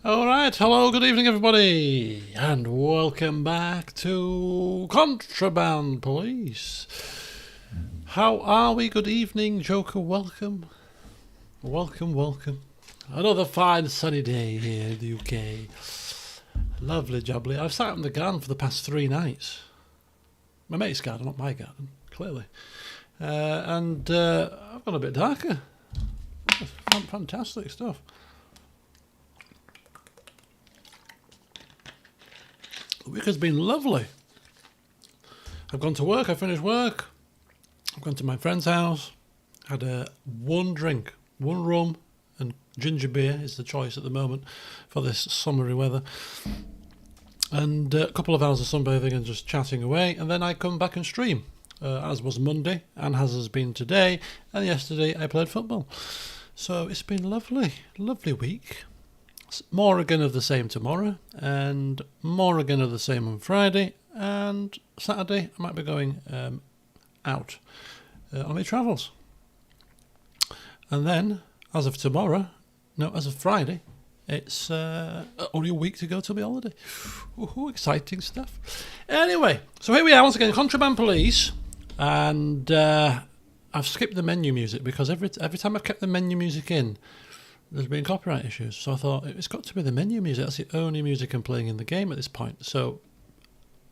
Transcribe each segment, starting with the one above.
Alright, hello, good evening everybody, and welcome back to Contraband Police. How are we? Good evening, Joker, welcome. Welcome. Another fine sunny day here in the UK. Lovely jubbly. I've sat in the garden for the past 3 nights. My mate's garden, not my garden, clearly. And I've gone a bit darker. Fantastic stuff. The week has been lovely. I've gone to work, I finished work. I've gone to my friend's house. Had one drink, one rum and ginger beer is the choice at the moment for this summery weather. And a couple of hours of sunbathing and just chatting away. And then I come back and stream, as was Monday and as has been today. And yesterday I played football. So it's been lovely week. More again of the same tomorrow, and more again of the same on Friday, and Saturday I might be going out on my travels. And then, as of Friday, it's only a week to go till my holiday. Ooh, exciting stuff. Anyway, so here we are once again, Contraband Police, and I've skipped the menu music because every time I've kept the menu music in, there's been copyright issues, so I thought it's got to be the menu music. That's the only music I'm playing in the game at this point. So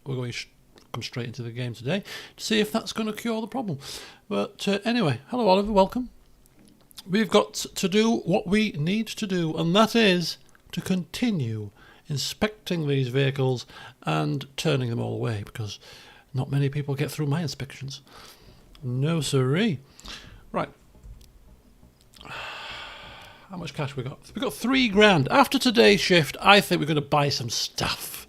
we're going to come straight into the game today to see if that's going to cure the problem. But anyway, hello Oliver, welcome. We've got to do what we need to do, and that is to continue inspecting these vehicles and turning them all away, because not many people get through my inspections. No siree. Right. How much cash we got? We got £3,000. After today's shift, I think we're going to buy some stuff.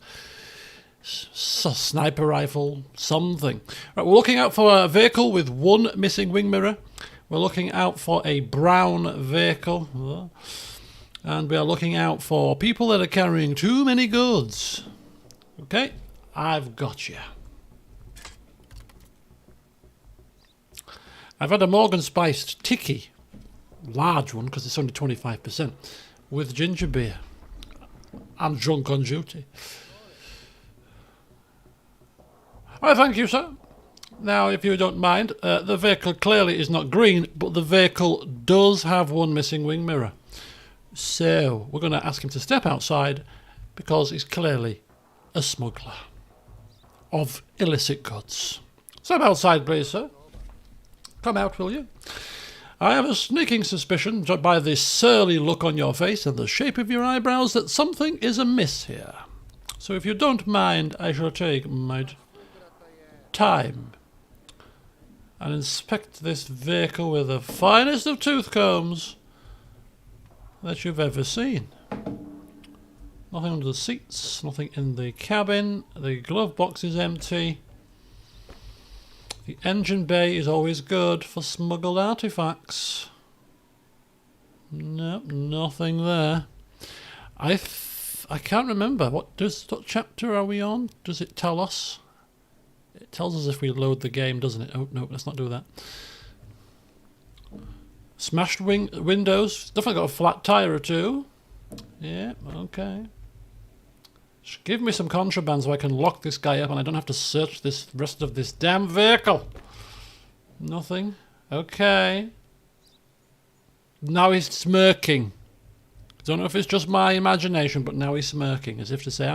Sniper rifle, something. Right, we're looking out for a vehicle with 1 missing wing mirror. We're looking out for a brown vehicle. And we are looking out for people that are carrying too many goods. Okay, I've got you. I've had a Morgan spiced Tiki. Large one, because it's only 25%, with ginger beer. I'm drunk on duty. Well, thank you, sir. Now, if you don't mind, the vehicle clearly is not green, but the vehicle does have 1 missing wing mirror. So, we're going to ask him to step outside, because he's clearly a smuggler of illicit goods. Step outside, please, sir. Come out, will you? I have a sneaking suspicion, judged by the surly look on your face and the shape of your eyebrows, that something is amiss here. So if you don't mind, I shall take my time and inspect this vehicle with the finest of tooth combs that you've ever seen. Nothing under the seats, nothing in the cabin, the glove box is empty. The engine bay is always good for smuggled artifacts. Nope, nothing there. I can't remember. What chapter are we on? Does it tell us? It tells us if we load the game, doesn't it? Oh, no, let's not do that. Smashed windows. Definitely got a flat tyre or two. Yeah, okay. Give me some contraband so I can lock this guy up and I don't have to search this rest of this damn vehicle. Nothing. Okay. Now he's smirking. Don't know if it's just my imagination, but now he's smirking as if to say,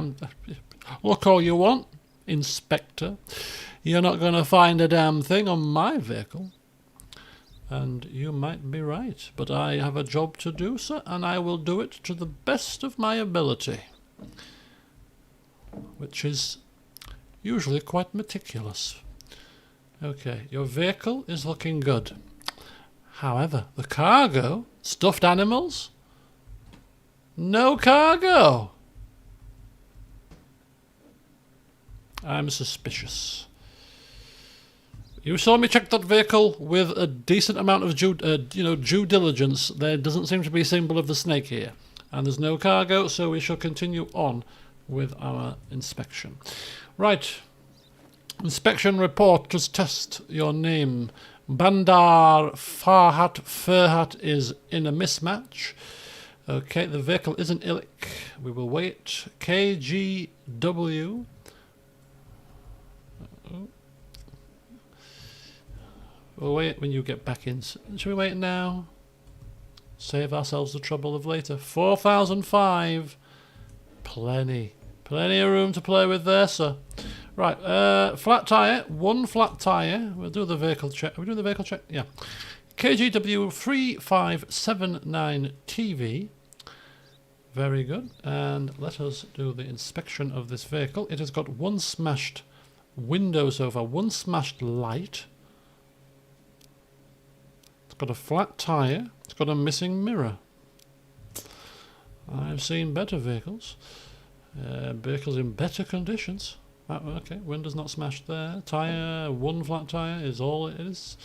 look all you want, Inspector. You're not going to find a damn thing on my vehicle. And you might be right, but I have a job to do, sir, and I will do it to the best of my ability. Which is usually quite meticulous. Okay, your vehicle is looking good. However, the cargo, stuffed animals, no cargo. I'm suspicious. You saw me check that vehicle with a decent amount of due diligence. There doesn't seem to be a symbol of the snake here, and there's no cargo, so we shall continue on with our inspection. Right. Inspection report. Just test your name. Bandar Farhat is in a mismatch. Okay, the vehicle is an illic. We will wait. KGW. We'll wait when you get back in. Should we wait now? Save ourselves the trouble of later. 4,005. Plenty of room to play with there, sir. Right, flat tyre. One flat tyre. We'll do the vehicle check. Are we doing the vehicle check? Yeah. KGW 3579 TV. Very good. And let us do the inspection of this vehicle. It has got one smashed window so far, one smashed light. It's got a flat tyre. It's got a missing mirror. I've seen better vehicles. Vehicles in better conditions. Okay, window's not smashed there. Tyre, one flat tyre is all it is.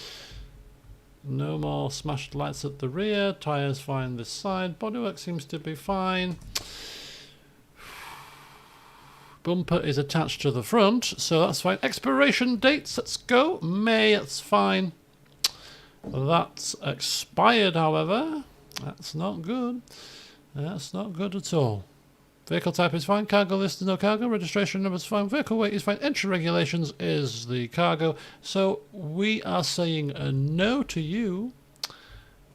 No more smashed lights at the rear. Tyres fine this side. Bodywork seems to be fine. Bumper is attached to the front, so that's fine. Expiration dates, let's go. May, that's fine. That's expired, however. That's not good. That's not good at all. Vehicle type is fine. Cargo list is no cargo. Registration number is fine. Vehicle weight is fine. Entry regulations is the cargo. So we are saying a no to you.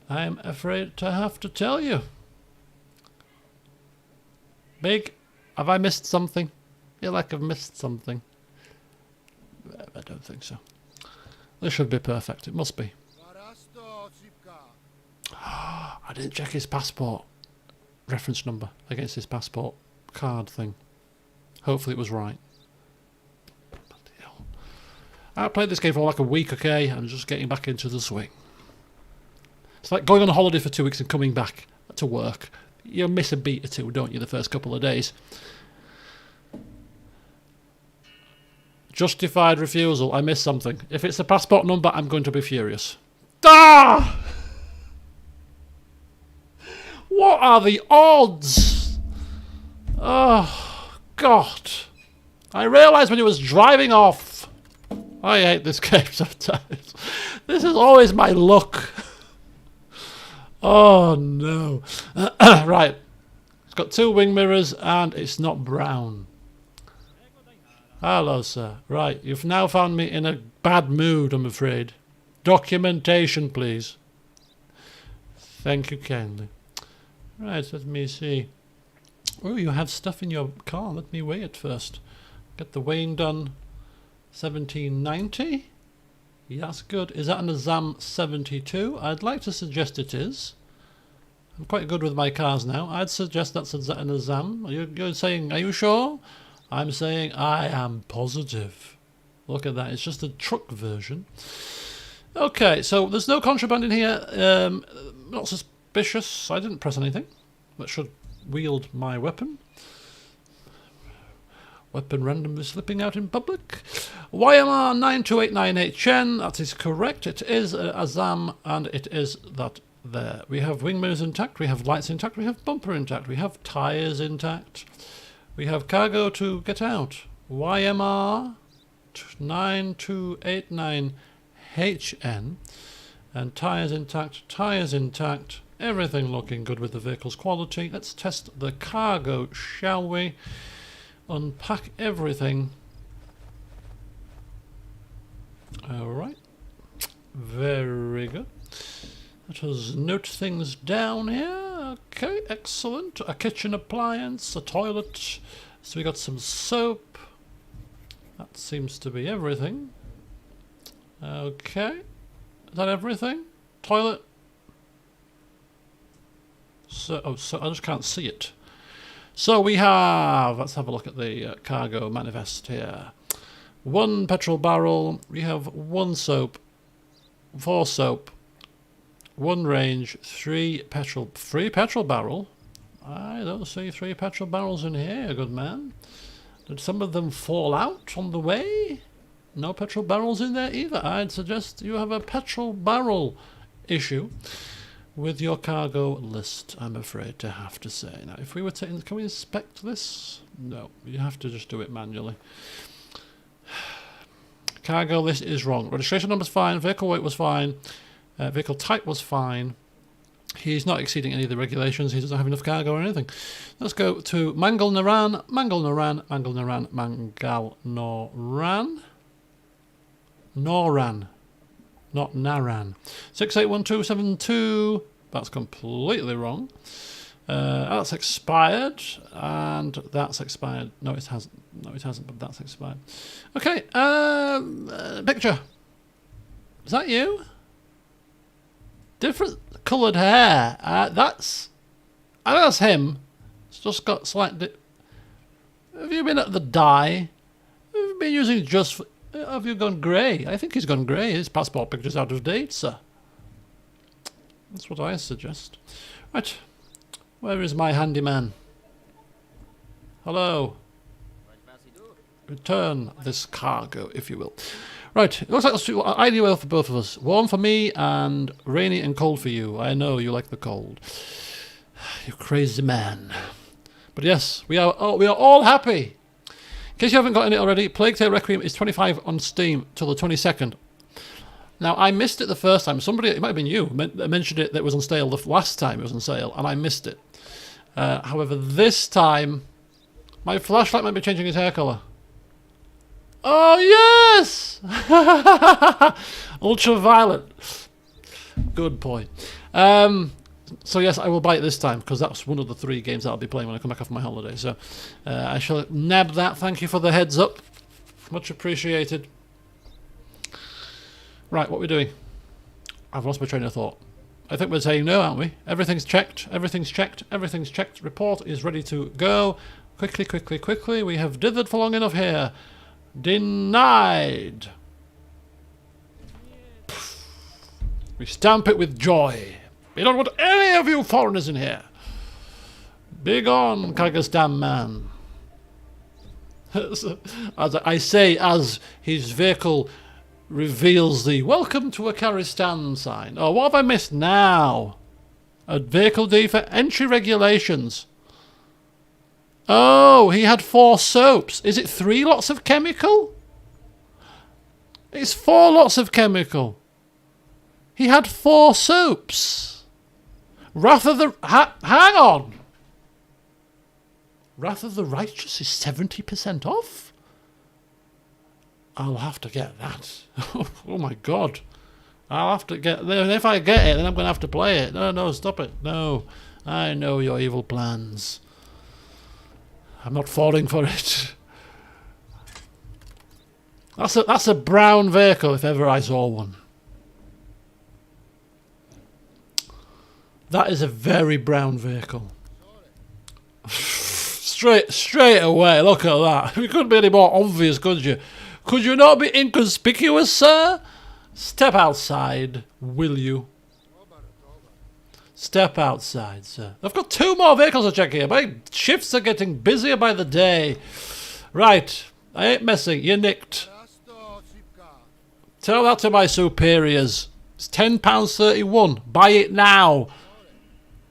I'm afraid to have to tell you. Big, have I missed something? I feel like I've missed something. I don't think so. This should be perfect. It must be. I didn't check his passport reference number against his passport card thing. Hopefully it was right. Bloody hell. I played this game for like a week, okay? I'm just getting back into the swing. It's like going on a holiday for 2 weeks and coming back to work. You miss a beat or two, don't you, the first couple of days. Justified refusal. I missed something. If it's a passport number, I'm going to be furious. Ah! What are the odds? Oh, God. I realised when he was driving off. I hate this game sometimes. This is always my luck. Oh, no. Right. It's got two wing mirrors and it's not brown. Hello, sir. Right. You've now found me in a bad mood, I'm afraid. Documentation, please. Thank you kindly. Right, let me see. Oh, you have stuff in your car. Let me weigh it first. Get the weighing done. 1790. Yeah, that's good. Is that an Azam 72? I'd like to suggest it is. I'm quite good with my cars now. I'd suggest that's an Azam. You're saying, are you sure? I'm saying I am positive. Look at that. It's just a truck version. Okay, so there's no contraband in here. Not suspicious. I didn't press anything. That should wield my weapon. Weapon randomly slipping out in public. YMR 9289HN. That is correct. It is a Azam and it is that there. We have wing mirrors intact. We have lights intact. We have bumper intact. We have tyres intact. We have cargo to get out. YMR 9289HN. And tyres intact, everything looking good with the vehicle's quality. Let's test the cargo, shall we? Unpack everything. Alright, very good. Let us note things down here. Okay, excellent. A kitchen appliance, a toilet. So we got some soap. That seems to be everything. Okay. Is that everything? Toilet? So I just can't see it. So we have, let's have a look at the cargo manifest here. 1 petrol barrel, we have 1 soap, 4 soap, 1 range, 3 petrol barrel. I don't see 3 petrol barrels in here, good man. Did some of them fall out on the way? No petrol barrels in there either. I'd suggest you have a petrol barrel issue with your cargo list, I'm afraid to have to say. Now, if we were to... Can we inspect this? No, you have to just do it manually. Cargo list is wrong. Registration number's fine. Vehicle weight was fine. Vehicle type was fine. He's not exceeding any of the regulations. He doesn't have enough cargo or anything. Let's go to Mangal Naran, Mangal Naran, Mangal Naran, Mangal Noran. Noran. Not Naran. 681272. That's completely wrong. That's expired. And that's expired. No, it hasn't. No, it hasn't, but that's expired. Okay. Picture. Is that you? Different coloured hair. That's him. It's just got slight. Have you been at the dye? Have you been using just? Have you gone grey? I think he's gone grey. His passport picture's out of date, sir. That's what I suggest. Right. Where is my handyman? Hello. Return this cargo, if you will. Right, it looks like that's ideal for both of us. Warm for me and rainy and cold for you. I know you like the cold. You crazy man. But yes, we are all happy. In case you haven't gotten it already, Plague Tale Requiem is 25 on Steam till the 22nd. Now, I missed it the first time. Somebody, it might have been you, mentioned it that it was on sale the last time it was on sale, and I missed it. However, this time, my flashlight might be changing its hair colour. Oh, yes! Ultraviolet. Good point. So, yes, I will buy it this time, because that's one of the 3 games that I'll be playing when I come back off my holiday. So, I shall nab that. Thank you for the heads up. Much appreciated. Right, what are we doing? I've lost my train of thought. I think we're saying no, aren't we? Everything's checked. Everything's checked. Everything's checked. Report is ready to go. Quickly, quickly, quickly. We have dithered for long enough here. Denied. We stamp it with joy. We don't want any of you foreigners in here. Big on, Kyrgyzstan man. As I say, as his vehicle reveals the welcome to Kyrgyzstan sign. Oh, what have I missed now? A vehicle defect entry regulations. Oh, he had 4 soaps. Is it 3 lots of chemical? It's 4 lots of chemical. He had 4 soaps. Wrath of the... hang on. Wrath of the Righteous is 70% off? I'll have to get that. Oh my God. I'll have to get... If I get it, then I'm going to have to play it. No, stop it. No. I know your evil plans. I'm not falling for it. That's a brown vehicle if ever I saw one. That is a very brown vehicle. Straight away, look at that. You couldn't be any more obvious, could you? Could you not be inconspicuous, sir? Step outside, will you? Step outside, sir. I've got 2 more vehicles to check here. My shifts are getting busier by the day. Right. I ain't messing. You're nicked. Tell that to my superiors. It's £10.31. Buy it now.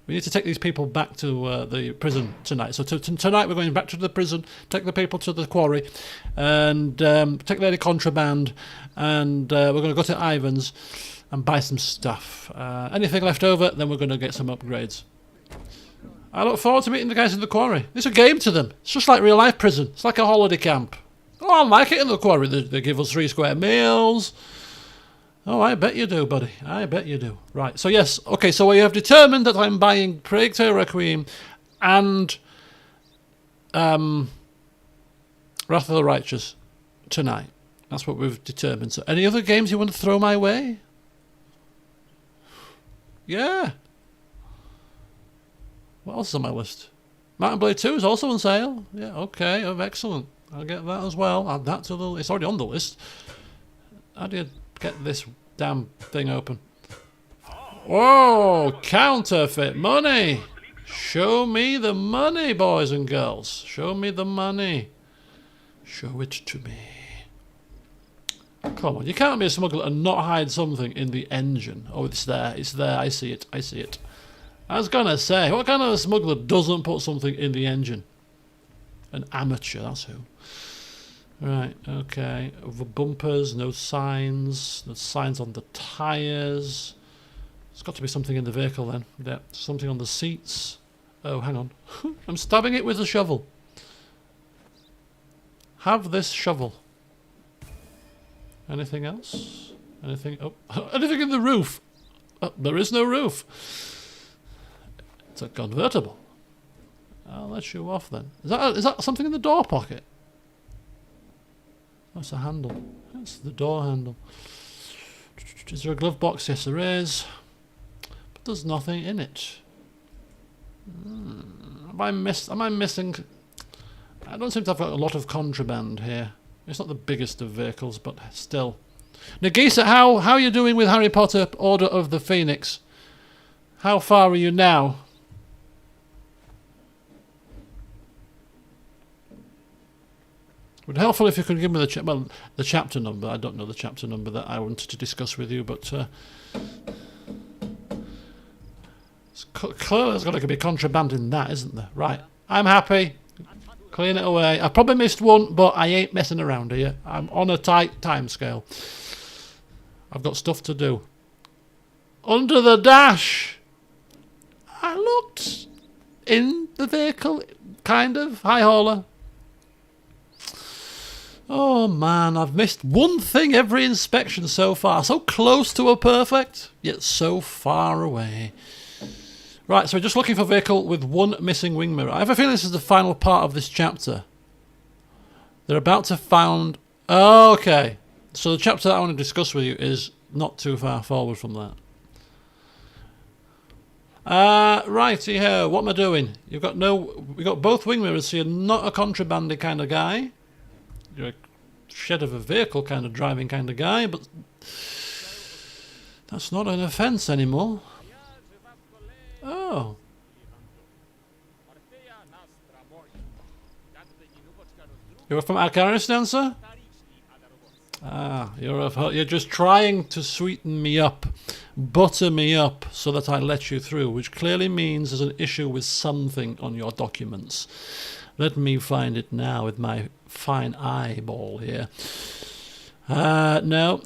We need to take these people back to the prison tonight. So tonight we're going back to the prison, take the people to the quarry, and take Lady Contraband, and we're going to go to Ivan's and buy some stuff. Anything left over, then we're going to get some upgrades. I look forward to meeting the guys in the quarry. It's a game to them. It's just like real life prison. It's like a holiday camp. Oh, I like it in the quarry. They give us 3 square meals. Oh, I bet you do, buddy. I bet you do. Right, so yes. Okay, so we have determined that I'm buying Plague Tale Requiem and Wrath of the Righteous tonight. That's what we've determined. So any other games you want to throw my way? Yeah. What else is on my list? Mountain Blade 2 is also on sale. Yeah, okay. Oh, excellent. I'll get that as well. Add that to the... It's already on the list. How do you get this damn thing open? Whoa! Counterfeit money! Show me the money, boys and girls. Show me the money. Show it to me. Come on, you can't be a smuggler and not hide something in the engine. Oh, it's there. It's there. I see it. I see it. I was gonna say, what kind of a smuggler doesn't put something in the engine? An amateur, that's who. Right, okay. Over bumpers, no signs. No signs on the tyres. There's got to be something in the vehicle then. Yeah, something on the seats. Oh, hang on. I'm stabbing it with a shovel. Have this shovel. Anything else? Anything? Oh, anything in the roof? Oh, there is no roof. It's a convertible. I'll let you off then. Is that something in the door pocket? That's a handle. That's the door handle. Is there a glove box? Yes, there is. But there's nothing in it. Am I missing? I don't seem to have got a lot of contraband here. It's not the biggest of vehicles, but still. Nagisa, how are you doing with Harry Potter Order of the Phoenix? How far are you now? It would be helpful if you could give me the chapter number. I don't know the chapter number that I wanted to discuss with you, but clearly there's got to be contraband in that, isn't there? Right, I'm happy. Clean it away. I probably missed one, but I ain't messing around here. I'm on a tight time scale. I've got stuff to do. Under the dash. I looked in the vehicle, kind of. Hi, hauler. Oh man, I've missed one thing every inspection so far. So close to a perfect, yet so far away. Right, so we're just looking for a vehicle with one missing wing mirror. I have a feeling this is the final part of this chapter. They're about to found... Oh, okay. So the chapter that I want to discuss with you is not too far forward from that. Righty-ho, what am I doing? We've got both wing mirrors, so you're not a contrabandy kind of guy. You're a shed of a vehicle kind of driving kind of guy, but that's not an offence anymore. Oh. You're from Afghanistan, sir? Ah, you're just trying to sweeten me up, butter me up, so that I let you through, which clearly means there's an issue with something on your documents. Let me find it now with my fine eyeball here. No,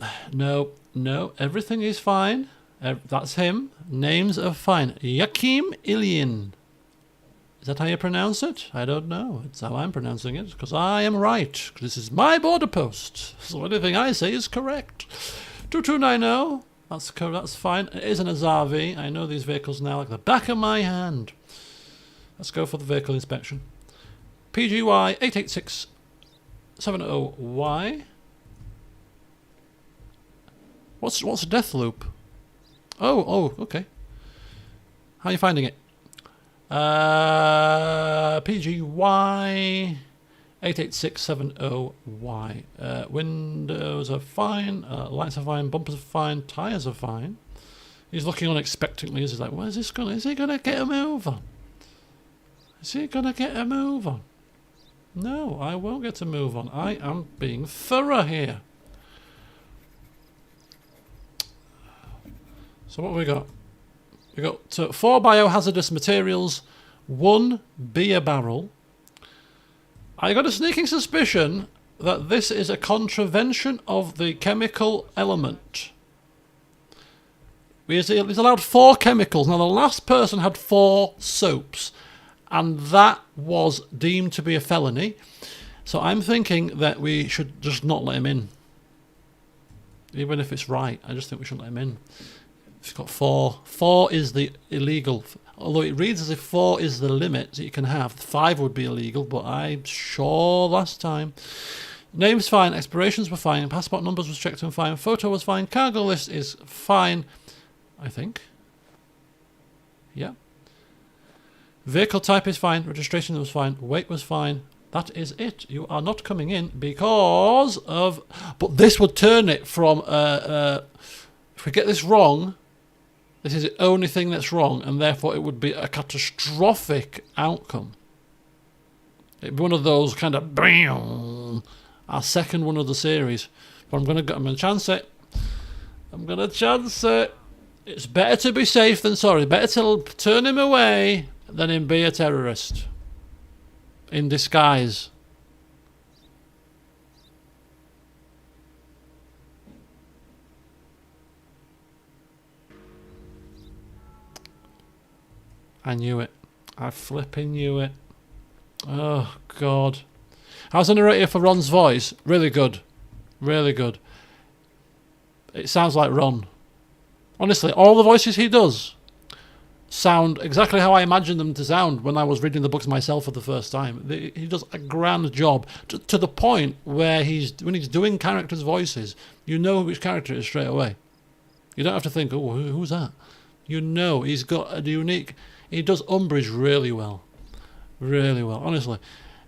everything is fine. That's him. Names are fine. Yakim Ilian. Is that how you pronounce it? I don't know. It's how I'm pronouncing it, because I am right. This is my border post. So anything I say is correct. 2290. That's fine. It is an Azavi. I know these vehicles now like the back of my hand. Let's go for the vehicle inspection. PGY 88670Y. What's Deathloop? Oh, okay. How are you finding it? PGY 88670Y. Windows are fine. Lights are fine. Bumpers are fine. Tires are fine. He's looking unexpectedly. He's like, "Where's this going? Is he going to get a move on? Is he going to get a move on?" No, I won't get a move on. I am being thorough here. So what have we got? We got 4 biohazardous materials, 1 beer barrel. I got a sneaking suspicion that this is a contravention of the chemical element. He's allowed 4 chemicals. Now the last person had 4 soaps, and that was deemed to be a felony. So I'm thinking that we should just not let him in. Even if it's right, I just think we shouldn't let him in. It's got 4. 4 is the illegal. Although it reads as if 4 is the limit that you can have. 5 would be illegal, but I'm sure last time. Name's fine. Expirations were fine. Passport numbers was checked and fine. Photo was fine. Cargo list is fine, I think. Yeah. Vehicle type is fine. Registration was fine. Weight was fine. That is it. You are not coming in because of... But this would turn it from... if we get this wrong... This is the only thing that's wrong, and therefore it would be a catastrophic outcome. It'd be one of those kind of bam, our second one of the series. But I'm gonna chance it. I'm gonna chance it. It's better to be safe than sorry. Better to turn him away than him be a terrorist in disguise. I knew it. I flipping knew it. Oh, God. How's the narrator for Ron's voice? Really good. Really good. It sounds like Ron. Honestly, all the voices he does sound exactly how I imagined them to sound when I was reading the books myself for the first time. He does a grand job to the point where when he's doing characters' voices, you know which character it is straight away. You don't have to think, oh, who's that? You know, he's got a unique... He does Umbridge really well. Really well, honestly.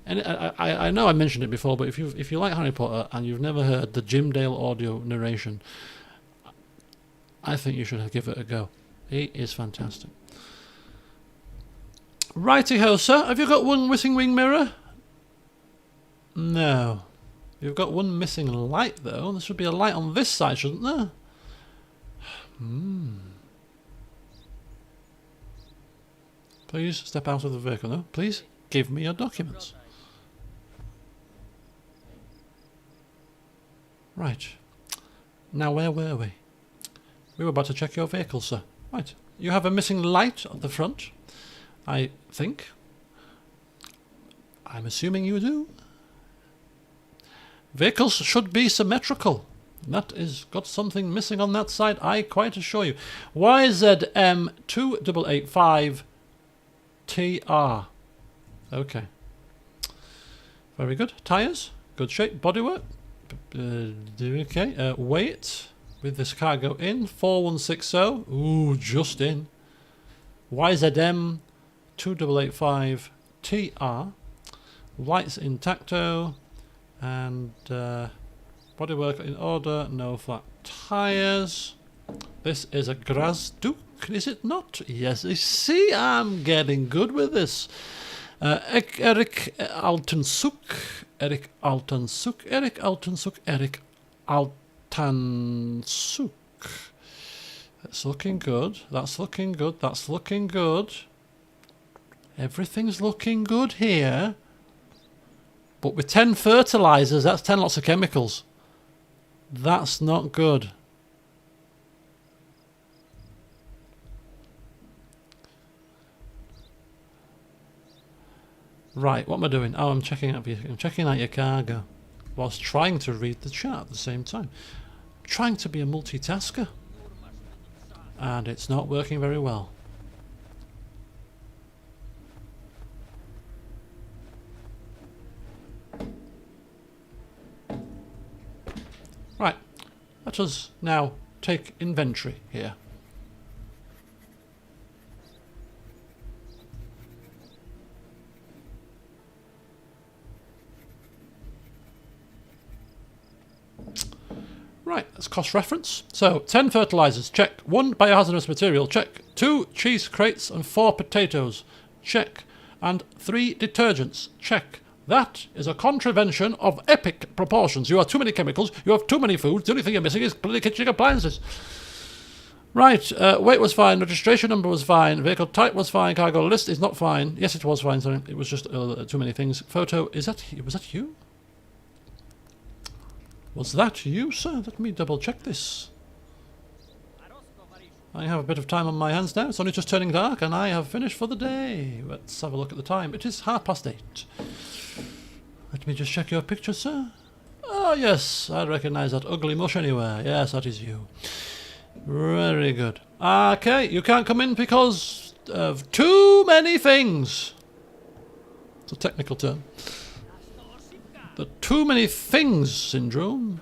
And I know I mentioned it before, but if you like Harry Potter and you've never heard the Jim Dale audio narration, I think you should give it a go. He is fantastic. Righty-ho, sir. Have you got one missing wing mirror? No. You've got one missing light, though. There should be a light on this side, shouldn't there? Please step out of the vehicle, no? Please give me your documents. Right. Now, where were we? We were about to check your vehicle, sir. Right. You have a missing light at the front, I think. I'm assuming you do. Vehicles should be symmetrical. That is got something missing on that side, I quite assure you. YZM 2885 TR. Okay. Very good. Tyres, good shape. Bodywork. Okay. Weight with this cargo in 4160. Ooh, just in. YZM 2885 TR. Lights intacto. And bodywork in order. No flat tyres. This is a Grasduke, is it not? Yes. See, I'm getting good with this. Eric Altansuk. Eric Altansuk. Eric Altansuk. Eric Altansuk. That's looking good. That's looking good. That's looking good. Everything's looking good here. But with 10 fertilizers, that's 10 lots of chemicals. That's not good. Right, what am I doing? Oh, I'm checking out your cargo whilst trying to read the chat at the same time. I'm trying to be a multitasker, and it's not working very well. Right, let us now take inventory here. Right, that's cost reference. So, 10 fertilizers, check. 1 biohazardous material, check. 2 cheese crates and 4 potatoes, check. And 3 detergents, check. That is a contravention of epic proportions. You have too many chemicals, you have too many foods, the only thing you're missing is bloody kitchen appliances. Right, weight was fine, registration number was fine, vehicle type was fine, cargo list is not fine. Yes, it was fine, sorry, it was just too many things. Photo, was that you? Was that you, sir? Let me double check this. I have a bit of time on my hands now. It's only just turning dark and I have finished for the day. Let's have a look at the time. It is 8:30. Let me just check your picture, sir. Oh, yes. I recognise that ugly mush anywhere. Yes, that is you. Very good. Okay, you can't come in because of too many things. It's a technical term. The too many things syndrome.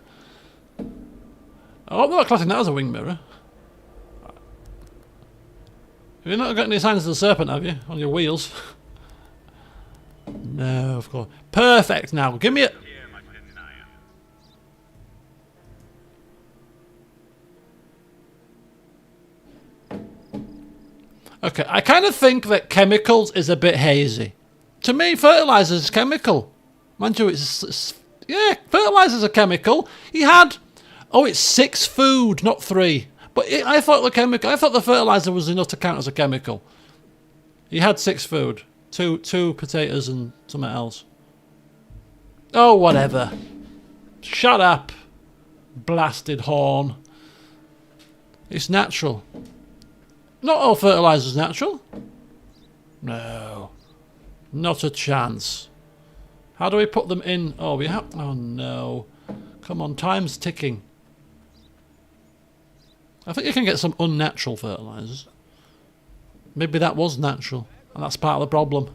Oh, I'm not classing that as a wing mirror. You've not got any signs of the serpent, have you, on your wheels? No, of course. Perfect. Now, give me a... Okay, I kind of think that chemicals is a bit hazy. To me, fertilizer is chemical. Mind you, yeah, fertilizer's a chemical. He had, it's 6 food, not 3. But I thought the fertilizer was enough to count as a chemical. He had 6 food, two potatoes and something else. Oh, whatever. Shut up, blasted horn. It's natural. Not all fertilizer's natural. No. Not a chance. How do we put them in? Oh, we have... Oh, no. Come on, time's ticking. I think you can get some unnatural fertilizers. Maybe that was natural, and that's part of the problem.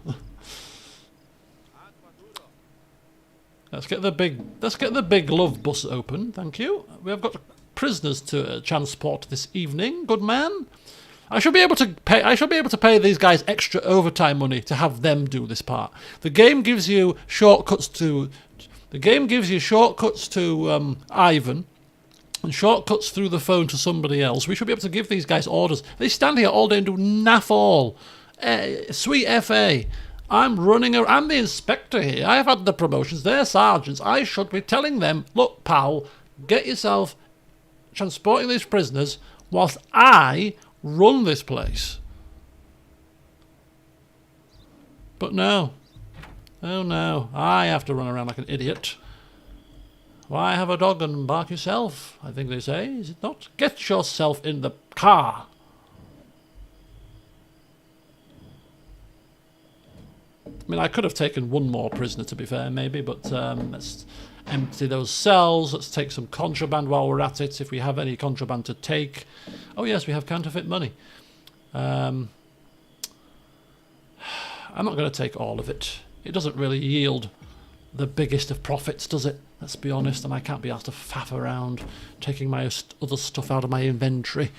Let's get the big love bus open. Thank you. We have got prisoners to transport this evening. Good man. I should be able to pay these guys extra overtime money to have them do this part. The game gives you shortcuts to Ivan and shortcuts through the phone to somebody else. We should be able to give these guys orders. They stand here all day and do naff all. Sweet FA. I'm the inspector here. I have had the promotions. They're sergeants. I should be telling them, look, pal, get yourself transporting these prisoners whilst I run this place. But no. Oh no. I have to run around like an idiot. Why have a dog and bark yourself, I think they say, is it not? Get yourself in the car. I mean, I could have taken one more prisoner, to be fair, maybe, but let's empty those cells. Let's take some contraband while we're at it, if we have any contraband to take. Oh, yes, we have counterfeit money. I'm not going to take all of it. It doesn't really yield the biggest of profits, does it? Let's be honest, and I can't be asked to faff around taking my other stuff out of my inventory.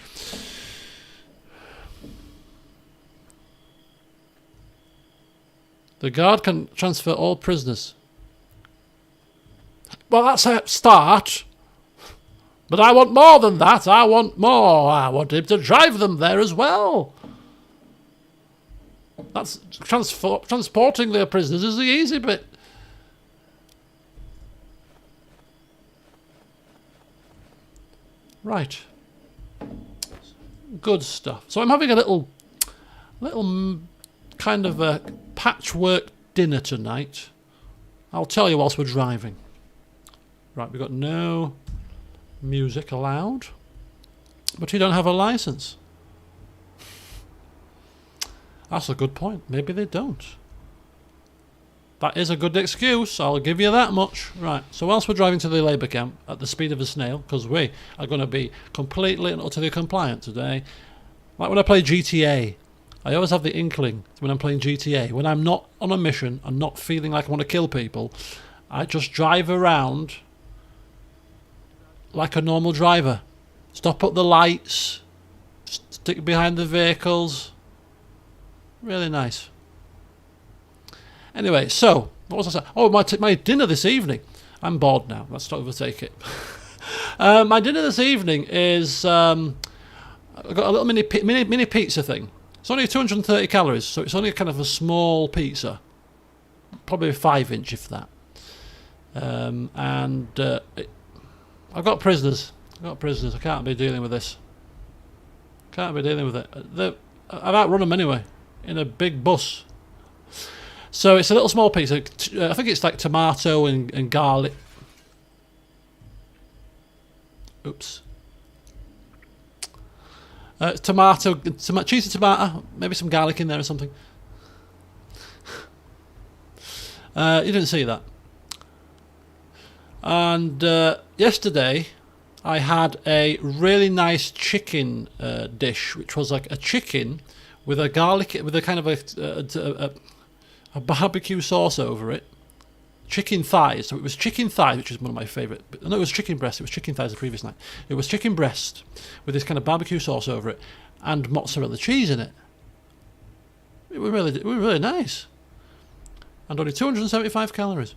The guard can transfer all prisoners. Well, that's a start. But I want more than that. I want more. I want him to drive them there as well. That's transporting their prisoners is the easy bit. Right. Good stuff. So I'm having a little kind of a patchwork dinner tonight. I'll tell you whilst we're driving. Right, we've got no music allowed, but you don't have a license. That's a good point. Maybe they don't. That is a good excuse, I'll give you that much. Right, so whilst we're driving to the labour camp at the speed of a snail, because we are going to be completely and utterly compliant today, like when I play GTA, I always have the inkling when I'm playing GTA, when I'm not on a mission and not feeling like I want to kill people, I just drive around like a normal driver. Stop at the lights, stick behind the vehicles. Really nice. Anyway, so, what was I saying? Oh, my dinner this evening. I'm bored now. Let's not overtake it. My dinner this evening is... I've got a little mini pizza thing. It's only 230 calories, so it's only kind of a small pizza. Probably a 5-inch, if that. I've got prisoners. I can't be dealing with this. Can't be dealing with it. I've outrun them anyway, in a big bus. So it's a little small pizza. I think it's like tomato and garlic. Oops. Tomato, cheese and tomato, maybe some garlic in there or something. You didn't see that. And yesterday I had a really nice chicken dish, which was like a chicken with a garlic, with a kind of a barbecue sauce over it. Chicken thighs. So it was chicken thighs, which is one of my favourite. No, it was chicken breast. It was chicken thighs the previous night. It was chicken breast with this kind of barbecue sauce over it and mozzarella cheese in it. It was really nice. And only 275 calories.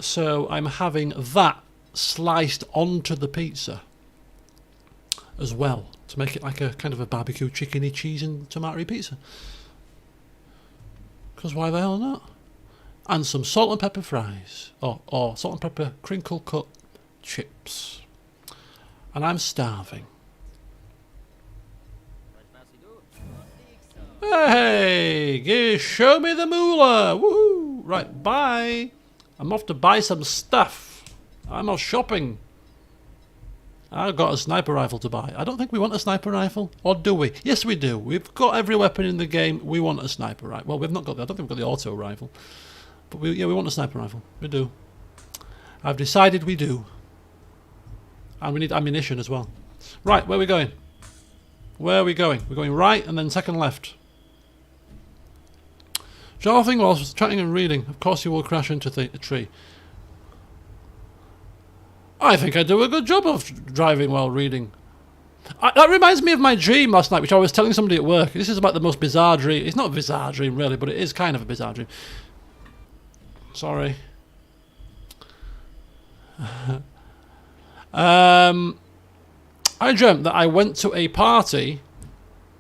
So I'm having that sliced onto the pizza as well to make it like a kind of a barbecue chickeny cheese and tomato pizza. Because why the hell not? And some salt and pepper fries. Or salt and pepper crinkle cut chips. And I'm starving. Hey, show me the moolah. Woohoo! Right, bye. I'm off to buy some stuff. I'm off shopping. I've got a sniper rifle to buy. I don't think we want a sniper rifle. Or do we? Yes, we do. We've got every weapon in the game. We want a sniper rifle. Well, we've not got I don't think we've got the auto rifle. But we want a sniper rifle. We do. I've decided we do. And we need ammunition as well. Right, where are we going? Where are we going? We're going right and then second left. Driving whilst chatting and reading. Of course you will crash into a tree. I think I do a good job of driving while reading. That reminds me of my dream last night, which I was telling somebody at work. This is about the most bizarre dream. It's not a bizarre dream, really, but it is kind of a bizarre dream. Sorry. I dreamt that I went to a party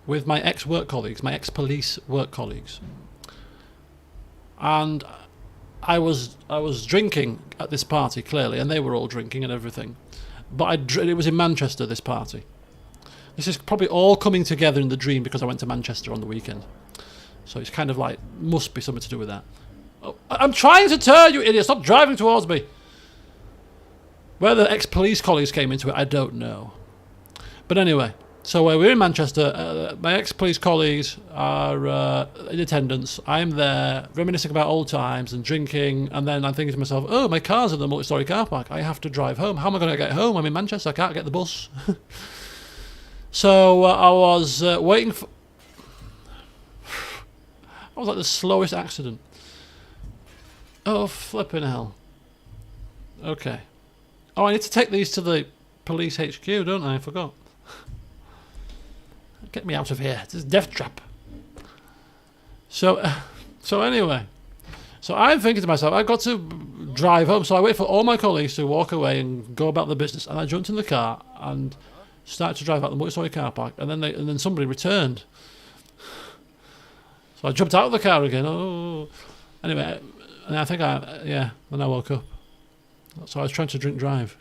with my ex-work colleagues, my ex-police work colleagues. And I was drinking at this party, clearly, and they were all drinking and everything. But it was in Manchester, this party. This is probably all coming together in the dream because I went to Manchester on the weekend. So it's kind of like, must be something to do with that. Oh, I'm trying to turn, you idiot! Stop driving towards me! Where the ex-police colleagues came into it, I don't know. But anyway, so we're in Manchester. My ex-police colleagues are in attendance. I'm there, reminiscing about old times and drinking. And then I'm thinking to myself, oh, my car's in the multi-storey car park. I have to drive home. How am I going to get home? I'm in Manchester. I can't get the bus. So I was waiting for... I was like the slowest accident. Oh, flipping hell. Okay. Oh, I need to take these to the police HQ, don't I? I forgot. Get me out of here. This is death trap. So anyway. So I'm thinking to myself, I've got to drive home. So I wait for all my colleagues to walk away and go about the business. And I jumped in the car and started to drive out the multi-storey car park. And then somebody returned. So I jumped out of the car again. Oh. Anyway, and I think then I woke up. So I was trying to drink drive.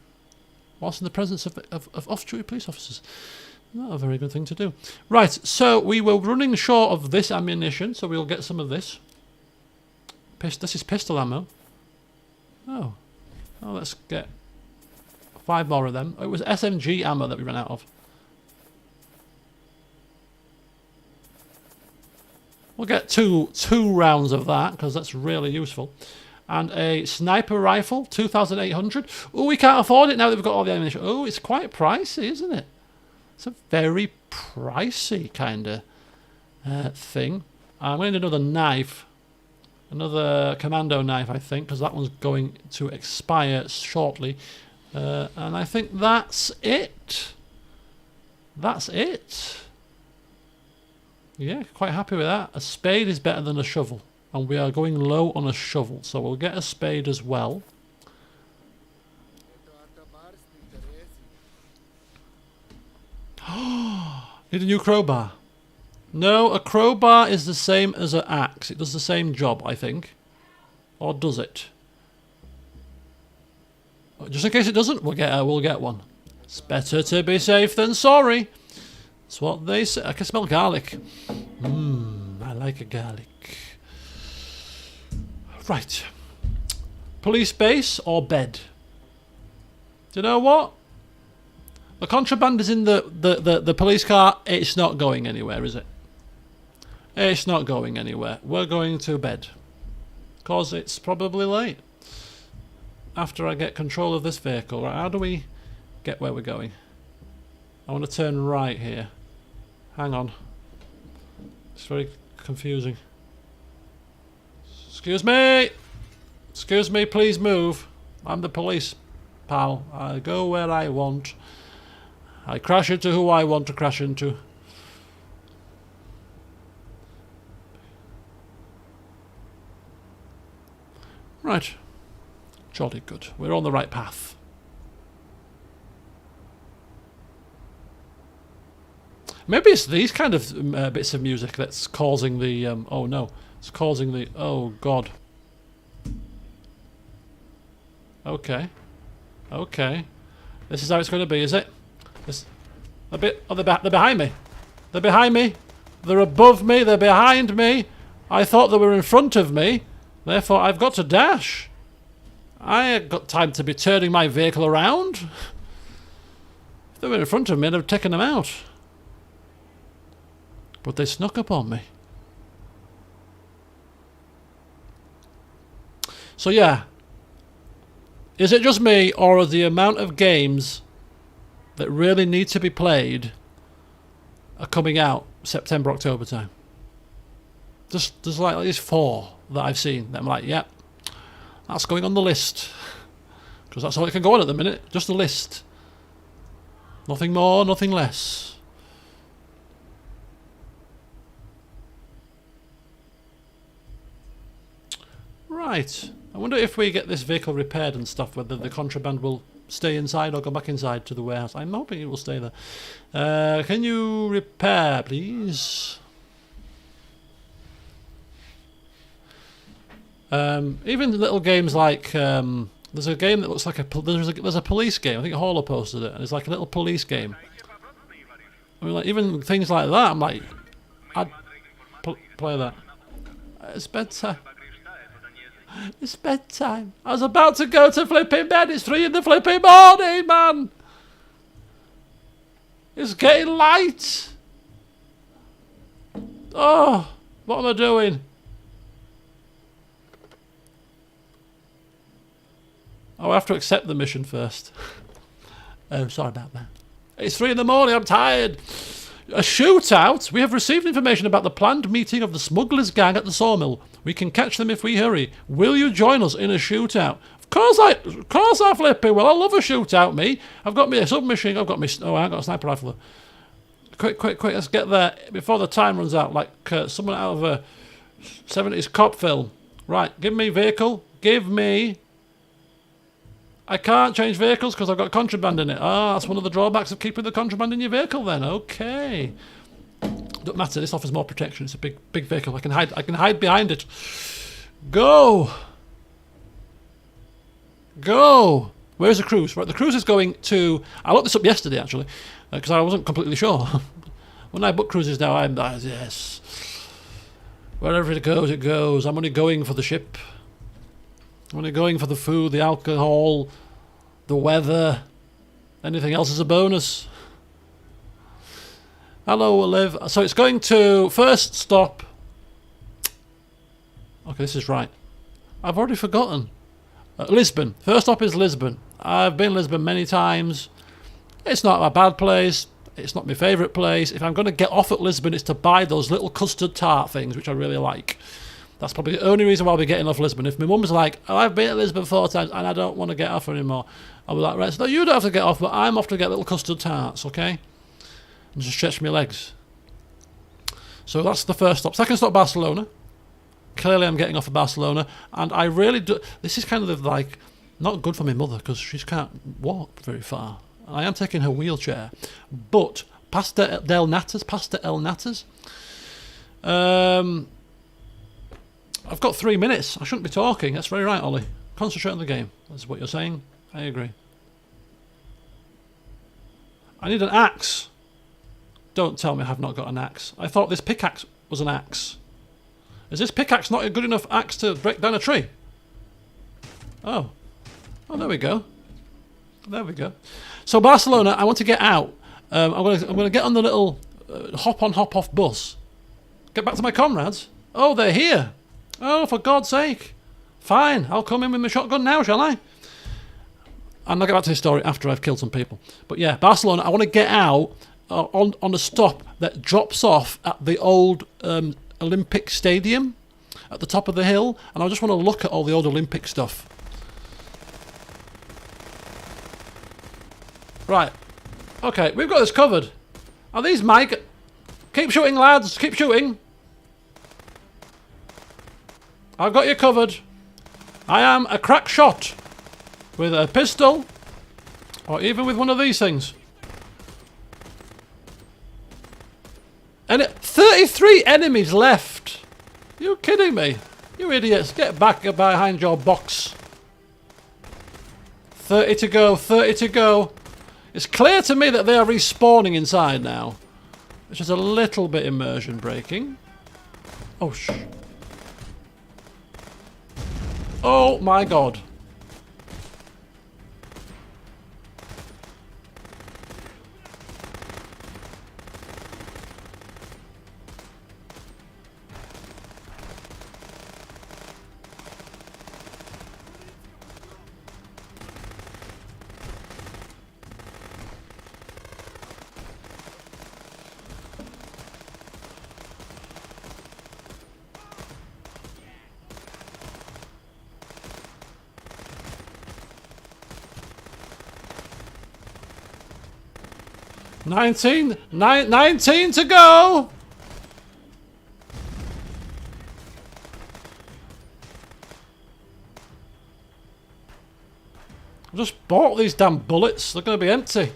Whilst in the presence of off-duty police officers. Not a very good thing to do. Right, so we were running short of this ammunition, so we'll get some of this. This is pistol ammo. Oh, let's get 5 more of them. It was SMG ammo that we ran out of. We'll get two rounds of that, because that's really useful. And a sniper rifle, 2,800. Oh, we can't afford it now that we've got all the ammunition. Oh, it's quite pricey, isn't it? It's a very pricey kind of thing. I'm going to need another knife. Another commando knife, I think, because that one's going to expire shortly. And I think that's it. That's it. Yeah, quite happy with that. A spade is better than a shovel. And we are going low on a shovel. So we'll get a spade as well. Need a new crowbar. No, a crowbar is the same as an axe. It does the same job, I think. Or does it? Just in case it doesn't, we'll get one. It's better to be safe than sorry. That's what they say. I can smell garlic. I like a garlic. Right. Police base or bed? Do you know what? The contraband is in the police car. It's not going anywhere, is it? It's not going anywhere. We're going to bed. Because it's probably late. After I get control of this vehicle. Right, how do we get where we're going? I want to turn right here. Hang on. It's very confusing. Excuse me! Excuse me, please move. I'm the police, pal. I go where I want. I crash into who I want to crash into. Right. Jolly good. We're on the right path. Maybe it's these kind of bits of music that's causing the... oh no. It's causing the... Oh god. Okay. Okay. This is how it's going to be, is it? A bit. Oh, they're behind me. They're behind me. They're above me. They're behind me. I thought they were in front of me. Therefore, I've got to dash. I ain't got time to be turning my vehicle around. If they were in front of me, I'd have taken them out. But they snuck up on me. So yeah. Is it just me, or are the amount of games that really need to be played are coming out September, October time? There's like at least 4 that I've seen that I'm like, yep, that's going on the list. Because that's all it can go on at the minute, just a list. Nothing more, nothing less. Right. I wonder if we get this vehicle repaired and stuff, whether the contraband will stay inside or go back inside to the warehouse. I'm hoping it will stay there. Can you repair, please? Even little games like there's a game that looks like there's a police game. I think Hauler posted it, and it's like a little police game. I mean, like even things like that. I'm like, I'd play that. It's bedtime. It's bedtime. I was about to go to flipping bed. It's 3 in the flipping morning, man. It's getting light. Oh, what am I doing? Oh, I have to accept the mission first. Oh, sorry about that. It's 3 in the morning. I'm tired. A shootout? We have received information about the planned meeting of the smugglers gang at the sawmill. We can catch them if we hurry. Will you join us in a shootout? Of course I flipping will. I love a shootout, me. I've got me a submachine. I've got me. Oh, I haven't got a sniper rifle. Quick. Let's get there before the time runs out. Like someone out of a 70s cop film. Right, give me vehicle. Give me. I can't change vehicles because I've got contraband in it. Ah, that's one of the drawbacks of keeping the contraband in your vehicle then. Okay. Don't matter, this offers more protection. It's a big vehicle. I can hide behind it. Go! Go! Where's the cruise? Right, the cruise is going to... I looked this up yesterday, actually, because I wasn't completely sure. When I book cruises now, I'm... yes. Wherever it goes, it goes. I'm only going for the ship. I'm only going for the food, the alcohol, the weather. Anything else is a bonus. Hello, Liv. So it's going to first stop. Okay, this is right. I've already forgotten. Lisbon. First stop is Lisbon. I've been to Lisbon many times. It's not a bad place. It's not my favourite place. If I'm going to get off at Lisbon, it's to buy those little custard tart things, which I really like. That's probably the only reason why I'll be getting off Lisbon. If my mum's like, oh, I've been to Lisbon 4 times and I don't want to get off anymore, I'll be like, right, so you don't have to get off, but I'm off to get little custard tarts, okay? And just stretch my legs. So that's the first stop. Second stop, Barcelona. Clearly I'm getting off of Barcelona, and I really do... This is kind of like not good for my mother because she can't walk very far. I am taking her wheelchair, but Pasta del Natas. I've got 3 minutes. I shouldn't be talking. That's very right, Ollie. Concentrate on the game. That's what you're saying. I agree. I need an axe. Don't tell me I have not got an axe. I thought this pickaxe was an axe. Is this pickaxe not a good enough axe to break down a tree? Oh. Oh, there we go. There we go. So Barcelona, I want to get out. I'm gonna get on the little hop-on, hop-off bus. Get back to my comrades. Oh, they're here. Oh, for God's sake. Fine, I'll come in with my shotgun now, shall I? And I'll get back to this story after I've killed some people. But yeah, Barcelona, I want to get out on a stop that drops off at the old Olympic Stadium at the top of the hill. And I just want to look at all the old Olympic stuff. Right. Okay, we've got this covered. Are these Mike? Keep shooting, lads. Keep shooting. I've got you covered. I am a crack shot with a pistol or even with one of these things. And 33 enemies left. You kidding me? You idiots. Get back behind your box. 30 to go. 30 to go. It's clear to me that they are respawning inside now, which is a little bit immersion breaking. Oh, shh. Oh my God. 19 to go. I just bought these damn bullets. They're going to be empty.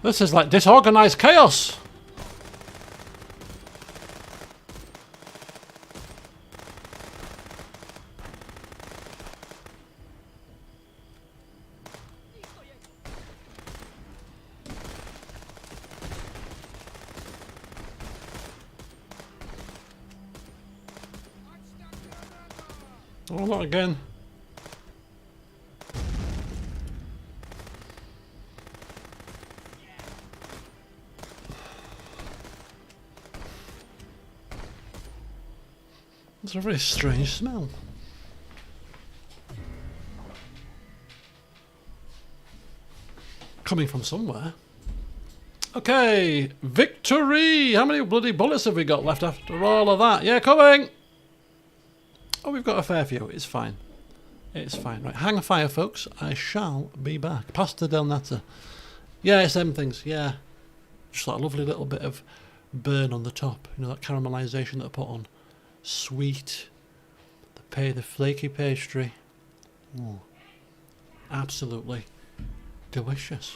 This is like disorganized chaos. Oh, not again. It's a very strange smell. Coming from somewhere. Okay, victory! How many bloody bullets have we got left after all of that? Yeah, coming! Oh, we've got a fair few. It's fine. It's fine. Right, hang fire, folks. I shall be back. Pasta del nata. Yeah, it's them things. Yeah. Just that lovely little bit of burn on the top. You know, that caramelisation that I put on. Sweet. The flaky pastry. Oh, absolutely delicious.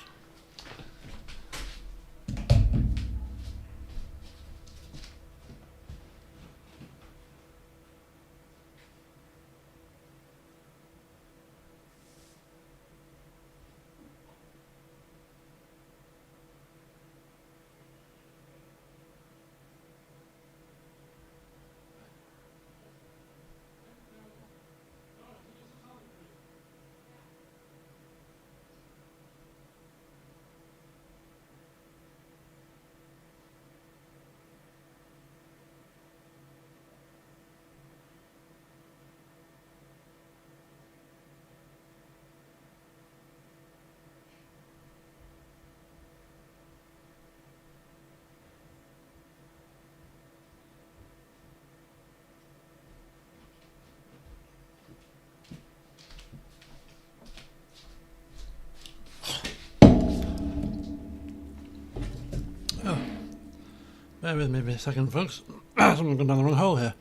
Bear with me a second, folks. Someone's gone down the wrong hole here.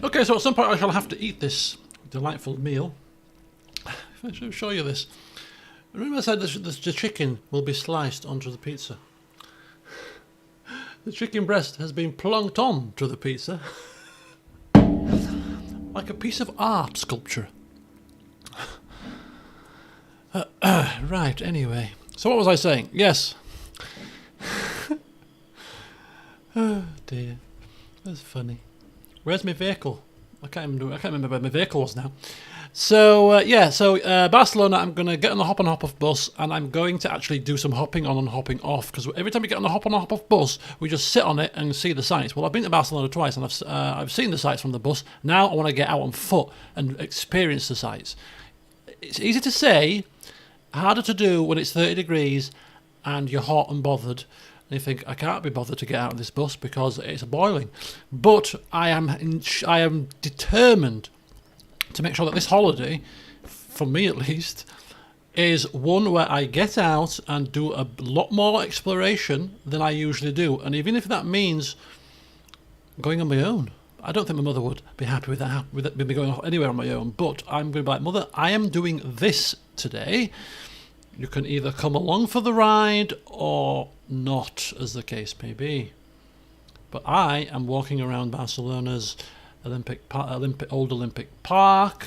Okay, so at some point I shall have to eat this delightful meal. I should show you this. Remember I said the chicken will be sliced onto the pizza. The chicken breast has been plonked on to the pizza. Like a piece of art sculpture. Right, anyway. So what was I saying? Yes. Oh dear. That's funny. Where's my vehicle? I can't remember where my vehicle was now. So Barcelona, I'm going to get on the hop and hop off bus, and I'm going to actually do some hopping on and hopping off, because every time we get on the hop and hop off bus, we just sit on it and see the sights. Well, I've been to Barcelona twice, and I've seen the sights from the bus. Now I want to get out on foot and experience the sights. It's easy to say, harder to do when it's 30 degrees and you're hot and bothered. And you think, I can't be bothered to get out of this bus because it's boiling. But I am determined to make sure that this holiday, for me at least, is one where I get out and do a lot more exploration than I usually do. And even if that means going on my own. I don't think my mother would be happy with that, with me going off anywhere on my own. But I'm going to be like, Mother, I am doing this today. You can either come along for the ride or not, as the case may be. But I am walking around Barcelona's old Olympic Park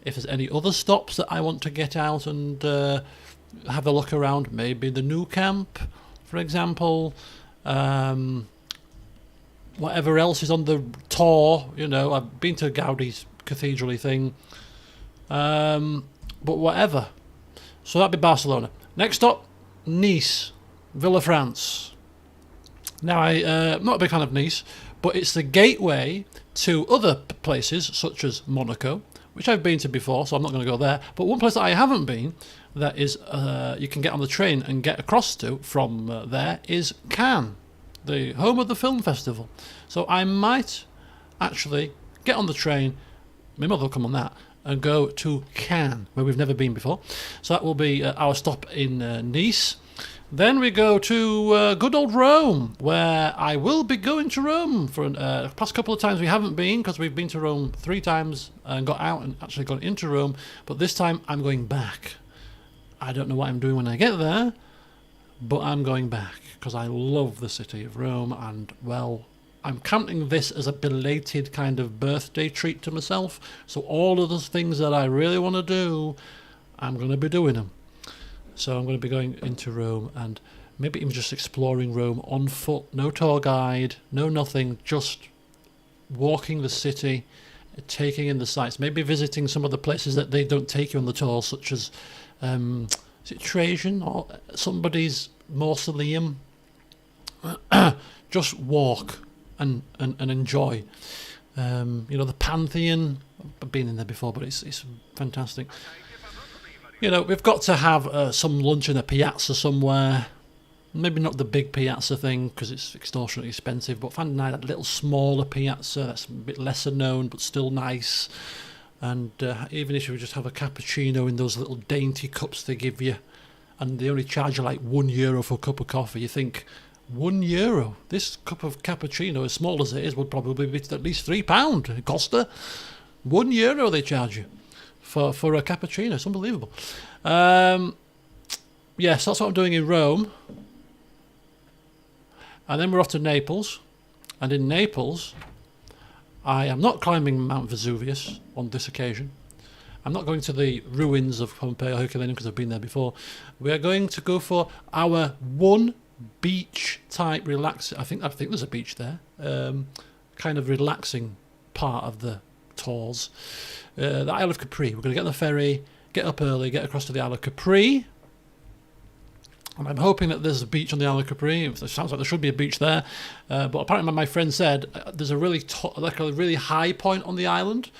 If there's any other stops that I want to get out and have a look around, maybe the new camp, for example, whatever else is on the tour, you know, I've been to Gaudi's cathedral-y thing, but whatever. So that'd be Barcelona. Next stop, Nice, Villafranche. Now, I'm not a big fan of Nice, but it's the gateway to other places such as Monaco, which I've been to before, so I'm not going to go there. But one place that I haven't been, that is you can get on the train and get across to from there, is Cannes, the home of the film festival. So I might actually get on the train, my mother will come on that, and go to Cannes, where we've never been before. So that will be our stop in Nice. Then we go to good old Rome, where I will be going to Rome for the past couple of times we haven't been, because we've been to Rome 3 times and got out and actually got into Rome, but this time I'm going back. I don't know what I'm doing when I get there, but I'm going back because I love the city of Rome, and well, I'm counting this as a belated kind of birthday treat to myself. So all of those things that I really want to do, I'm going to be doing them. So I'm going to be going into Rome and maybe even just exploring Rome on foot, no tour guide, no nothing, just walking the city, taking in the sights, maybe visiting some of the places that they don't take you on the tour, such as is it Trajan or somebody's mausoleum. Just walk and enjoy. You know, the Pantheon, I've been in there before, but it's fantastic. You know, we've got to have some lunch in a piazza somewhere. Maybe not the big piazza thing because it's extortionately expensive, but find a little smaller piazza that's a bit lesser known but still nice. And even if you just have a cappuccino in those little dainty cups they give you, and they only charge you like €1 for a cup of coffee, you think, €1? This cup of cappuccino, as small as it is, would probably be at least £3 it cost her. €1 they charge you for a cappuccino. It's unbelievable. Yes, that's what I'm doing in Rome. And then we're off to Naples. And in Naples, I am not climbing Mount Vesuvius on this occasion. I'm not going to the ruins of Pompeii or Herculaneum because I've been there before. We are going to go for our one beach type relaxing. I think there's a beach there. Kind of relaxing part of the tours. The Isle of Capri. We're going to get on the ferry, get up early, get across to the Isle of Capri. And I'm hoping that there's a beach on the Isle of Capri. It sounds like there should be a beach there. But apparently my friend said there's a really really high point on the island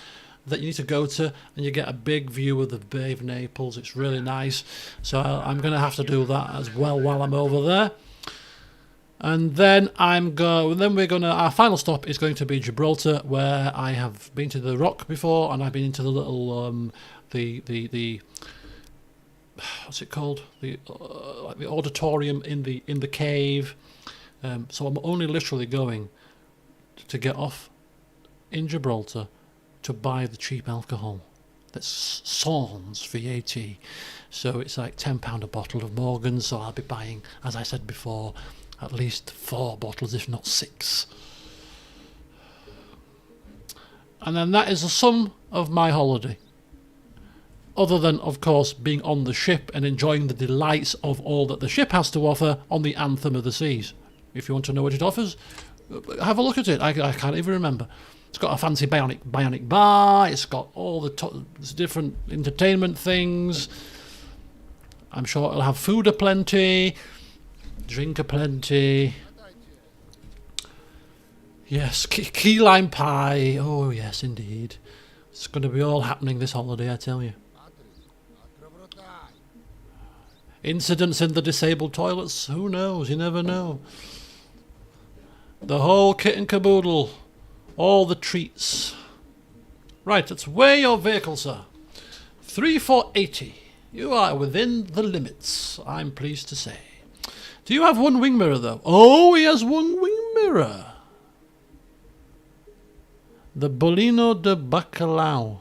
that you need to go to, and you get a big view of the Bay of Naples. It's really nice. So I'm going to have to do that as well while I'm over there. And then our final stop is going to be Gibraltar, where I have been to the Rock before, and I've been into the little the what's it called? Like the auditorium in the cave. So I'm only literally going to get off in Gibraltar to buy the cheap alcohol. That's Sans VAT. So it's like £10 a bottle of Morgan's. So I'll be buying, as I said before, at least 4 bottles, if not 6. And then that is the sum of my holiday. Other than, of course, being on the ship and enjoying the delights of all that the ship has to offer on the Anthem of the Seas. If you want to know what it offers, have a look at it. I can't even remember. It's got a fancy bionic bar. It's got all the different entertainment things. I'm sure it'll have food aplenty, drink aplenty. Yes, key lime pie. Oh, yes, indeed. It's going to be all happening this holiday, I tell you. Incidents in the disabled toilets. Who knows? You never know. The whole kit and caboodle. All the treats. Right, let's weigh your vehicle, sir. 3,480. You are within the limits, I'm pleased to say. Do you have one wing mirror, though? Oh, he has one wing mirror. The Bolino de Bacalao.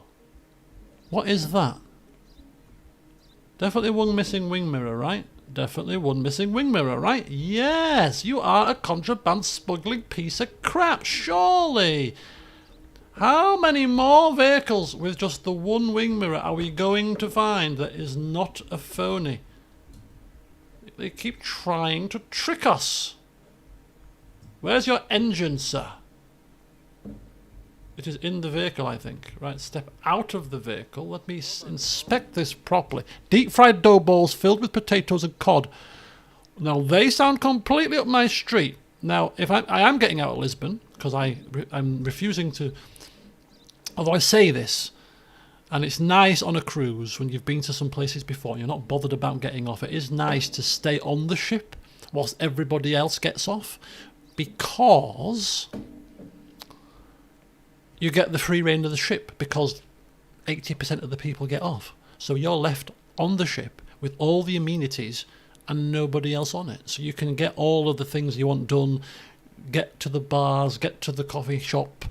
What is that? Definitely one missing wing mirror, right? Definitely one missing wing mirror, right? Yes, you are a contraband smuggling piece of crap, surely. How many more vehicles with just the one wing mirror are we going to find that is not a phony? They keep trying to trick us. Where's your engine, sir? It is in the vehicle, I think. Right, step out of the vehicle. Let me inspect this properly. Deep fried dough balls filled with potatoes and cod. Now, they sound completely up my street. Now, if I am getting out of Lisbon, because I'm refusing to... Although I say this, and it's nice on a cruise when you've been to some places before and you're not bothered about getting off. It is nice to stay on the ship whilst everybody else gets off, because you get the free reign of the ship, because 80% of the people get off. So you're left on the ship with all the amenities and nobody else on it. So you can get all of the things you want done, get to the bars, get to the coffee shop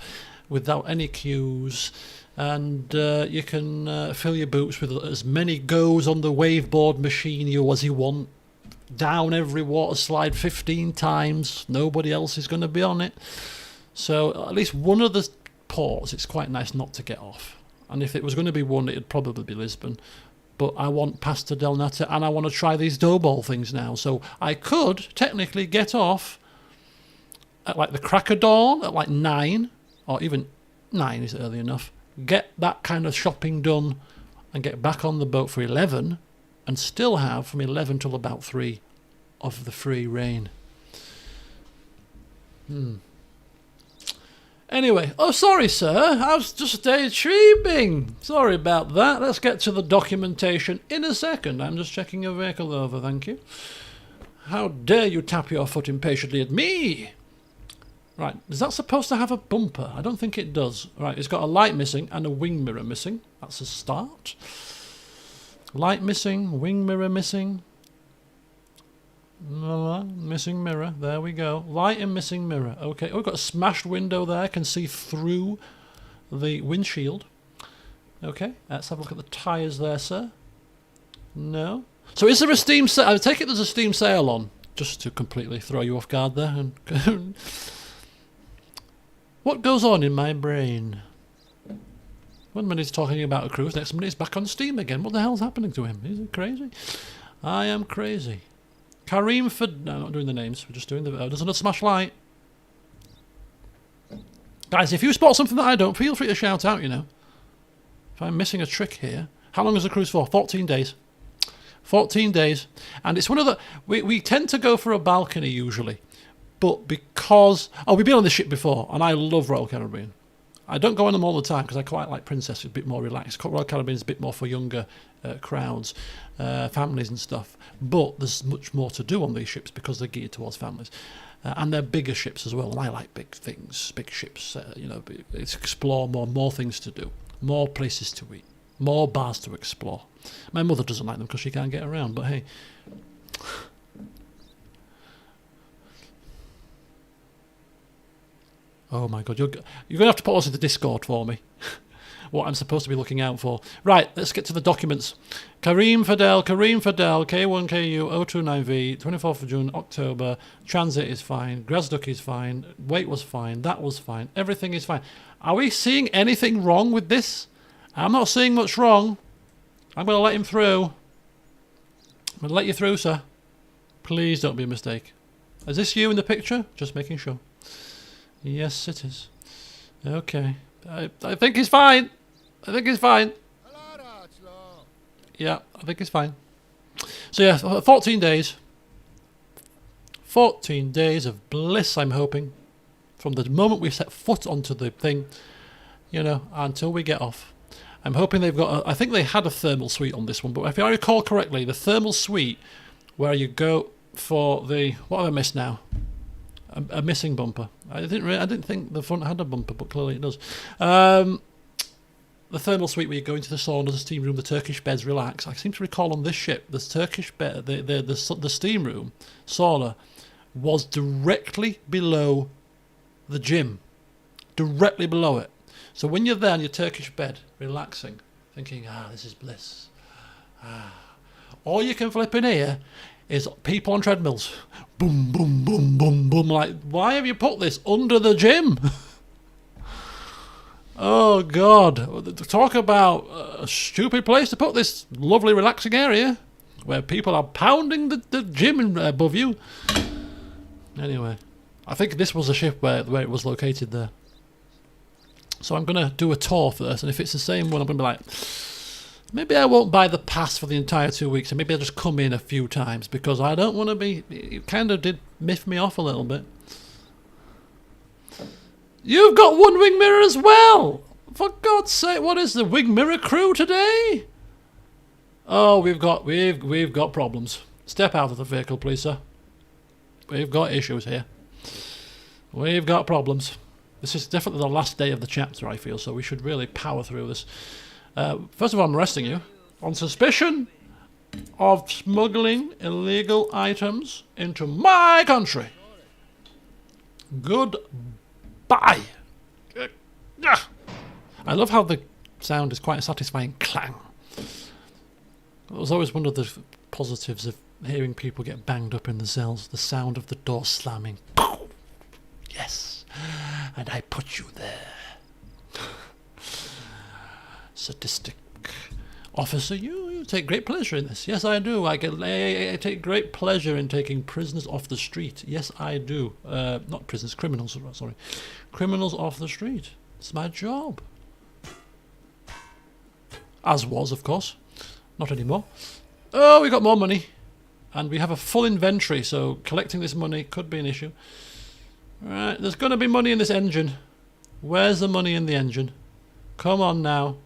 without any queues, and you can fill your boots with as many goes on the waveboard machine as you want, down every water slide 15 times. Nobody else is going to be on it. So at least one of the ports, it's quite nice not to get off. And if it was going to be one, it'd probably be Lisbon. But I want pasta del nata, and I want to try these dough ball things now. So I could technically get off at like the crack of dawn, at like 9, or even 9 is early enough. Get that kind of shopping done and get back on the boat for 11, and still have from 11 till about 3 of the free reign. Anyway, oh sorry sir, I was just daydreaming. Sorry about that. Let's get to the documentation in a second. I'm just checking your vehicle over, thank you. How dare you tap your foot impatiently at me? Right, is that supposed to have a bumper? I don't think it does. Right, it's got a light missing and a wing mirror missing. That's a start. Light missing, wing mirror missing. Missing mirror, there we go. Light and missing mirror. Okay, oh, we've got a smashed window there. Can see through the windshield. Okay, let's have a look at the tyres there, sir. No. So is there a steam sale? I take it there's a steam sale on, just to completely throw you off guard there. And what goes on in my brain? 1 minute he's talking about a cruise, next minute he's back on steam again. What the hell's happening to him? Is he crazy? I am crazy. Kareem for... No, I'm not doing the names. We're just doing the... Oh, there's another smash light. Guys, if you spot something that I don't, feel free to shout out, you know. If I'm missing a trick here. How long is the cruise for? 14 days. 14 days. And it's one of the... We tend to go for a balcony usually. But because... Oh, we've been on this ship before, and I love Royal Caribbean. I don't go on them all the time because I quite like Princess. It's a bit more relaxed. Royal Caribbean is a bit more for younger crowds, families and stuff. But there's much more to do on these ships because they're geared towards families. And they're bigger ships as well. And I like big things, big ships. You know, it's explore more things to do, more places to eat, more bars to explore. My mother doesn't like them because she can't get around, but hey. Oh my God, you're going to have to put us into Discord for me. What I'm supposed to be looking out for. Right, let's get to the documents. Kareem Fidel, K1KU, 029V, 24th of June, October. Transit is fine. Grasduck is fine. Weight was fine. That was fine. Everything is fine. Are we seeing anything wrong with this? I'm not seeing much wrong. I'm going to let him through. I'm going to let you through, sir. Please don't be a mistake. Is this you in the picture? Just making sure. Yes, it is. Okay. I think he's fine. I think he's fine. Yeah, I think he's fine. So yeah, 14 days. 14 days of bliss, I'm hoping. From the moment we set foot onto the thing, you know, until we get off. I'm hoping they've got I think they had a thermal suite on this one, but if I recall correctly, the thermal suite where you go for the... What have I missed now? A missing bumper. I didn't think the front had a bumper, but clearly it does. The thermal suite where you go into the sauna, the steam room, the Turkish beds, relax. I seem to recall on this ship, the Turkish bed, the steam room, sauna, was directly below the gym. Directly below it. So when you're there on your Turkish bed, relaxing, thinking, this is bliss. All you can flip in here is people on treadmills. Boom, boom, boom, boom, boom. Like, why have you put this under the gym? Oh God! Talk about a stupid place to put this lovely relaxing area where people are pounding the gym above you. Anyway, I think this was a ship where it was located there. So I'm gonna do a tour first, and if it's the same one, I'm gonna be like, maybe I won't buy the pass for the entire 2 weeks, and maybe I'll just come in a few times because I don't want to be. It kind of did miff me off a little bit. You've got one wing mirror as well! For God's sake, what is the wing mirror crew today? Oh, we've got problems. Step out of the vehicle, please, sir. We've got issues here. We've got problems. This is definitely the last day of the chapter, I feel, so we should really power through this. First of all, I'm arresting you on suspicion of smuggling illegal items into my country. Goodbye. I love how the sound is quite a satisfying clang. I was always one of the positives of hearing people get banged up in the cells. The sound of the door slamming. Yes, and I put you there. Sadistic officer, you take great pleasure in this. Yes, I do. I take great pleasure in taking prisoners off the street. Yes, I do. Not prisoners, criminals. Sorry, criminals off the street. It's my job. As was, of course. Not anymore. Oh, we got more money. And we have a full inventory, so collecting this money could be an issue. Right, there's going to be money in this engine. Where's the money in the engine? Come on now.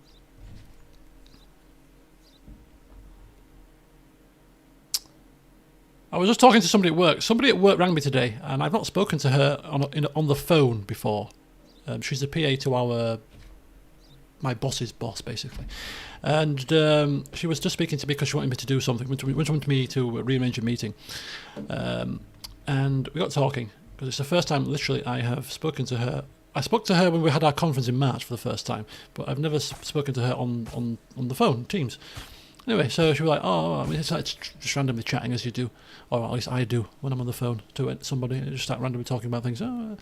I was just talking to somebody at work. Somebody at work rang me today, and I've not spoken to her on the phone before. She's a PA to my boss's boss, basically. And she was just speaking to me because she wanted me to do something. She wanted me to rearrange a meeting. And we got talking, because it's the first time, literally, I have spoken to her. I spoke to her when we had our conference in March for the first time, but I've never spoken to her on the phone, Teams. Anyway, so she was like, it's just randomly chatting as you do, or at least I do when I'm on the phone to somebody, and just start randomly talking about things. And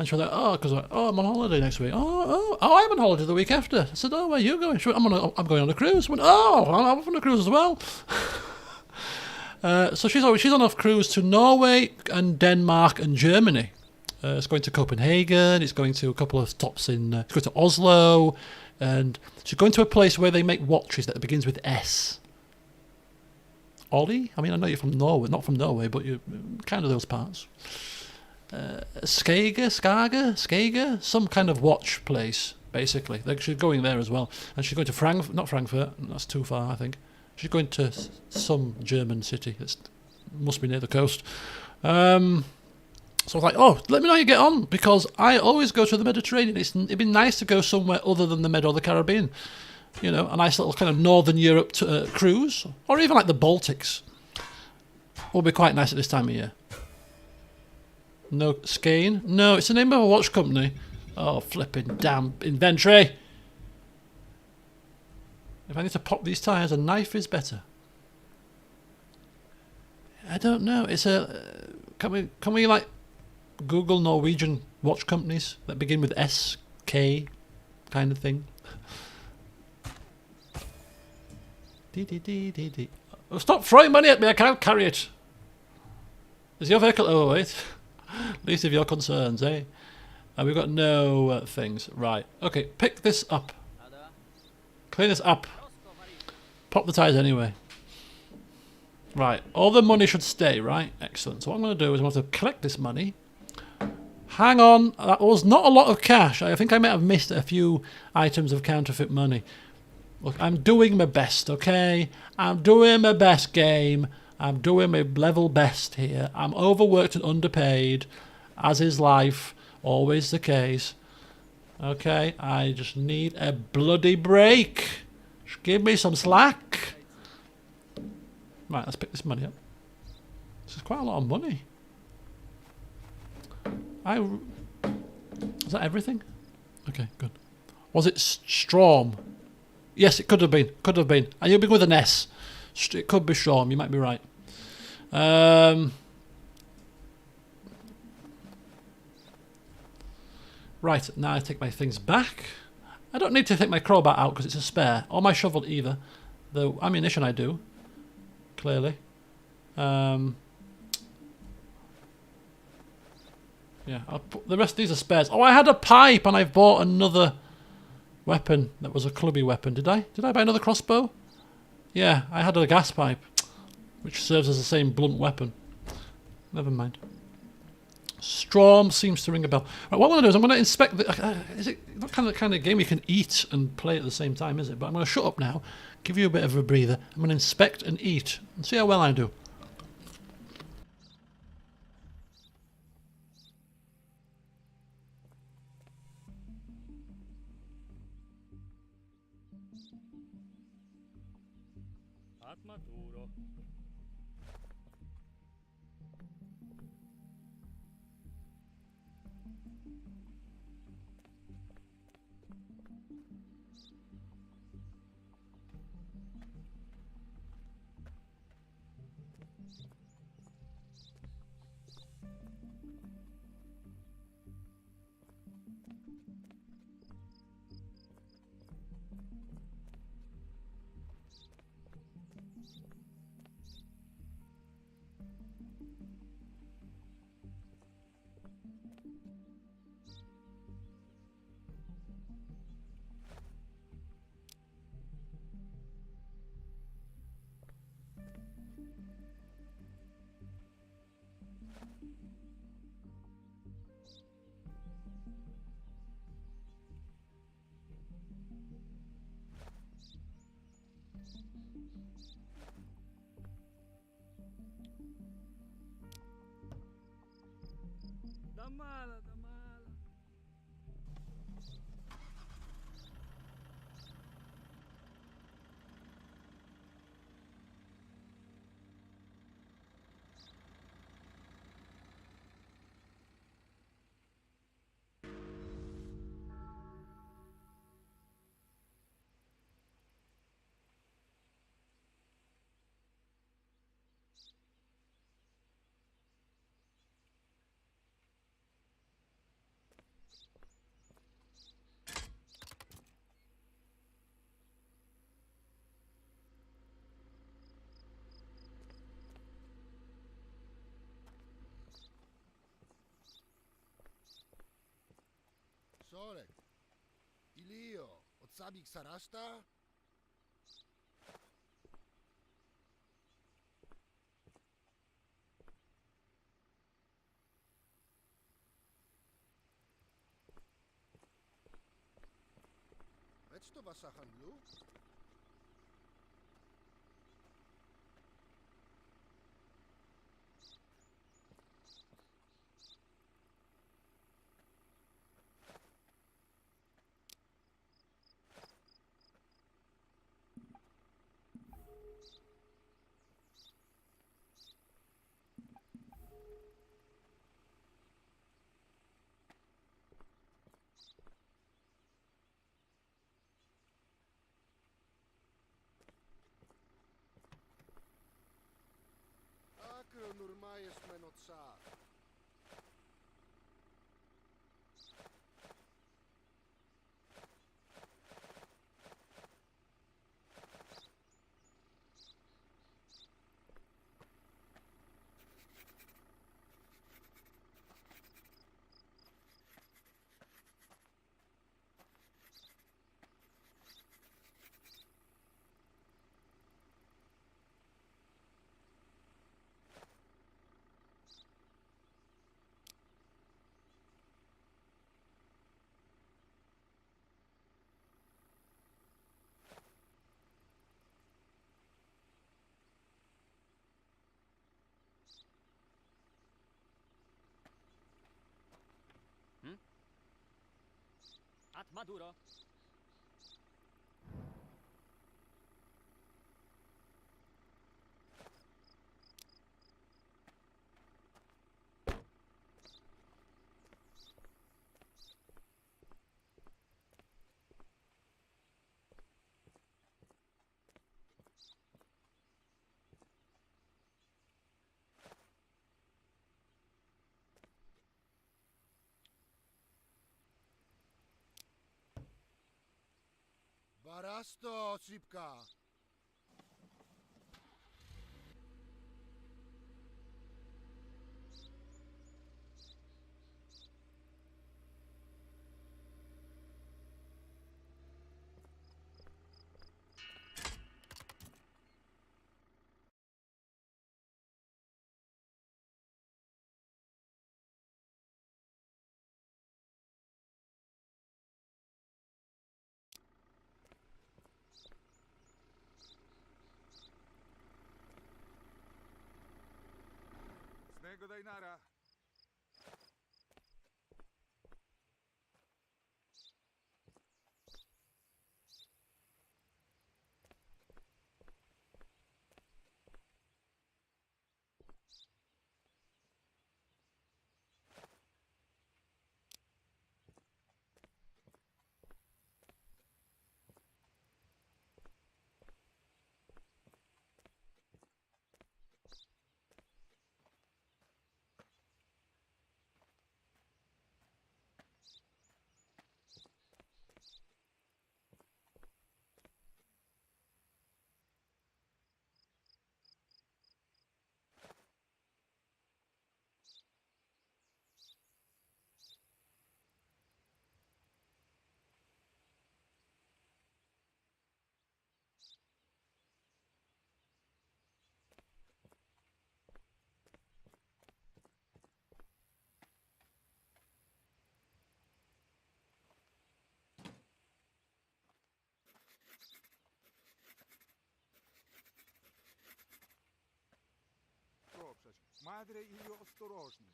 she was like, because I'm on holiday next week. I'm on holiday the week after. I said, where are you going? She went, I'm going on a cruise. I went, I'm on a cruise as well. So she's on a cruise to Norway and Denmark and Germany. It's going to Copenhagen. It's going to a couple of stops it's going to Oslo, and she's going to a place where they make watches that begins with S. Ollie? I mean, I know you're from Norway, not from Norway, but you're kind of those parts. Skager, some kind of watch place, basically. She's going there as well, and she's going to not Frankfurt. That's too far, I think. She's going to some German city that must be near the coast. So I was like, let me know how you get on, because I always go to the Mediterranean. It'd be nice to go somewhere other than the Med or the Caribbean. You know, a nice little kind of Northern Europe cruise, or even like the Baltics. Will be quite nice at this time of year. No, Skane? No, it's the name of a watch company. Oh, flipping damn inventory. If I need to pop these tyres, a knife is better. I don't know. It's a... Can we like Google Norwegian watch companies that begin with SK kind of thing? Oh, stop throwing money at me, I can't carry it. Is your vehicle overweight? Least of your concerns, eh? We've got no things. Right. Okay, pick this up. Clean this up. Pop the tyres anyway. Right. All the money should stay, right? Excellent. So what I'm going to do is I'm going to collect this money. Hang on. That was not a lot of cash. I think I might have missed a few items of counterfeit money. Look, I'm doing my best, okay? I'm doing my best, game. I'm doing my level best here. I'm overworked and underpaid, as is life, always the case. Okay, I just need a bloody break. Just give me some slack. Right, let's pick this money up. This is quite a lot of money. Is that everything? Okay, good. Was it Strom? Yes, it could have been. Could have been. And you'll be with an S. It could be Strom. You might be right. Right, now I take my things back. I don't need to take my crowbar out because it's a spare, or my shovel either. The ammunition I do, clearly. Yeah, I'll put the rest of these are spares. Oh, I had a pipe and I've bought another weapon that was a clubby weapon. Did I? Did I buy another crossbow? Yeah, I had a gas pipe, which serves as the same blunt weapon. Never mind. Storm seems to ring a bell. Right, what I'm going to do is I'm going to inspect the... is it not kind of game you can eat and play at the same time, is it? But I'm going to shut up now, give you a bit of a breather. I'm going to inspect and eat and see how well I do. Sorek, Ilio, odsabik saraszta? Lecz to wasza handlu? Akro nurmajesz meno car. At Maduro. Parasto, szybka! Snego Dajnara. Poprzeć. Madre i ostrożny.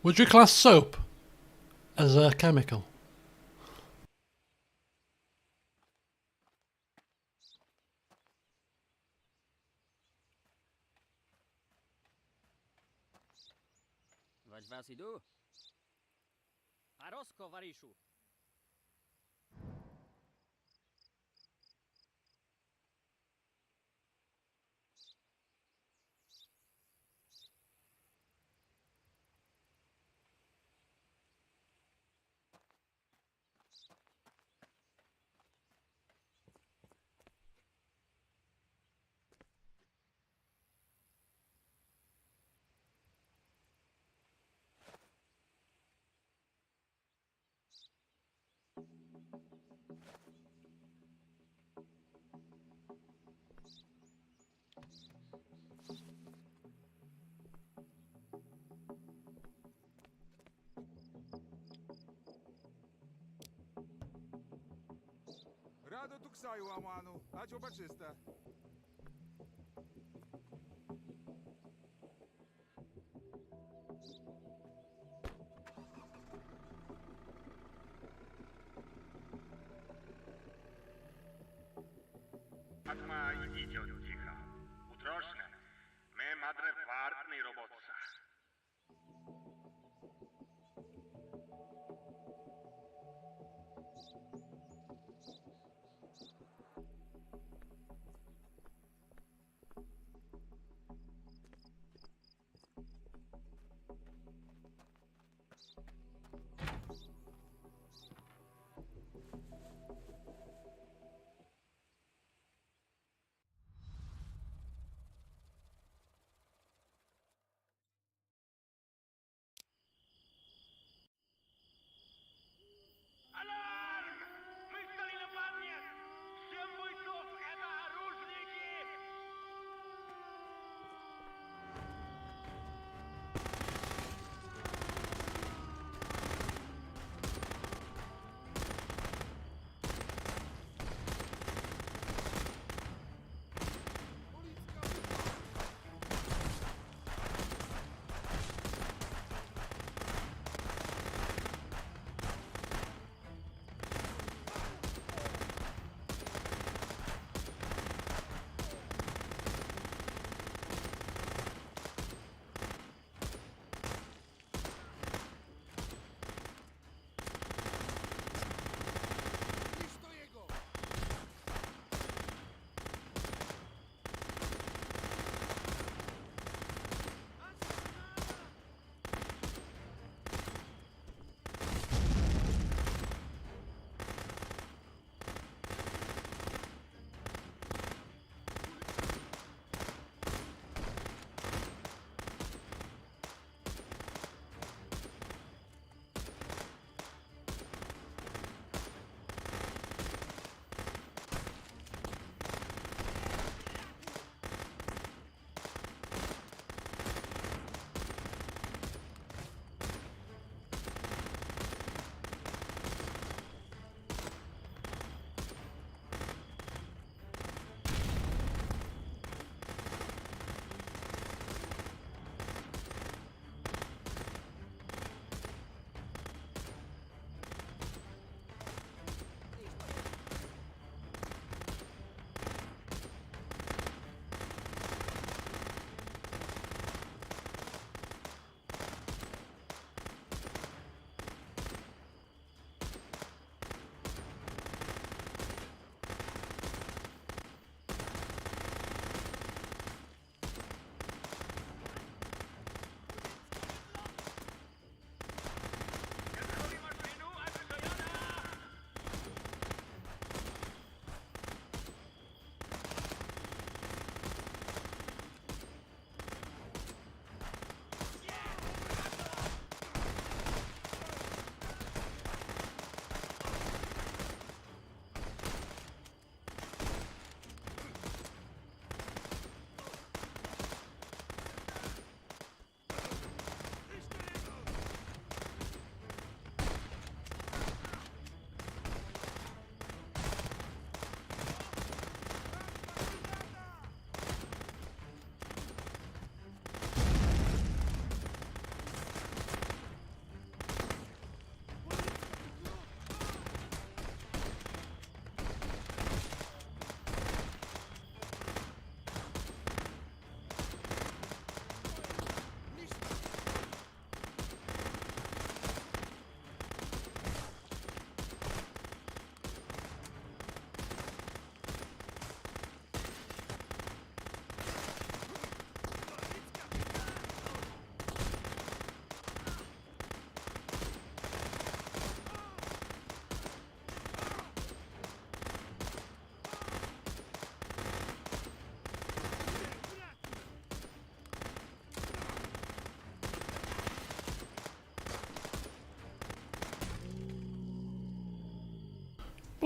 Would you class soap as a chemical? Vagy was idu? Arosko varishu. Rado tu ksaju, Amanu. A ciobaczysta. Atma idite od ticha. Utrošne. Me madre vartni robotca. Alarm! Мы стали нападнее! Всем бойцов это оружники!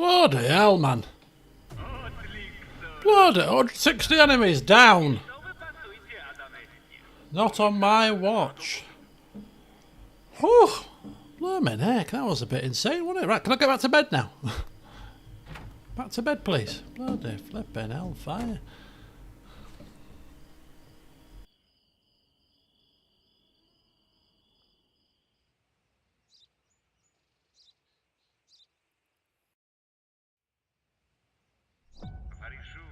Bloody hell, man. Bloody 160 enemies down. Not on my watch. Whew. Blimey heck, that was a bit insane, wasn't it? Right, can I go back to bed now? Back to bed, please. Bloody flipping hellfire. Paryżu,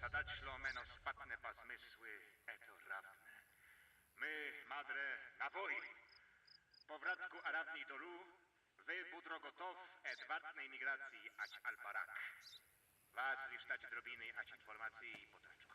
zadać ślomeno spatne pozmysły, eto rawne. My, madre, na woj. Powratku Arawni do Lu, wy budro gotów, wartnej migracji, ać albarak. Was lisztać drobiny, ać informacji i potaczku.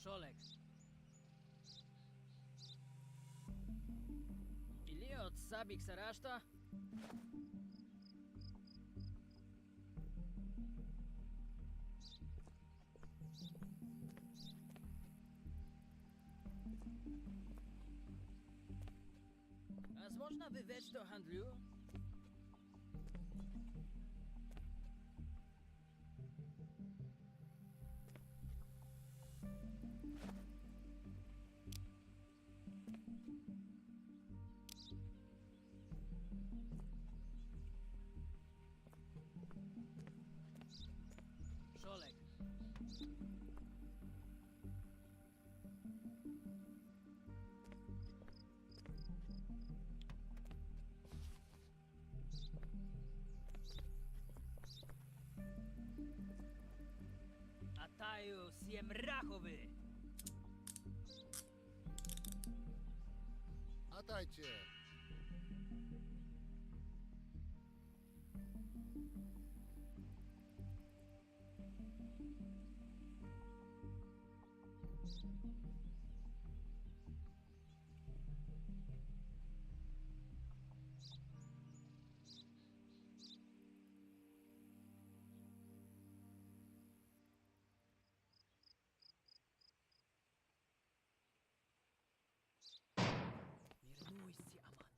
Szolek. Ili od Sabik Saraszta? A można wywieć do handlu? Szolek. Ataju siemrachowy. Atajcie. Мирнуйся, Аман.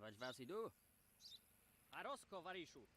Vaď vás jdu. A Rosko, Varišu.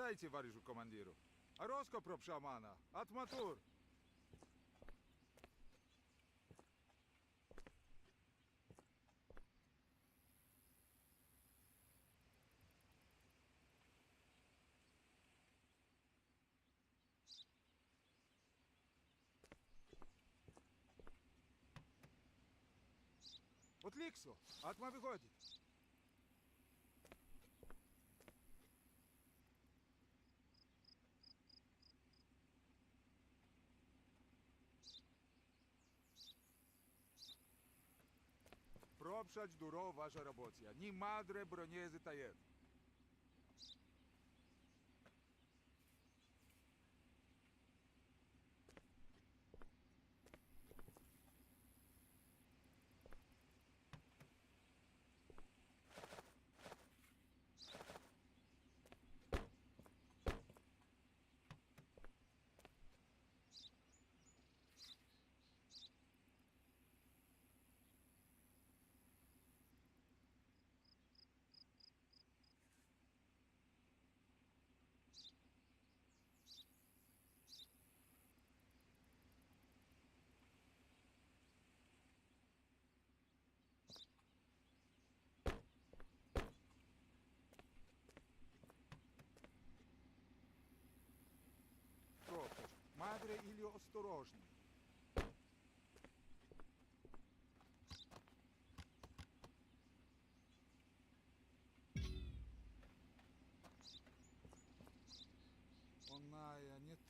Отдайте варежу командиру. А Роско проб шамана. От мотор. От ліксо. Атма виходить. Пропшать дуро ваша роботя. Ні мадре бронєзи таєт. Пропшать. Мадре или осторожней.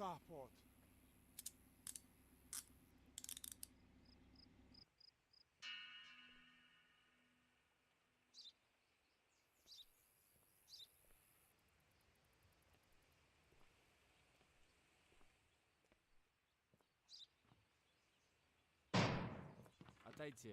Stapot. Отойти.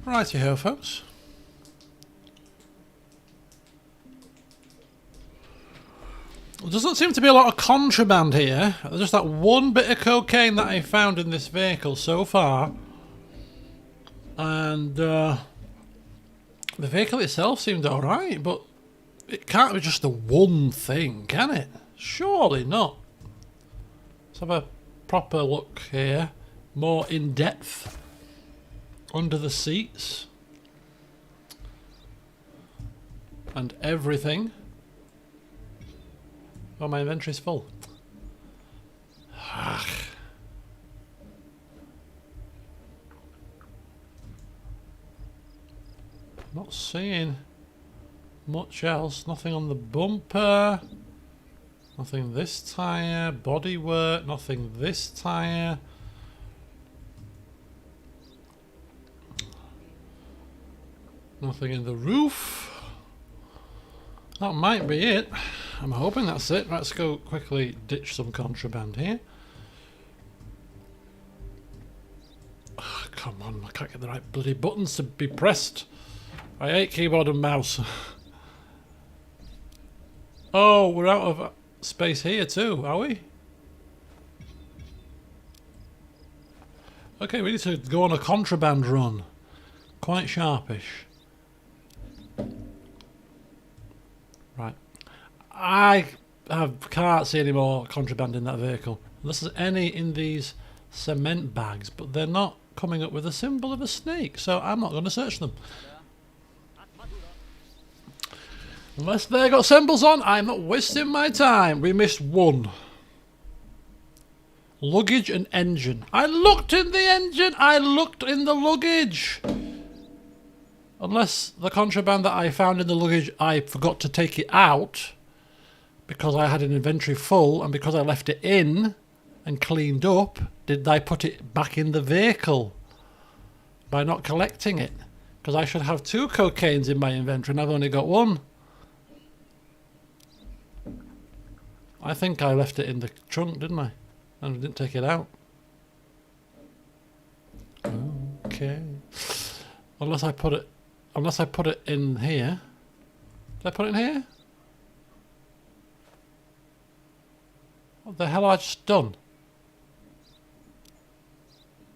Righty ho, folks. There doesn't seem to be a lot of contraband here. There's just that one bit of cocaine that I found in this vehicle so far. And the vehicle itself seemed alright, but it can't be just the one thing, can it? Surely not. Let's have a proper look here. More in depth. Under the seats. And everything. Oh, my inventory's full. Not seeing much else. Nothing on the bumper. Nothing this tyre. Bodywork. Nothing this tyre. Nothing in the roof. That might be it. I'm hoping that's it. Let's go quickly ditch some contraband here. Oh, come on, I can't get the right bloody buttons to be pressed. I hate keyboard and mouse. Oh, we're out of space here too, are we? Okay, we need to go on a contraband run. Quite sharpish. Right. I can't see any more contraband in that vehicle. Unless there's any in these cement bags, but they're not coming up with a symbol of a snake, so I'm not going to search them. Unless they got symbols on, I'm not wasting my time. We missed one. Luggage and engine. I looked in the engine. I looked in the luggage. Unless the contraband that I found in the luggage, I forgot to take it out because I had an inventory full, and because I left it in and cleaned up, did I put it back in the vehicle by not collecting it? Because I should have 2 cocaines in my inventory and I've only got 1. I think I left it in the trunk, didn't I? And I didn't take it out. Okay. Unless I put it in here. Did I put it in here? What the hell have I just done?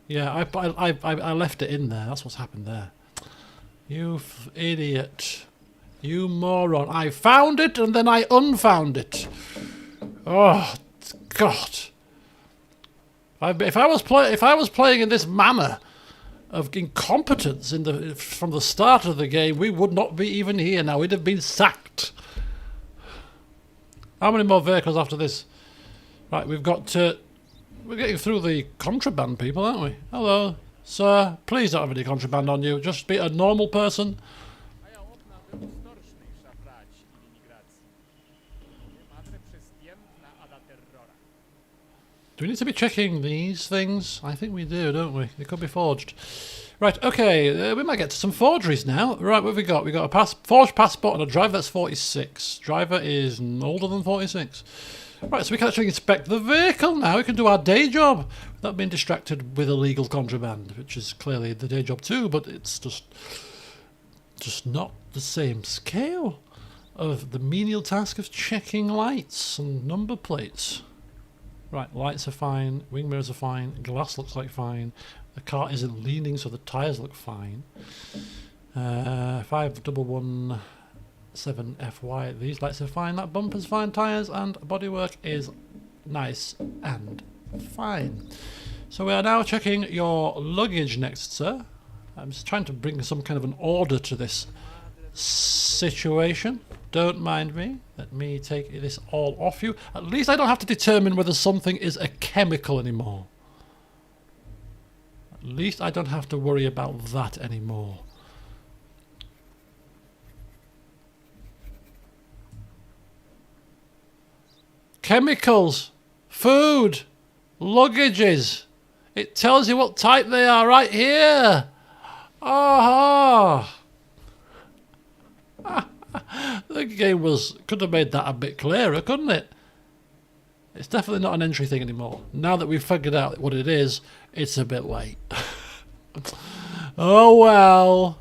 Yeah, I left it in there. That's what's happened there. You idiot. You moron. I found it and then I unfound it. Oh, God. If I was playing in this manner of incompetence from the start of the game, we would not be even here now. We'd have been sacked. How many more vehicles after this? Right, we're getting through the contraband people, aren't we? Hello, sir. Please don't have any contraband on you. Just be a normal person. Do we need to be checking these things? I think we do, don't we? They could be forged. Right, okay, we might get to some forgeries now. Right, what have we got? We got a forged passport and a driver that's 46. Driver is older than 46. Right, so we can actually inspect the vehicle now. We can do our day job without being distracted with illegal contraband, which is clearly the day job too, but it's just not the same scale. of the menial task of checking lights and number plates. Right, lights are fine, wing mirrors are fine, glass looks like fine, the car isn't leaning so the tyres look fine. 5117FY, these lights are fine, that bumper's fine, tyres and bodywork is nice and fine. So we are now checking your luggage next, sir. I'm just trying to bring some kind of an order to this situation. Don't mind me. Let me take this all off you. At least I don't have to determine whether something is a chemical anymore. At least I don't have to worry about that anymore. Chemicals, food, luggages. It tells you what type they are right here. Aha! The game could have made that a bit clearer, couldn't it? It's definitely not an entry thing anymore. Now that we've figured out what it is, it's a bit late. Oh well.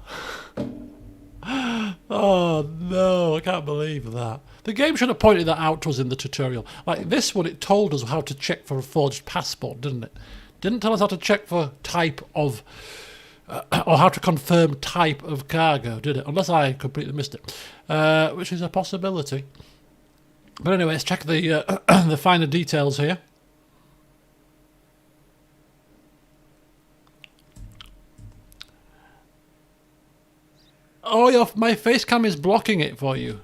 Oh no, I can't believe that. The game should have pointed that out to us in the tutorial. Like this one, it told us how to check for a forged passport, didn't it? Didn't tell us how to check for type of... or how to confirm type of cargo, did it? Unless I completely missed it. Which is a possibility. But anyway, let's check the the finer details here. Oh, my face cam is blocking it for you.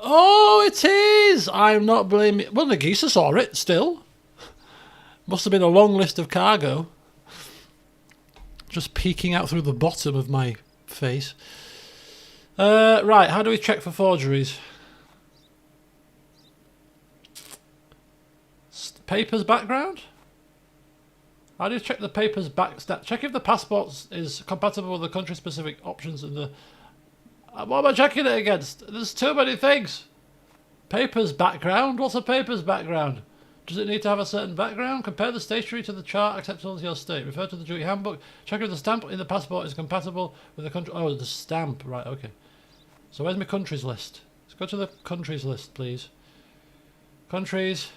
Oh, it is! I'm not blaming... Well, the geezer saw it, still. Must have been a long list of cargo. Just peeking out through the bottom of my face. Right, how do we check for forgeries? Papers background? How do you check the papers back? Check if the passport is compatible with the country-specific options in the... What am I checking it against? There's too many things. Papers background? What's a papers background? Does it need to have a certain background? Compare the stationery to the chart acceptable to your state. Refer to the duty handbook. Check if the stamp in the passport is compatible with the country... Oh, the stamp. Right, okay. So where's my countries list? Let's go to the countries list, please. Countries.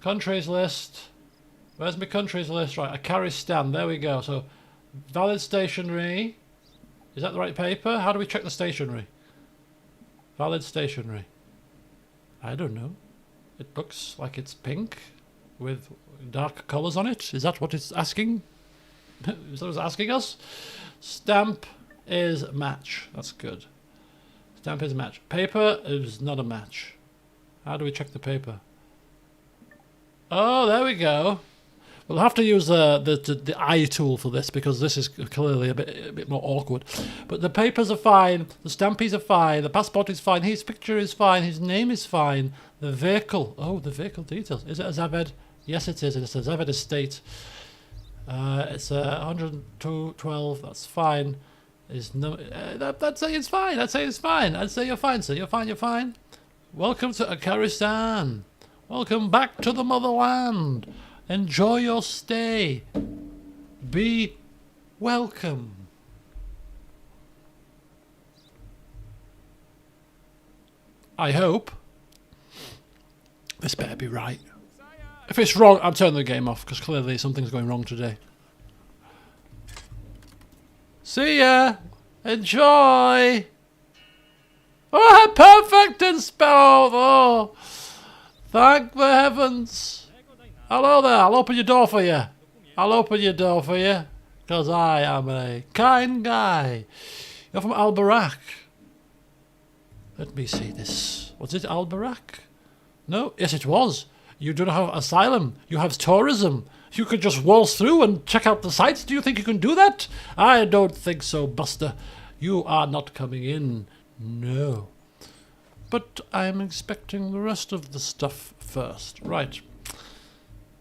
Countries list. Where's my countries list? Right, I carry stamp. There we go. So, valid stationery. Is that the right paper? How do we check the stationery? Valid stationery. I don't know. It looks like it's pink with dark colours on it. Is that what it's asking? Is that what it's asking us? Stamp is match. That's good. Stamp is match. Paper is not a match. How do we check the paper? Oh, there we go. We'll have to use the eye tool for this because this is clearly a bit more awkward. But the papers are fine, the stampies are fine, the passport is fine, his picture is fine, his name is fine, the vehicle. Oh, the vehicle details. Is it a Zaved? Yes, it is. It's a Zaved estate. It's 112. That's fine. Is no. I'd say it's fine. I'd say it's fine. I'd say you're fine, sir. You're fine. You're fine. Welcome to Akaristan. Welcome back to the motherland. Enjoy your stay. Be welcome. I hope. This better be right. If it's wrong, I'm turning the game off because clearly something's going wrong today. See ya. Enjoy. Oh, perfect in spell. Oh, thank the heavens. Hello there, I'll open your door for you. I'll open your door for you. Because I am a kind guy. You're from Al Barak. Let me see this. Was it Al Barak? No? Yes, it was. You do not have asylum. You have tourism. You could just waltz through and check out the sights. Do you think you can do that? I don't think so, Buster. You are not coming in. No. But I'm expecting the rest of the stuff first. Right.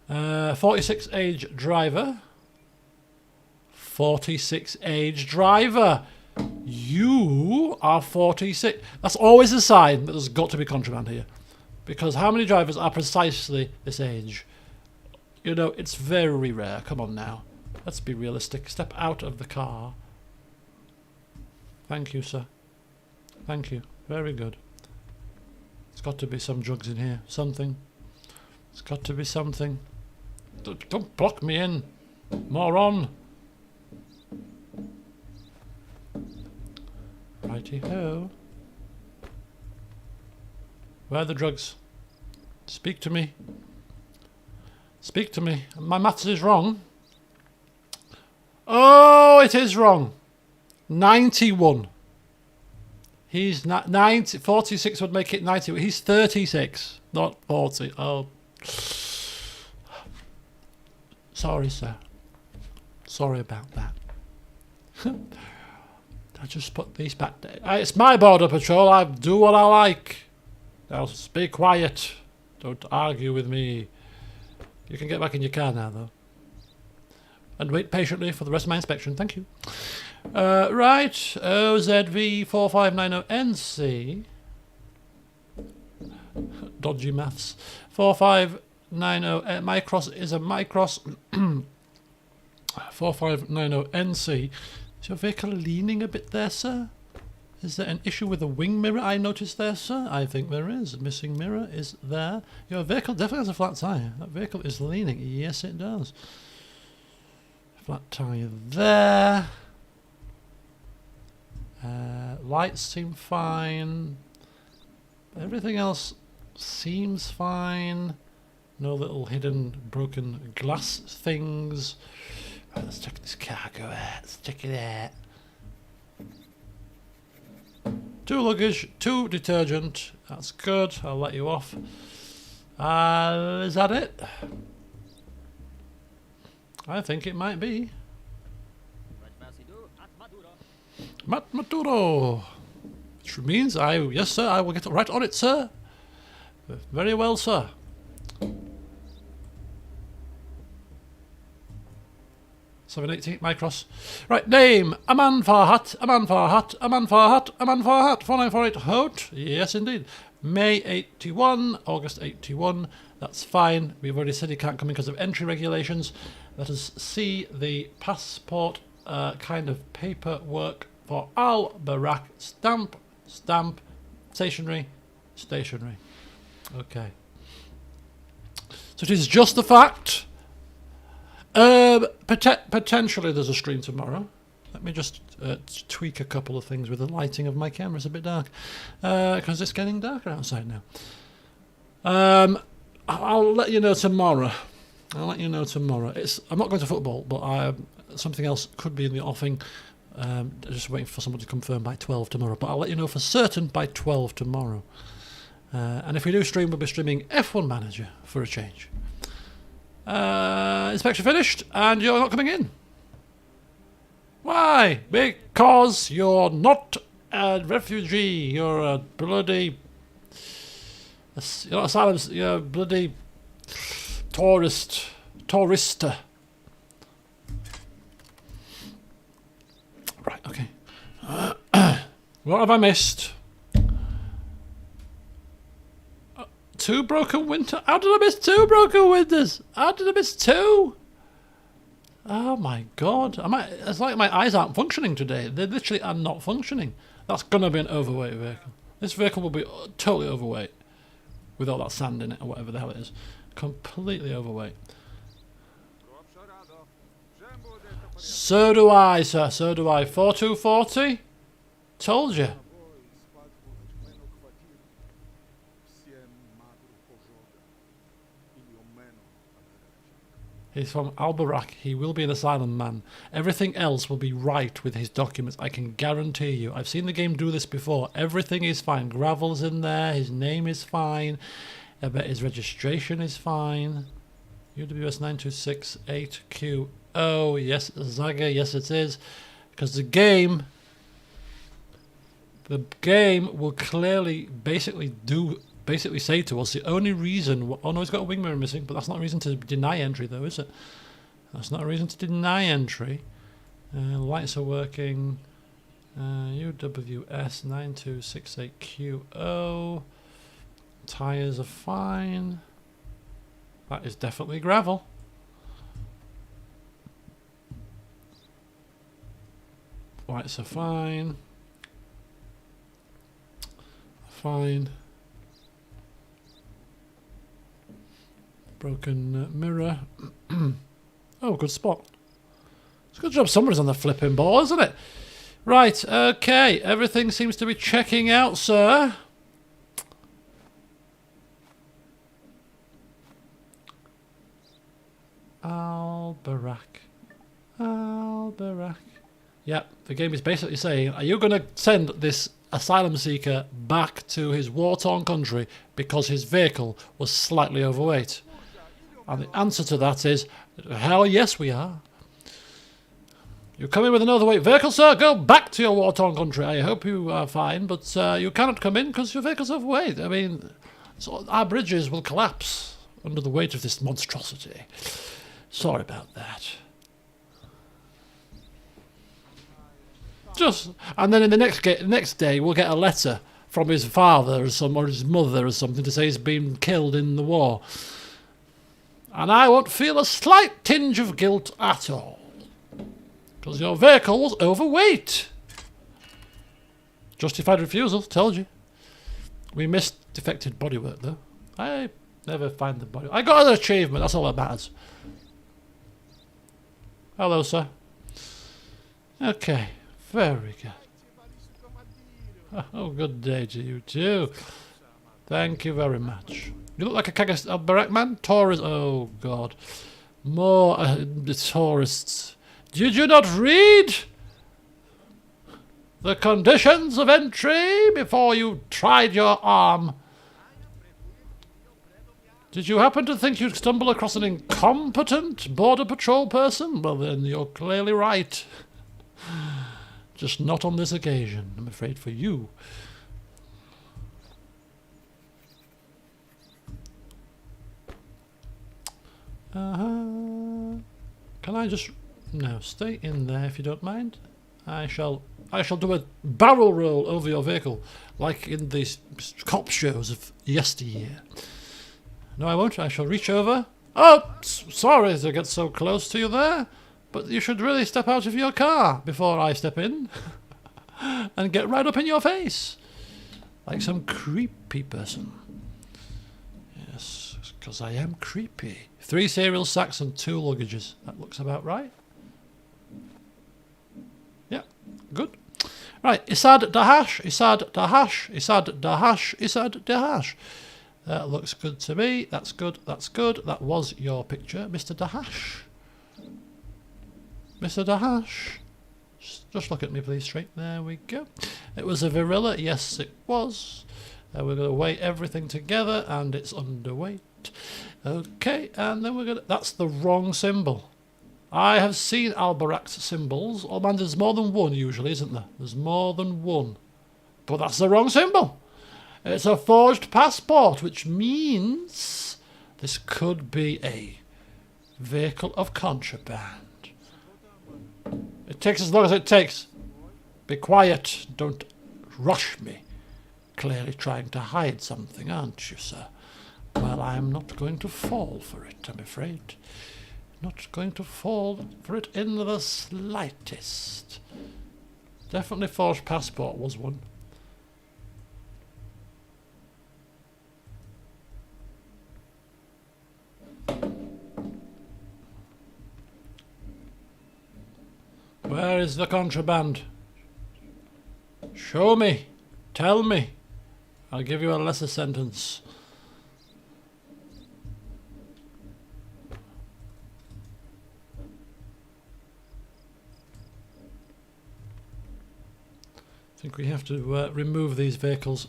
46 age driver. 46 age driver. You are 46. That's always a sign that there's got to be contraband here. Because how many drivers are precisely this age? You know, it's very rare. Come on now. Let's be realistic. Step out of the car. Thank you, sir. Thank you. Very good. got to be some drugs in here. Something. It's got to be something. Don't block me in, moron. Righty ho. Where are the drugs? Speak to me. Speak to me. My maths is wrong. Oh, it is wrong. 91. He's 90. 46 would make it 90. He's 36, not 40. Oh. Sorry, sir. Sorry about that. I just put these back. It's my border patrol. I do what I like. Now, be quiet. Don't argue with me. You can get back in your car now, though. And wait patiently for the rest of my inspection. Thank you. Right. OZV4590NC. Dodgy maths. 4590. Micros is a Micros. 4590NC. Is your vehicle leaning a bit there, sir? Is there an issue with the wing mirror I noticed there, sir? I think there is. A missing mirror is there. Your vehicle definitely has a flat tyre. That vehicle is leaning. Yes, it does. Flat tyre there. Lights seem fine. Everything else seems fine. No little hidden broken glass things. Right, let's check this cargo out. Let's check it out. 2 luggage, 2 detergent. That's good. I'll let you off. Is that it? I think it might be. Mat Maturo. Which means yes sir, I will get right on it, sir. Very well, sir. $780 Micros. Right, name Aman Farhat, Aman Farhat, Aman Farhat, Aman Farhat, 4948 Hote. Yes, indeed. May 81, August 81. That's fine. We've already said he can't come in because of entry regulations. Let us see the passport kind of paperwork for Al Barak. Stamp, stamp, stationery, stationery. Okay. So it is just the fact. Potentially there's a stream tomorrow. Let me just tweak a couple of things with the lighting of my camera. It's a bit dark because it's getting darker outside now. I'll let you know tomorrow. I'll let you know tomorrow. I'm not going to football, but something else could be in the offing. Just waiting for someone to confirm by 12 tomorrow. But I'll let you know for certain by 12 tomorrow. And if we do stream, we'll be streaming F1 Manager for a change. Inspection finished, and you're not coming in. Why? Because you're not a refugee. You're a bloody... You're not asylum. You're a bloody tourista. Right, okay. What have I missed? 2 broken windows. How did I miss 2 broken windows? How did I miss 2? Oh my god. It's like my eyes aren't functioning today. They literally are not functioning. That's going to be an overweight vehicle. This vehicle will be totally overweight. With all that sand in it or whatever the hell it is. Completely overweight. So do I, sir. So do I. 4240? Told you. He's from Al-Barak. He will be an asylum man. Everything else will be right with his documents. I can guarantee you. I've seen the game do this before. Everything is fine. Gravel's in there. His name is fine. I bet his registration is fine. UWS 9268QO. Yes, Zaga. Yes, it is. Because the game will clearly basically say to us the only reason... Oh no, he's got a wing mirror missing, but that's not a reason to deny entry though, is it? That's not a reason to deny entry. Lights are working. UWS 9268QO. Tyres are fine. That is definitely gravel. Lights are fine. Fine. Broken mirror. Oh, good spot. It's a good job somebody's on the flipping ball, isn't it? Right, okay. Everything seems to be checking out, sir. Al-Barak. Al-Barak. Yep, the game is basically saying, are you going to send this asylum seeker back to his war-torn country because his vehicle was slightly overweight? And the answer to that is, hell yes we are. You come in with an overweight vehicle, sir, go back to your war-torn country. I hope you are fine, but you cannot come in because your vehicle's overweight. I mean, so our bridges will collapse under the weight of this monstrosity. Sorry about that. And then in the next day, we'll get a letter from his father or his mother or something to say he's been killed in the war. And I won't feel a slight tinge of guilt at all. Because your vehicle was overweight. Justified refusal, told you. We missed defected bodywork though. I never find the body. I got an achievement, that's all that matters. Hello, sir. Okay, very good. Oh, good day to you too. Thank you very much. You look like a Kagas Barak man. Tourist. Oh God, more tourists. Did you not read the conditions of entry before you tried your arm? Did you happen to think you'd stumble across an incompetent border patrol person? Well then, you're clearly right. Just not on this occasion, I'm afraid for you. Can I just... No, stay in there if you don't mind. I shall do a barrel roll over your vehicle, like in these cop shows of yesteryear. No, I won't. I shall reach over. Oh, sorry to get so close to you there, but you should really step out of your car before I step in and get right up in your face, like some creepy person. Yes, because I am creepy. 3 cereal sacks and 2 luggages. That looks about right. Yeah, good. Right, Isad Dahash, Isad Dahash, Isad Dahash, Isad Dahash. That looks good to me. That's good. That's good. That was your picture, Mr. Dahash. Mr. Dahash. Just look at me, please, straight. There we go. It was a Virilla. Yes, it was. We're going to weigh everything together, and it's underweight. Okay, and then we're going to... That's the wrong symbol. I have seen Al-Barak's symbols. Oh, man, there's more than one usually, isn't there? There's more than one. But that's the wrong symbol. It's a forged passport, which means this could be a vehicle of contraband. It takes as long as it takes. Be quiet. Don't rush me. Clearly trying to hide something, aren't you, sir? Well, I'm not going to fall for it, I'm afraid. Not going to fall for it in the slightest. Definitely forged passport was one. Where is the contraband? Show me. Tell me. I'll give you a lesser sentence. I think we have to remove these vehicles.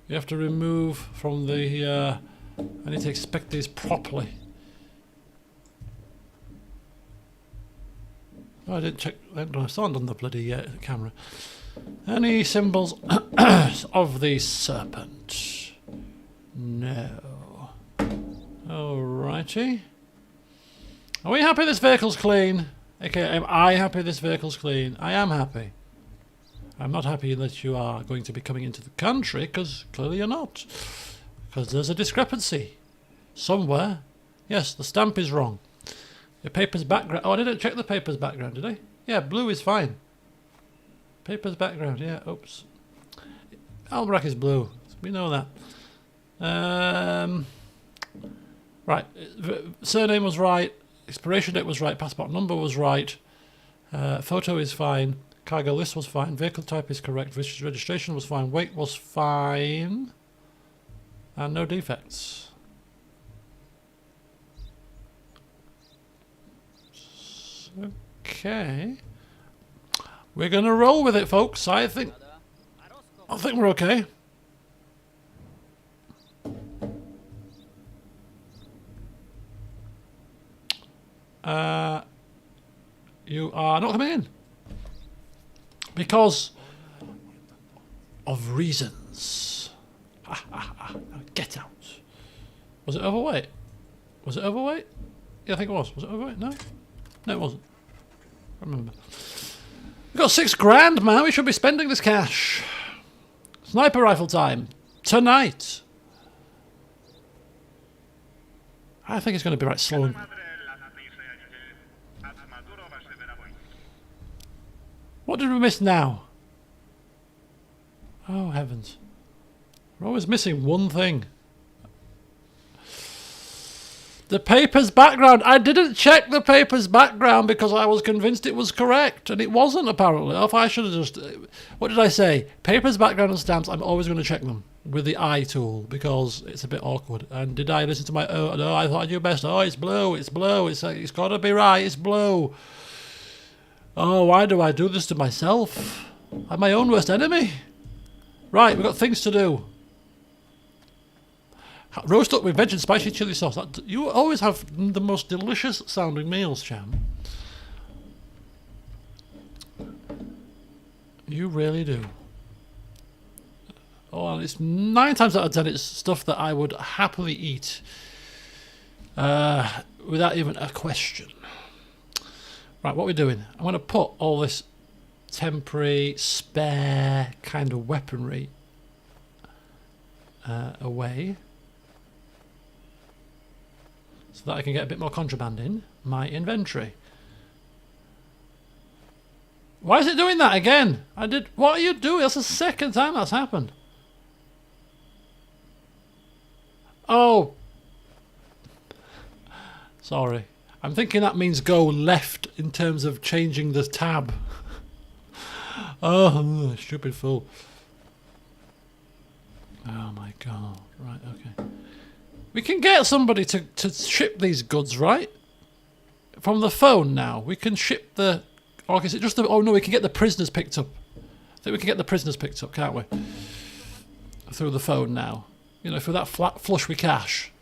You have to remove from the... I need to inspect these properly. Oh, I didn't check. I don't sound on the bloody camera. Any symbols of the serpent? No. Alrighty. Are we happy this vehicle's clean? Okay, am I happy this vehicle's clean? I am happy. I'm not happy that you are going to be coming into the country, because clearly you're not. Because there's a discrepancy. Somewhere. Yes, the stamp is wrong. Your paper's background. Oh, I didn't check the paper's background, did I? Yeah, blue is fine. Paper's background, yeah, oops. Albrecht is blue. We know that. Right. Surname was right. Expiration date was right. Passport number was right. Photo is fine. Cargo list was fine. Vehicle type is correct. Registration was fine. Weight was fine. And no defects. Okay. We're going to roll with it, folks. I think we're okay. You are not coming in. Because of reasons. Get out. Was it overweight? Was it overweight? Yeah, I think it was. Was it overweight? No? No, it wasn't. I remember. We've got $6 man. We should be spending this cash. Sniper rifle time. Tonight. I think it's going to be right slow. Madre, latny przyjaciel, Atmaduro wasze wyrabojstwo. What did we miss now? Oh, heavens. We're always missing one thing. The paper's background. I didn't check the paper's background because I was convinced it was correct. And it wasn't, apparently. If I should have just... What did I say? Paper's background and stamps, I'm always going to check them with the eye tool because it's a bit awkward. And did I listen to my... Oh, no, I thought I knew best. Oh, it's blue. It's blue. It's got to be right. It's blue. Oh, why do I do this to myself? I'm my own worst enemy. Right, we've got things to do. Roast up with veg and spicy chili sauce. You always have the most delicious sounding meals, Cham. You really do. Oh, and it's 9 times out of 10 it's stuff that I would happily eat without even a question. Right, what are we doing? I'm going to put all this temporary, spare kind of weaponry away. So that I can get a bit more contraband in my inventory. Why is it doing that again? What are you doing? That's the second time that's happened. Oh. Sorry. I'm thinking that means go left in terms of changing the tab. Oh, stupid fool. Oh my god. Right, okay. We can get somebody to ship these goods, right? From the phone now. We can ship the... Or is it just the... Oh no, we can get the prisoners picked up. I think we can get the prisoners picked up, can't we? Through the phone now. You know, through that flush with cash.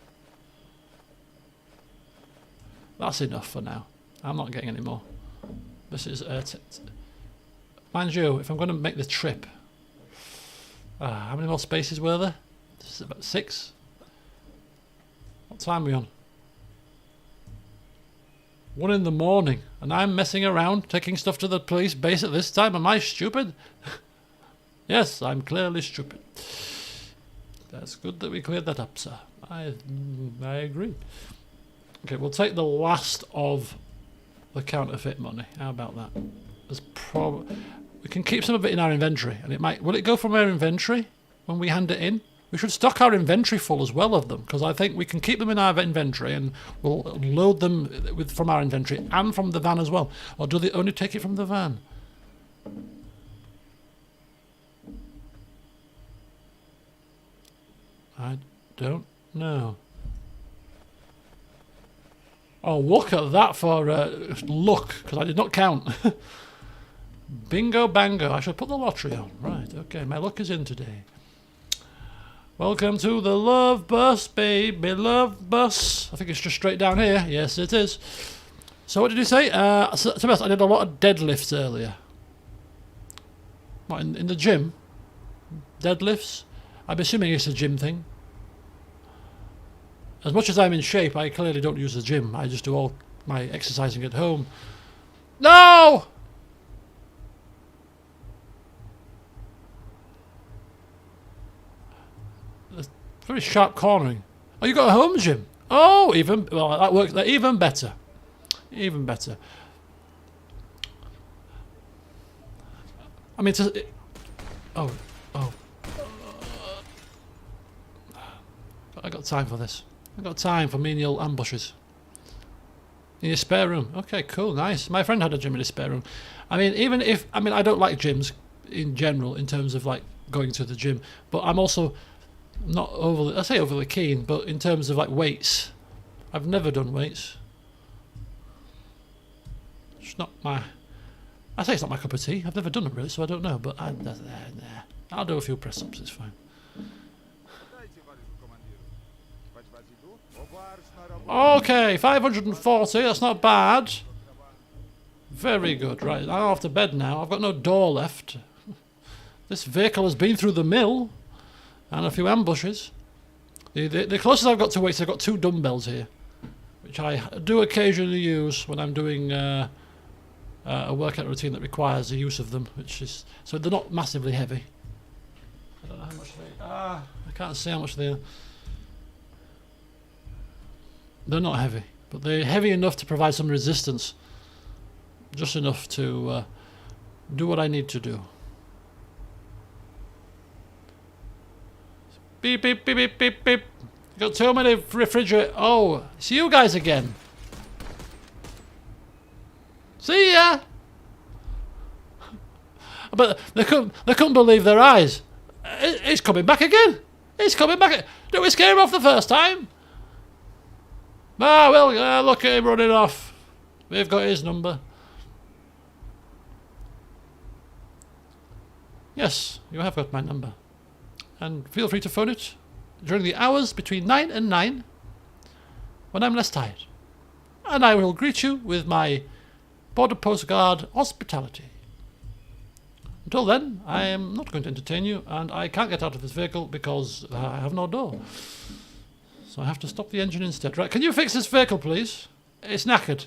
That's enough for now. I'm not getting any more. This is... mind you, if I'm going to make the trip... how many more spaces were there? This is about 6. What time are we on? 1 in the morning, and I'm messing around, taking stuff to the police base at this time. Am I stupid? Yes, I'm clearly stupid. That's good that we cleared that up, sir. I agree. Okay, we'll take the last of the counterfeit money. How about that? We can keep some of it in our inventory, and it might... Will it go from our inventory when we hand it in? We should stock our inventory full as well of them, because I think we can keep them in our inventory and we'll load them from our inventory and from the van as well. Or do they only take it from the van? I don't know. Oh, look at that for luck, because I did not count. Bingo bango. I should put the lottery on. Right, okay, my luck is in today. Welcome to the love bus, baby, love bus. I think it's just straight down here. Yes, it is. So what did you say? To be honest, I did a lot of deadlifts earlier. What, in the gym? Deadlifts? I'm assuming it's a gym thing. As much as I'm in shape, I clearly don't use the gym. I just do all my exercising at home. No! Very sharp cornering. Oh, you got a home gym? Oh, well, that works. Even better. Even better. I mean, oh. I got time for this. I got time for menial ambushes. In your spare room. Okay, cool, nice. My friend had a gym in his spare room. I mean, even if... I mean, I don't like gyms in general in terms of, like, going to the gym. But I'm also not overly... I say overly keen, but in terms of, like, weights. I've never done weights. It's not my... I say it's not my cup of tea. I've never done it, really, so I don't know. But I'll do a few press-ups, it's fine. Dajcie Warysu komandiru. Bać Wazidu? O Wars na robotę. Okay, 540, that's not bad. Very good, right, I'm off to bed now. I've got no door left. This vehicle has been through the mill and a few ambushes. The closest I've got to weights, I've got 2 dumbbells here, which I do occasionally use when I'm doing a workout routine that requires the use of them, which is... So they're not massively heavy. I don't know how much they... I can't see how much they are. They're not heavy, but they're heavy enough to provide some resistance. Just enough to do what I need to do. Beep, beep, beep, beep, beep, beep. Got too many refrigerators. Oh, it's you guys again. See ya! But they couldn't believe their eyes. It's coming back again. It's coming back. Did we scare him off the first time? Ah, well, look at him running off. We've got his number. Yes, you have got my number. And feel free to phone it during the hours between 9 and 9 when I'm less tired. And I will greet you with my border post guard hospitality. Until then, I am not going to entertain you, and I can't get out of this vehicle because I have no door. So I have to stop the engine instead. Right, can you fix this vehicle, please? It's knackered.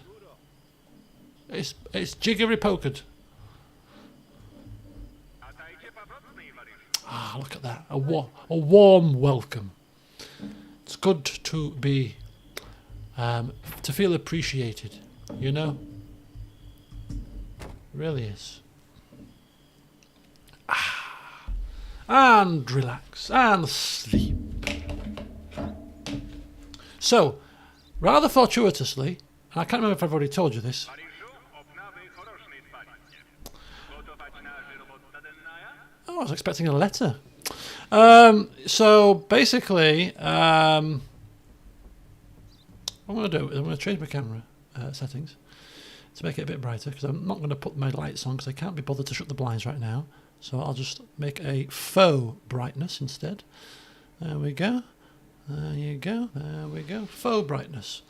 It's jiggery-pokered. Ah, look at that. A warm welcome. It's good to be... to feel appreciated, you know? It really is. Ah, and relax and sleep. So, rather fortuitously, and I can't remember if I've already told you this. Oh, I was expecting a letter. So basically, what I'm going to do is I'm going to change my camera settings to make it a bit brighter, because I'm not going to put my lights on because I can't be bothered to shut the blinds right now. So I'll just make a faux brightness instead. There we go. There you go. There we go. Faux brightness.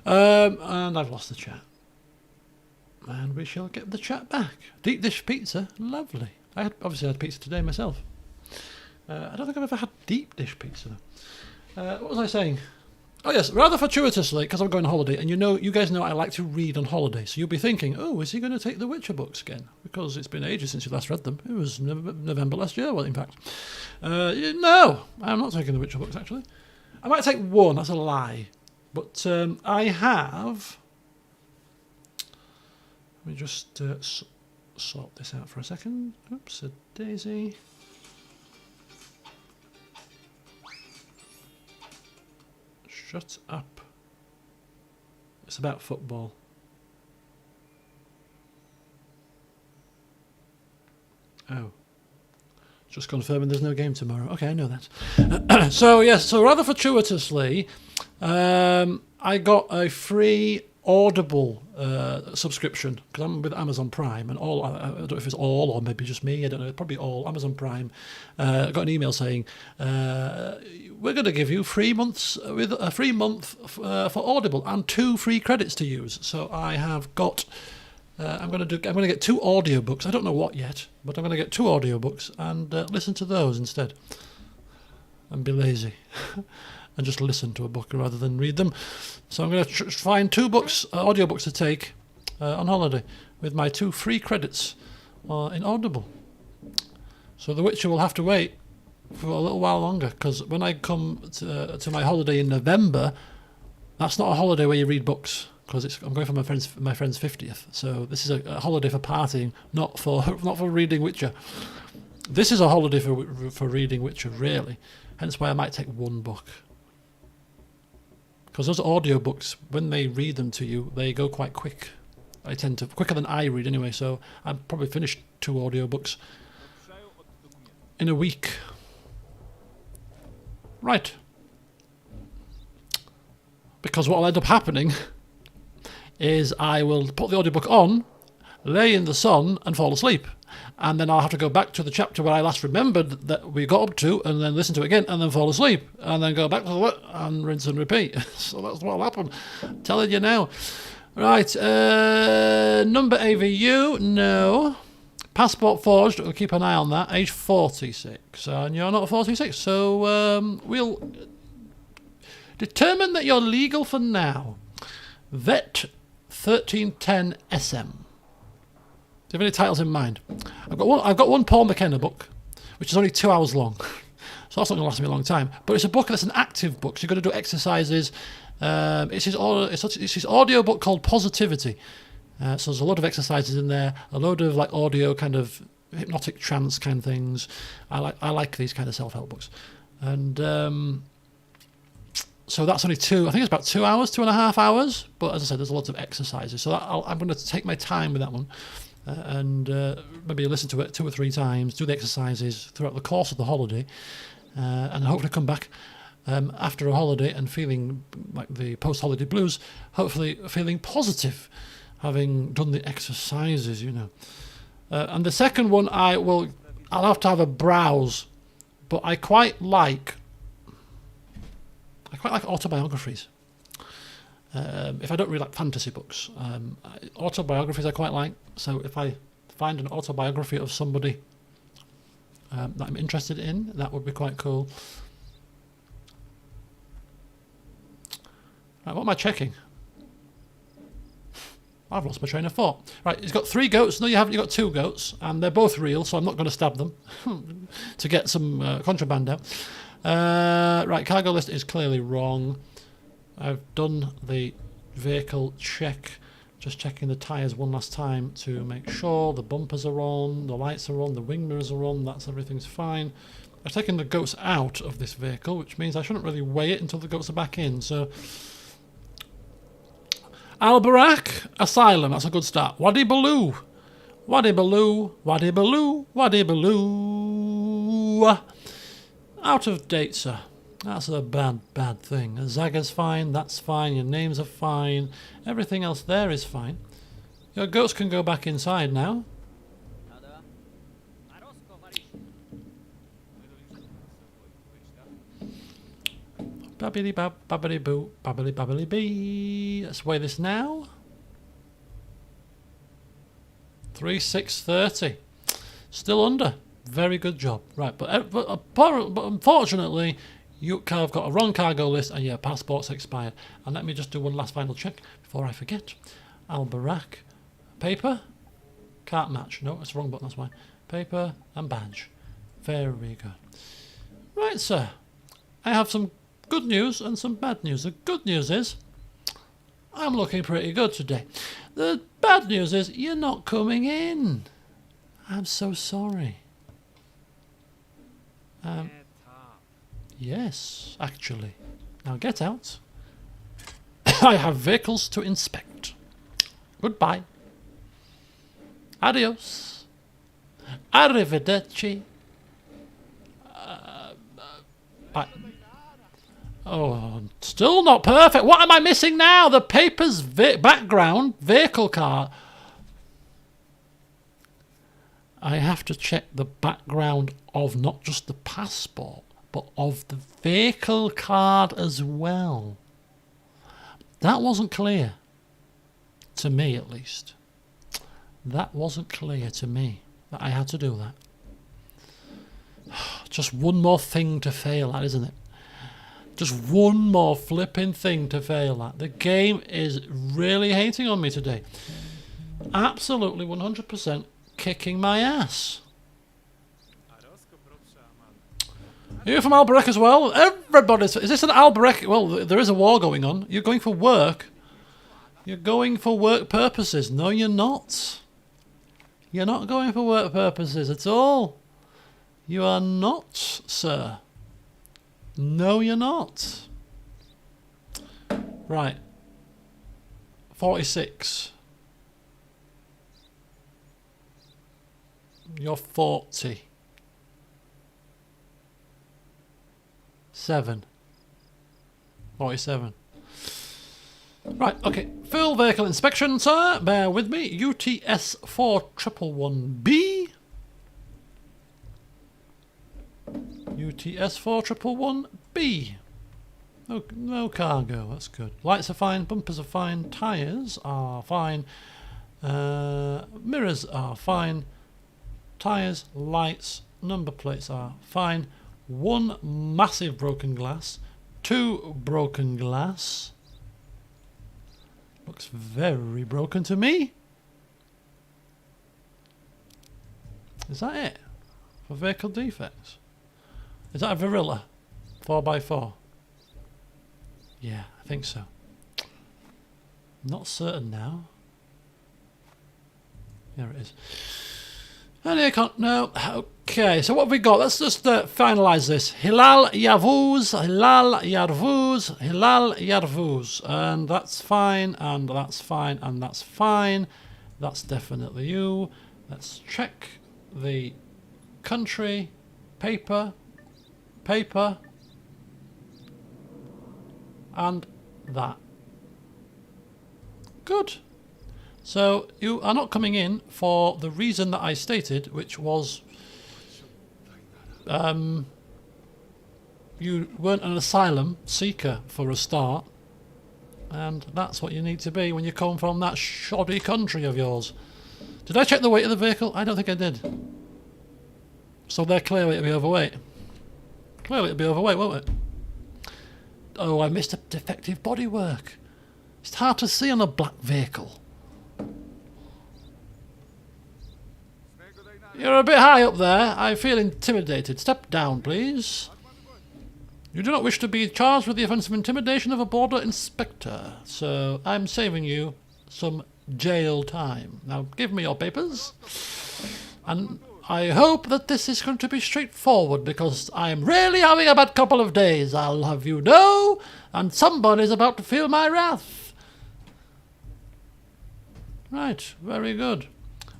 And I've lost the chat. And we shall get the chat back. Deep dish pizza. Lovely. Obviously had pizza today myself. I don't think I've ever had deep dish pizza. What was I saying? Oh yes, rather fortuitously, because I'm going on holiday, and you guys know I like to read on holiday, so you'll be thinking, oh, is he going to take the Witcher books again? Because it's been ages since you last read them. It was November last year, well, in fact. No, I'm not taking the Witcher books, actually. I might take one, that's a lie. But I have... Let me just sort this out for a second. Oops, a daisy. Shut up. It's about football. Oh. Just confirming there's no game tomorrow. Okay, I know that. So, yes, so rather fortuitously, I got a free Audible subscription, because I'm with Amazon Prime, and I don't know if it's all or maybe just me, I don't know, probably all, Amazon Prime. I got an email saying, we're going to give you 3 months with a free month for Audible and 2 free credits to use. So I have got, I'm going to get 2 audiobooks. I don't know what yet, but I'm going to get 2 audiobooks and listen to those instead, and be lazy. And just listen to a book rather than read them. So I'm going to find 2 books, audiobooks to take on holiday with my 2 free credits in Audible. So The Witcher will have to wait for a little while longer, because when I come to my holiday in November, that's not a holiday where you read books, because I'm going for my friend's 50th. So this is a holiday for partying, not for reading Witcher. This is a holiday for reading Witcher, really. Hence why I might take 1 book. Because those audiobooks, when they read them to you, they go quite quick. I tend to, quicker than I read anyway, so I've probably finished 2 audiobooks in a week. Right. Because what will end up happening is I will put the audiobook on, lay in the sun and fall asleep. And then I'll have to go back to the chapter where I last remembered that we got up to and then listen to it again and then fall asleep. And then go back to the and rinse and repeat. So that's what will happen. I'm telling you now. Right, number AVU, no. Passport forged, we'll keep an eye on that. Age 46, and you're not 46, so we'll determine that you're legal for now. Vet 1310 SM. Do you have any titles in mind? I've got one Paul McKenna book, which is only 2 hours long, so that's not going to last me a long time. But it's a book that's an active book, so you're going to do exercises. It's his audio book called Positivity. So there's a lot of exercises in there, a load of like audio kind of hypnotic trance kind of things. I like these kind of self-help books, and so that's only I think it's about 2 hours, 2.5 hours. But as I said, there's a lot of exercises, so I'm going to take my time with that one, and maybe listen to it 2 or 3 times, do the exercises throughout the course of the holiday, and hopefully come back. After a holiday and feeling like the post-holiday blues, hopefully feeling positive, having done the exercises, you know. And the second one, I'll have to have a browse, but I quite like autobiographies. If I don't really like fantasy books, autobiographies I quite like. So if I find an autobiography of somebody that I'm interested in, that would be quite cool. Right, what am I checking? I've lost my train of thought. Right, he's got 3 goats. No, you haven't. You've got 2 goats, and they're both real, so I'm not going to stab them to get some contraband out. Right, cargo list is clearly wrong. I've done the vehicle check, just checking the tyres one last time to make sure the bumpers are on, the lights are on, the wing mirrors are on, everything's fine. I've taken the goats out of this vehicle, which means I shouldn't really weigh it until the goats are back in, so... Albarak Asylum, that's a good start. Wadi Baloo. Wadi Baloo, Wadi Baloo, Wadi Baloo. Out of date, sir. That's a bad thing. Zaga's fine, that's fine, your names are fine. Everything else there is fine. Your goats can go back inside now. Babbity bab, babbity boo, babbity babbity bee. Let's weigh this now. 3630. Still under. Very good job. Right, but unfortunately, you have got a wrong cargo list and your passport's expired. And let me just do one last final check before I forget. Albarak. Paper. Can't match. No, it's the wrong button, that's why. Paper and badge. Very good. Right, sir. I have some good news and some bad news. The good news is I'm looking pretty good today. The bad news is you're not coming in. I'm so sorry. Yes, actually. Now get out. I have vehicles to inspect. Goodbye. Adios. Arrivederci. Bye. Oh, still not perfect. What am I missing now? The paper's background, vehicle card. I have to check the background of not just the passport, but of the vehicle card as well. That wasn't clear. To me, at least. That wasn't clear to me that I had to do that. Just one more thing to fail at, isn't it? Just one more flipping thing to fail at. The game is really hating on me today. Absolutely 100% kicking my ass. You're from Alberec as well? Everybody's... Is this an Alberec? Well, there is a war going on. You're going for work. You're going for work purposes. No, you're not. You're not going for work purposes at all. You are not, sir. No, you're not. Right. 46. You're 40. 47. Right, okay. Full vehicle inspection, sir. Bear with me. UTS 4111B. UTS 4111B. No cargo, that's good. Lights are fine, bumpers are fine, tyres are fine, mirrors are fine, tyres, lights, number plates are fine. One massive broken glass, two broken glass. Looks very broken to me. Is that it for vehicle defects? Is that a Varilla 4x4? Yeah, I think so. Not certain now. There it is. And I can't. No. Okay, so what have we got? Let's just finalise this. Hilal Yavuz, Hilal Yarvuz, Hilal Yarvuz. And that's fine, and that's fine, and that's fine. That's definitely you. Let's check the country. Paper. And that. Good. So you are not coming in for the reason that I stated, which was you weren't an asylum seeker for a start, and that's what you need to be when you come from that shoddy country of yours. Did I check the weight of the vehicle? I don't think I did. So they're clearly to be overweight. Clearly it'll be overweight, won't it? Oh, I missed a defective bodywork. It's hard to see on a black vehicle. You're a bit high up there. I feel intimidated. Step down, please. You do not wish to be charged with the offence of intimidation of a border inspector, so I'm saving you some jail time. Now, give me your papers. And I hope that this is going to be straightforward, because I'm really having a bad couple of days, I'll have you know, and somebody's about to feel my wrath. Right, very good.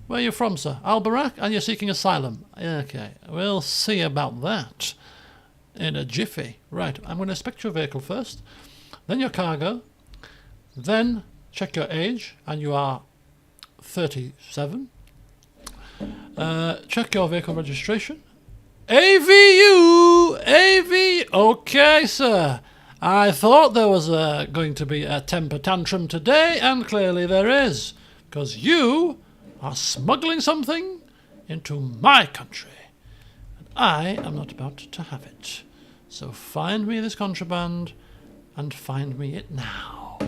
Where are you from, sir? Al-Barak, and you're seeking asylum. Okay, we'll see about that in a jiffy. Right, I'm going to inspect your vehicle first, then your cargo, then check your age, and you are 37. Check your vehicle registration. AVU! AV! Okay, sir. I thought there was going to be a temper tantrum today, and clearly there is, because you are smuggling something into my country, and I am not about to have it. So find me this contraband, and find me it now.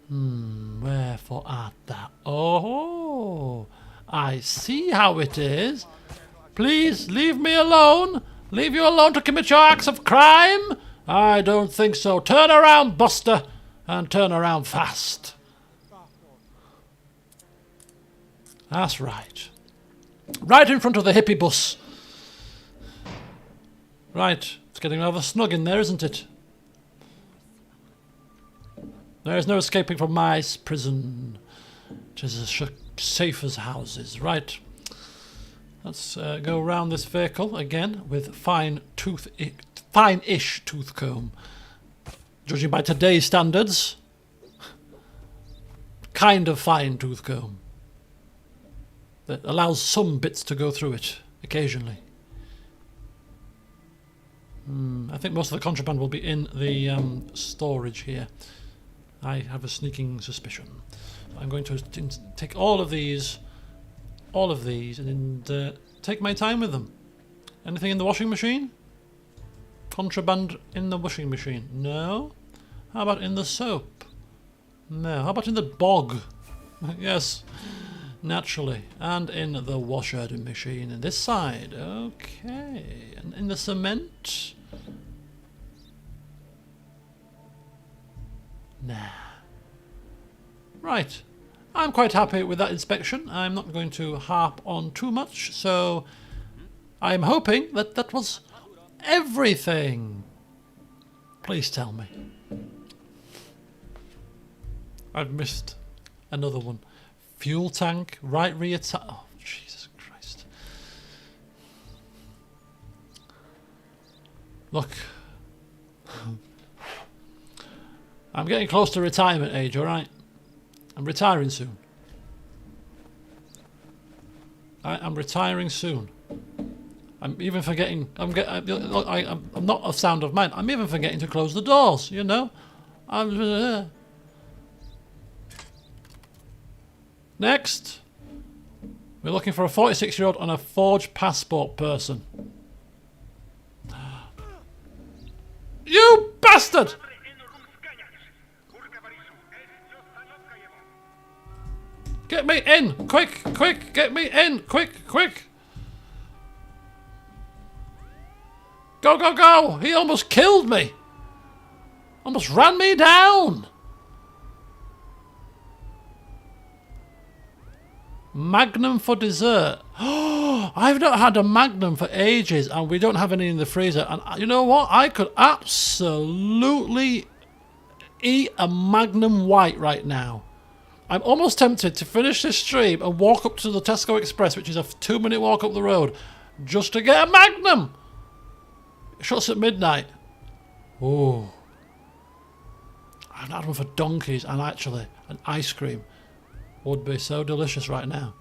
Wherefore art thou? Oh, I see how it is. Please leave me alone. Leave you alone to commit your acts of crime? I don't think so. Turn around, Buster, and turn around fast. That's right. Right in front of the hippie bus. Right. It's getting rather snug in there, isn't it? There is no escaping from my prison. It is as safe as houses. Right. Let's go around this vehicle again with fine-ish tooth comb. Judging by today's standards, kind of fine tooth comb that allows some bits to go through it occasionally. I think most of the contraband will be in the storage here. I have a sneaking suspicion. I'm going to take all of these, and take my time with them. Anything in the washing machine? Contraband in the washing machine? No. How about in the soap? No. How about in the bog? Yes, naturally. And in the washer machine in this side. Okay. And in the cement? Nah. Right. I'm quite happy with that inspection. I'm not going to harp on too much, so I'm hoping that that was everything. Please tell me. I've missed another one. Fuel tank, right rear tire. Oh, Jesus Christ. Look. I'm getting close to retirement age, alright? I'm retiring soon. I'm retiring soon. I'm even forgetting. I'm not a sound of mind. I'm even forgetting to close the doors. You know. Next, we're looking for a 46-year-old and a forged passport person. You bastard! Get me in! Quick! Quick! Get me in! Quick! Quick! Go, go, go! He almost killed me! Almost ran me down! Magnum for dessert. I've not had a Magnum for ages and we don't have any in the freezer. And you know what? I could absolutely eat a Magnum White right now. I'm almost tempted to finish this stream and walk up to the Tesco Express, which is a 2-minute walk up the road, just to get a Magnum. It shuts at midnight. Oh. I've had one for donkeys, and actually an ice cream would be so delicious right now.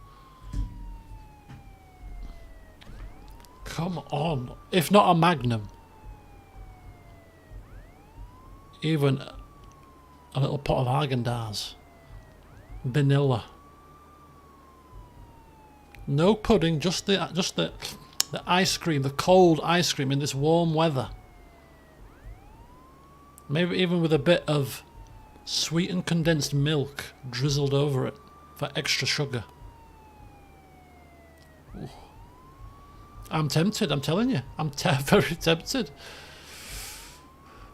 Come on. If not a Magnum, even a little pot of Haagen-Dazs. Vanilla. No pudding, just the ice cream, the cold ice cream in this warm weather. Maybe even with a bit of sweetened condensed milk drizzled over it for extra sugar. Ooh. I'm tempted, I'm telling you. I'm very tempted.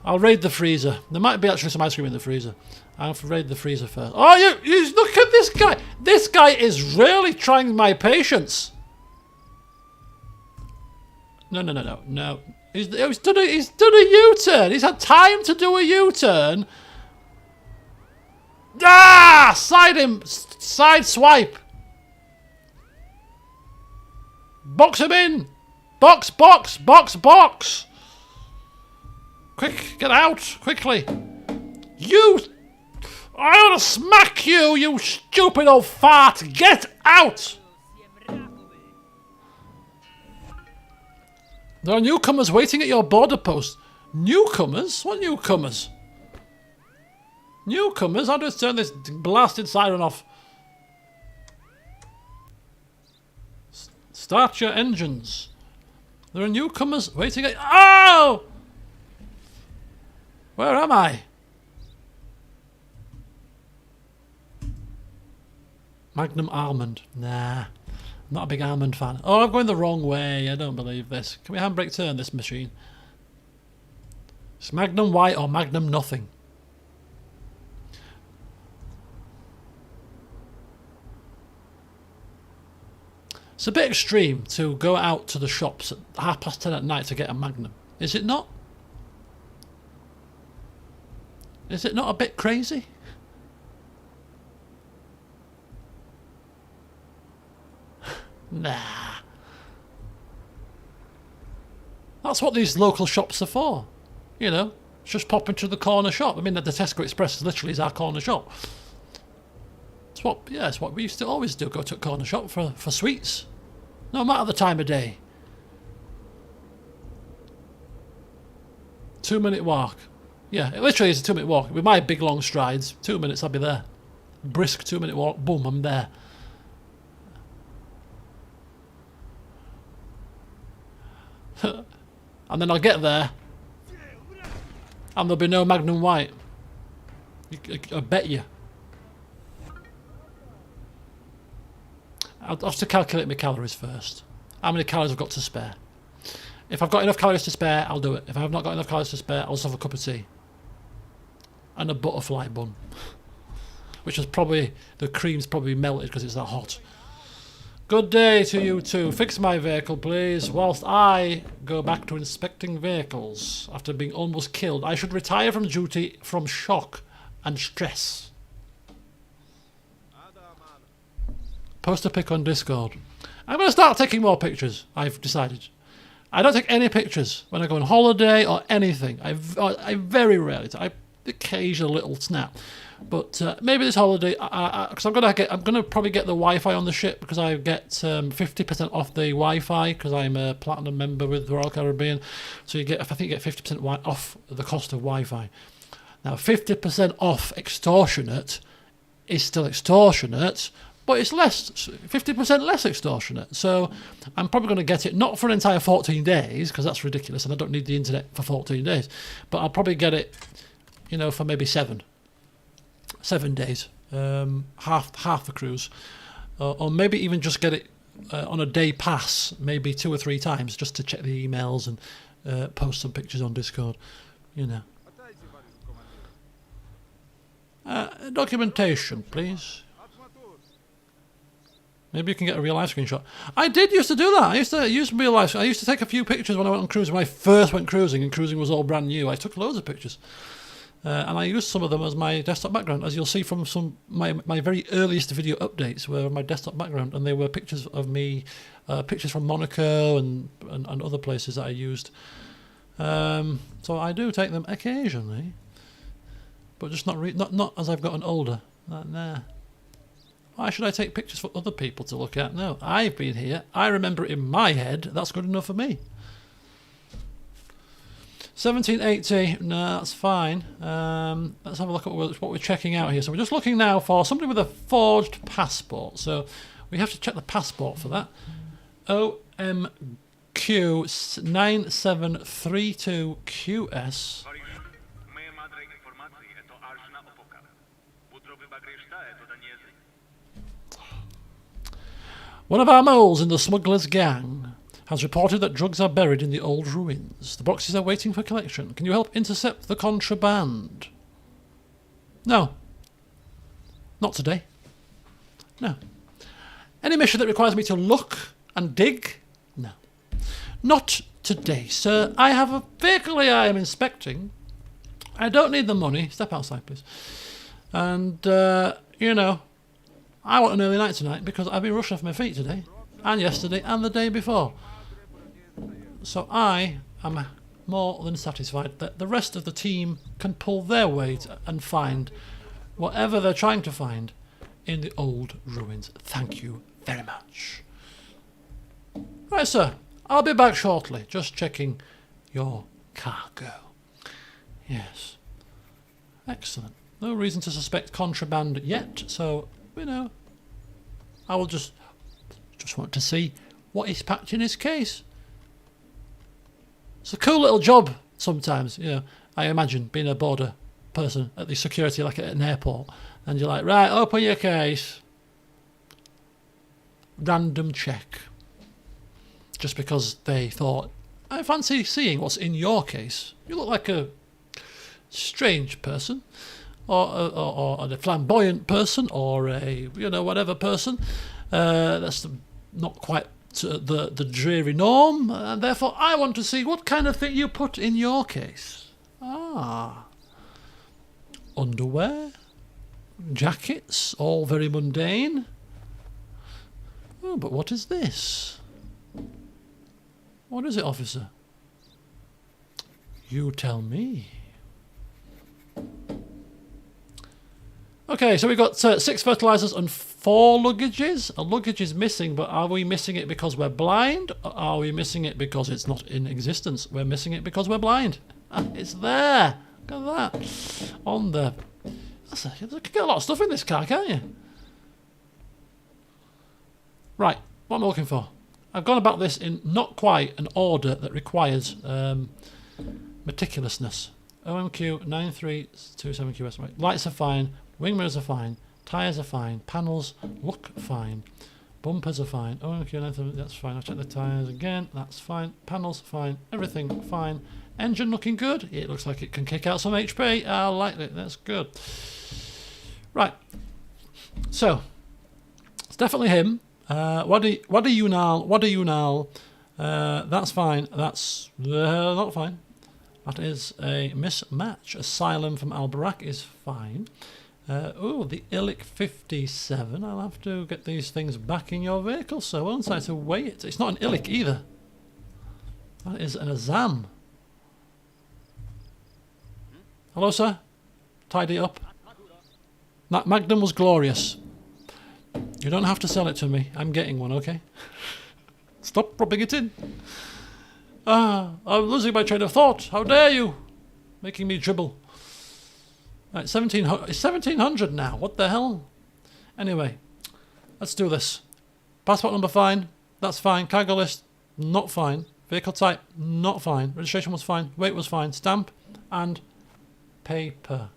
I'll raid the freezer. There might be actually some ice cream in the freezer. I'll have to raid the freezer first. Oh, you look at this guy. This guy is really trying my patience. No. He's done a U-turn. He's had time to do a U-turn. Ah! Side swipe. Box him in. Box. Quick, get out, quickly. You... I ought to smack you, you stupid old fart. Get out. There are newcomers waiting at your border post. Newcomers? What newcomers? Newcomers? I'll just turn this blasted siren off. Start your engines. There are newcomers waiting at... Oh! Where am I? Magnum almond. Nah. I'm not a big almond fan. Oh, I'm going the wrong way. I don't believe this. Can we handbrake turn this machine? It's Magnum White or Magnum nothing. It's a bit extreme to go out to the shops at 10:30 at night to get a Magnum. Is it not? Is it not a bit crazy? Nah. That's what these local shops are for. You know, just pop into the corner shop. I mean, the Tesco Express literally is our corner shop. It's what we used to always do, go to a corner shop for sweets. No matter the time of day. 2-minute walk. Yeah, it literally is a 2-minute walk. With my big long strides, 2 minutes I'll be there. Brisk 2-minute walk, boom, I'm there. And then I'll get there and there'll be no Magnum White. I bet you. I'll have to calculate my calories first. How many calories I've got to spare. If I've got enough calories to spare, I'll do it. If I've not got enough calories to spare, I'll just have a cup of tea. And a butterfly bun. Which is probably, the cream's probably melted because it's that hot. Good day to you too. Fix my vehicle, please, whilst I go back to inspecting vehicles after being almost killed. I should retire from duty from shock and stress. Post a pic on Discord. I'm going to start taking more pictures, I've decided. I don't take any pictures when I go on holiday or anything. I very rarely. I occasional little snap. But maybe this holiday, because I'm gonna probably get the Wi-Fi on the ship because I get 50% off the Wi-Fi because I'm a platinum member with Royal Caribbean. So I think you get 50% off the cost of Wi-Fi. Now 50% off extortionate is still extortionate, but it's 50% less extortionate. So I'm probably going to get it not for an entire 14 days because that's ridiculous, and I don't need the internet for 14 days. But I'll probably get it, for maybe 7 days, half the cruise, or maybe even just get it on a day pass, maybe 2 or 3 times, just to check the emails and post some pictures on Discord. Отдайте вализу командиру. Documentation, please. Отмотор. Maybe you can get a real life screenshot. I did used to do that. I used to real life. I used to take a few pictures when I went on cruise. When I first went cruising, and cruising was all brand new, I took loads of pictures. And I used some of them as my desktop background, as you'll see from my very earliest video updates were my desktop background, and they were pictures of me, pictures from Monaco and other places that I used. So I do take them occasionally, but just not as I've gotten older. Nah. Why should I take pictures for other people to look at? No, I've been here. I remember it in my head. That's good enough for me. 1780, no, that's fine. Let's have a look at what we're checking out here. So we're just looking now for somebody with a forged passport. So we have to check the passport for that. OMQ9732QS. Моя мадре информации это ажна опока. Будрови багрешта это данезы. One of our moles in the smugglers' gang has reported that drugs are buried in the old ruins. The boxes are waiting for collection. Can you help intercept the contraband? No. Not today. No. Any mission that requires me to look and dig? No. Not today, sir. I have a vehicle I am inspecting. I don't need the money. Step outside, please. And, I want an early night tonight because I've been rushed off my feet today and yesterday and the day before. So I am more than satisfied that the rest of the team can pull their weight and find whatever they're trying to find in the old ruins. Thank you very much. Right, sir. I'll be back shortly. Just checking your cargo. Yes. Excellent. No reason to suspect contraband yet, so, I will just want to see what is packed in his case. It's a cool little job sometimes, I imagine, being a border person at the security, like at an airport, and you're like, right, open your case. Random check. Just because they thought, I fancy seeing what's in your case. You look like a strange person, or a flamboyant person, or a, whatever person. That's not quite the dreary norm, and therefore I want to see what kind of thing you put in your case. Underwear, jackets, all very mundane. Oh, but what is this? What is it, officer? You tell me. Okay, so we've got 6 fertilizers and 4 luggages. A luggage is missing, but are we missing it because we're blind? Or are we missing it because it's not in existence? We're missing it because we're blind. It's there. Look at that. On the... You can get a lot of stuff in this car, can't you? Right, what am I looking for? I've gone about this in not quite an order that requires meticulousness. OMQ 9327QS. Right. Lights are fine. Wing mirrors are fine. Tyres are fine. Panels look fine. Bumpers are fine. OMQ 93, that's fine. I'll check the tyres again. That's fine. Panels fine. Everything fine. Engine looking good. It looks like it can kick out some HP. I like it. That's good. Right. So, it's definitely him. What do you now? That's fine. That's not fine. That is a mismatch. Asylum from Al-Barak is fine. Oh, the Illic 57. I'll have to get these things back in your vehicle, so won't I? To wait. It's not an Illic either. That is an Azam. Hello, sir. Tidy up. That Magnum was glorious. You don't have to sell it to me. I'm getting one, okay? Stop rubbing it in. I'm losing my train of thought. How dare you? Making me dribble. Right, it's 1700 now. What the hell? Anyway, let's do this. Passport number fine. That's fine. Cargo list, not fine. Vehicle type, not fine. Registration was fine. Weight was fine. Stamp and paper.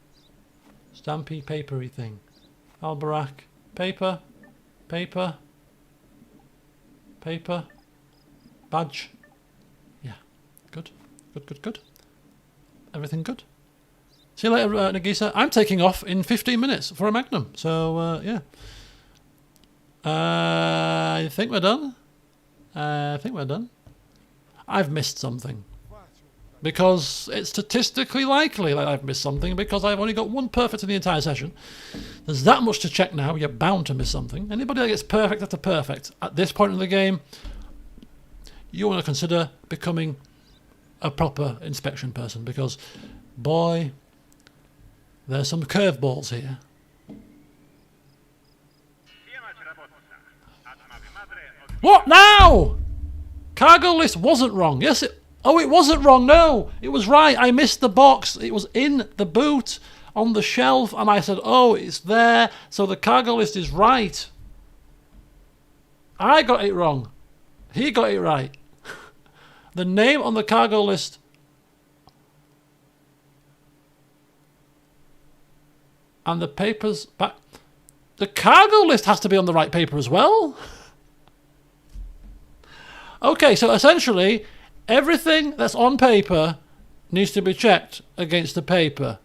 Stampy, papery thing. Albarac. Paper. Paper. Paper. Badge. Yeah. Good. Good, good, good. Everything good. See you later, Nagisa. I'm taking off in 15 minutes for a Magnum. So, yeah. I think we're done. I think we're done. I've missed something. Because it's statistically likely that I've missed something because I've only got one perfect in the entire session. There's that much to check now. You're bound to miss something. Anybody that gets perfect after perfect at this point in the game, you want to consider becoming a proper inspection person because, boy, there's some curveballs here. What now? Cargo list wasn't wrong. Yes, it... Oh, it wasn't wrong. No, it was right. I missed the box. It was in the boot on the shelf. And I said, oh, it's there. So the cargo list is right. I got it wrong. He got it right. The name on the cargo list. And the papers back. The cargo list has to be on the right paper as well. Okay, so essentially, everything that's on paper needs to be checked against the paper.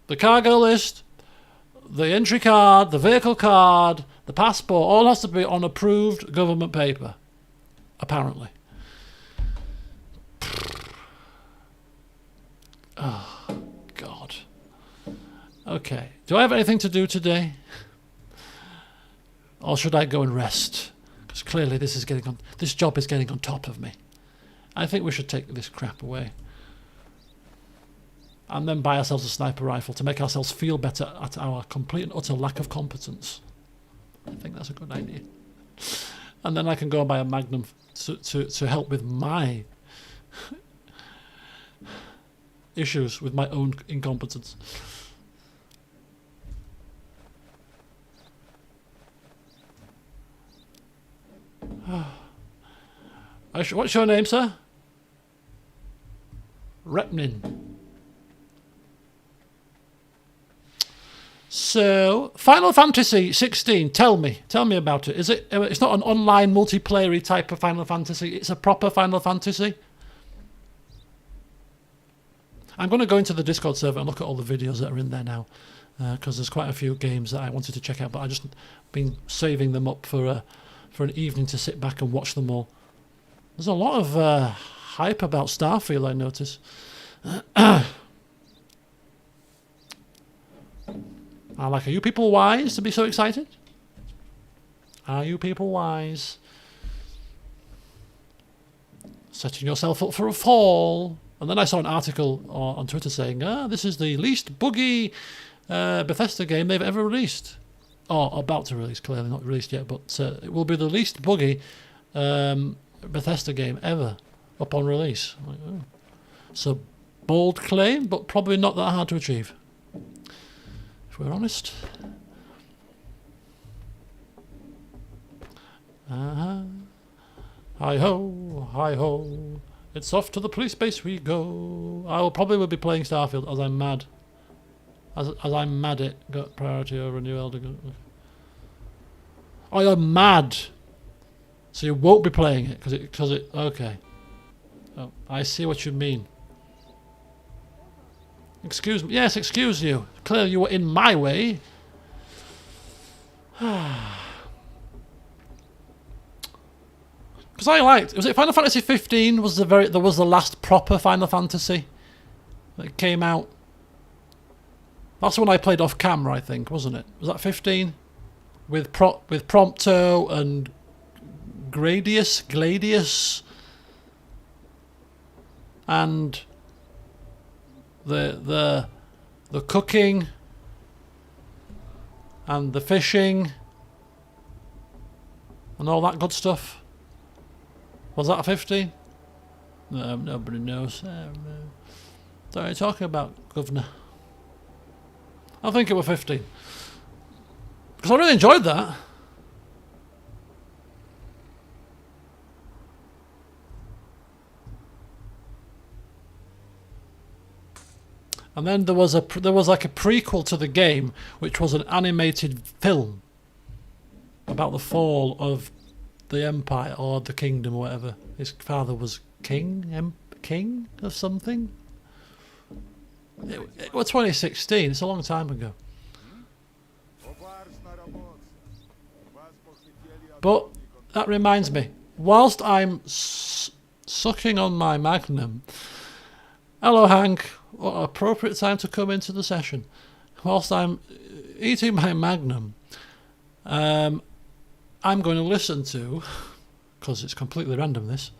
The cargo list, the entry card, the vehicle card, the passport, all has to be on approved government paper, apparently. Oh, God. Okay, do I have anything to do today? Or should I go and rest? Because clearly this job is getting on top of me. I think we should take this crap away. And then buy ourselves a sniper rifle to make ourselves feel better at our complete and utter lack of competence. I think that's a good idea. And then I can go and buy a Magnum to help with my issues with my own incompetence. What's your name, sir? Repnin. So, Final Fantasy 16. Tell me about it. Is it? It's not an online multiplayer type of Final Fantasy. It's a proper Final Fantasy. I'm going to go into the Discord server and look at all the videos that are in there now, because there's quite a few games that I wanted to check out, but I just been saving them up for an evening to sit back and watch them all. There's a lot of hype about Starfield, I notice. Are you people wise to be so excited? Are you people wise? Setting yourself up for a fall. And then I saw an article on Twitter saying, this is the least buggy Bethesda game they've ever released. Or about to release, clearly not released yet, but it will be the least buggy Bethesda game ever upon release. Like, oh. It's a bold claim, but probably not that hard to achieve, if we're honest. Hi-ho, hi-ho. It's off to the police base we go. I will probably be playing Starfield as I'm mad. As I'm mad it got priority over a new Elder. Oh, you're mad. So you won't be playing it because it. Okay. Oh, I see what you mean. Excuse me. Yes, excuse you. Clearly you were in my way. Because I liked. Was it Final Fantasy 15? There was the last proper Final Fantasy that came out. That's the one I played off camera, I think, wasn't it? Was that 15? With Prompto and Gladius, and the cooking and the fishing and all that good stuff. Was that a 15? No, nobody knows. So are you talking about, Governor? I think it was 15. Because I really enjoyed that. And then there was like a prequel to the game, which was an animated film about the fall of the Empire or the Kingdom or whatever. His father was king of something. It was 2016. It's a long time ago. But that reminds me, whilst I'm sucking on my Magnum, hello Hank, what an appropriate time to come into the session. Whilst I'm eating my Magnum, I'm going to listen to, because it's completely random this,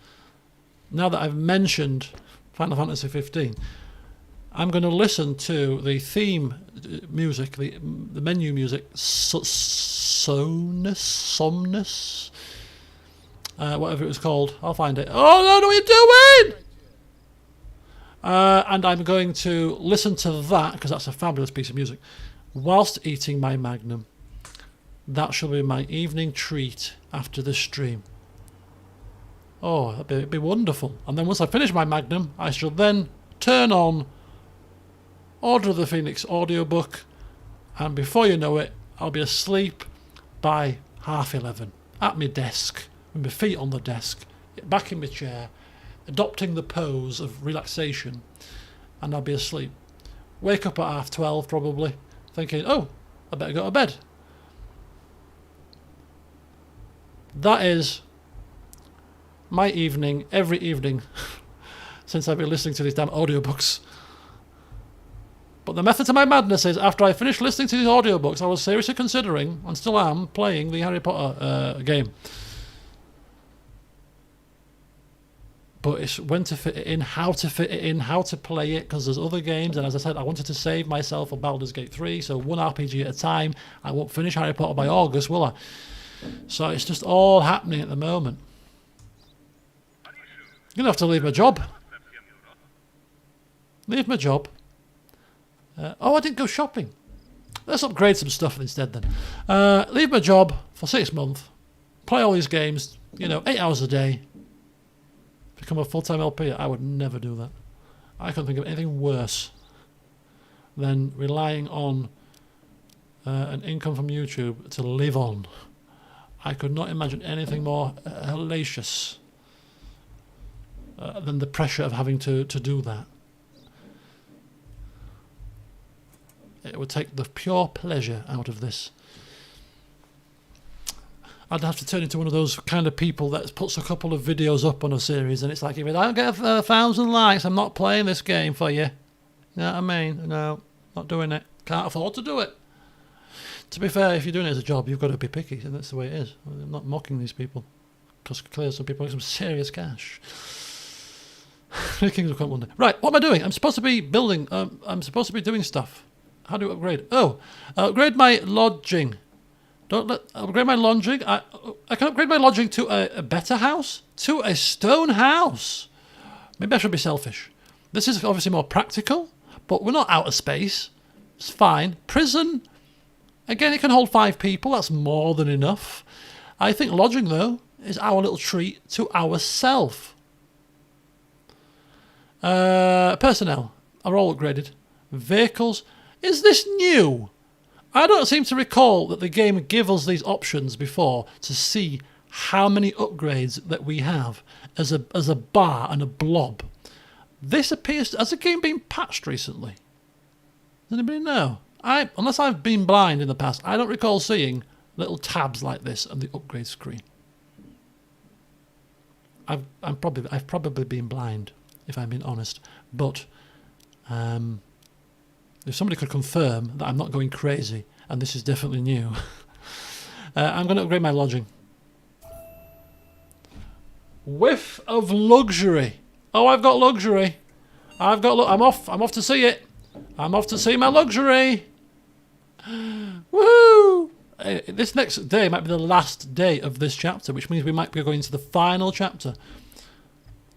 now that I've mentioned Final Fantasy 15, I'm going to listen to the theme music, the menu music, Somnus, whatever it was called. I'll find it. Oh no, what are you doing? And I'm going to listen to that, because that's a fabulous piece of music, whilst eating my Magnum. That shall be my evening treat after the stream. Oh, it'd be wonderful. And then once I finish my Magnum, I shall then turn on Order of the Phoenix audiobook, and before you know it, I'll be asleep by 11:30 at my desk, with my feet on the desk, back in my chair, adopting the pose of relaxation, and I'll be asleep. Wake up at 12:30 probably, thinking, oh, I better go to bed. That is my evening, every evening, since I've been listening to these damn audiobooks. But the method to my madness is, after I finish listening to these audiobooks, I was seriously considering, and still am, playing the Harry Potter game. But it's when to fit it in, how to fit it in, how to play it, because there's other games, and as I said, I wanted to save myself for Baldur's Gate 3, so one RPG at a time. I won't finish Harry Potter by August, will I? So it's just all happening at the moment. I'm going to have to leave my job. Leave my job. Oh, I didn't go shopping. Let's upgrade some stuff instead then. Leave my job for 6 months. Play all these games, 8 hours a day. Become a full-time LP. I would never do that. I couldn't think of anything worse than relying on an income from YouTube to live on. I could not imagine anything more hellacious than the pressure of having to do that. It would take the pure pleasure out of this. I'd have to turn into one of those kind of people that puts a couple of videos up on a series, and it's like, if I don't get 1,000 likes, I'm not playing this game for you. You know what I mean? No, not doing it. Can't afford to do it. To be fair, if you're doing it as a job, you've got to be picky, and that's the way it is. I'm not mocking these people, because clearly some people make some serious cash. Kingdom Come one day. Right, what am I doing? I'm supposed to be building. I'm supposed to be doing stuff. How do I upgrade? Oh, upgrade my lodging. Upgrade my lodging. I can upgrade my lodging to a better house, to a stone house. Maybe I should be selfish. This is obviously more practical, but we're not out of space. It's fine. Prison. Again, it can hold 5 people. That's more than enough. I think lodging, though, is our little treat to ourselves. Personnel are all upgraded. Vehicles. Is this new? I don't seem to recall that the game gave us these options before to see how many upgrades that we have as a bar and a blob. This appears... Has the game been patched recently? Does anybody know? Unless I've been blind in the past, I don't recall seeing little tabs like this on the upgrade screen. I've probably been blind, if I'm being honest. But if somebody could confirm that I'm not going crazy and this is definitely new, I'm going to upgrade my lodging. Whiff of luxury. Oh, I've got luxury. I'm off to see it. I'm off to see my luxury. Woohoo! This next day might be the last day of this chapter, which means we might be going to the final chapter.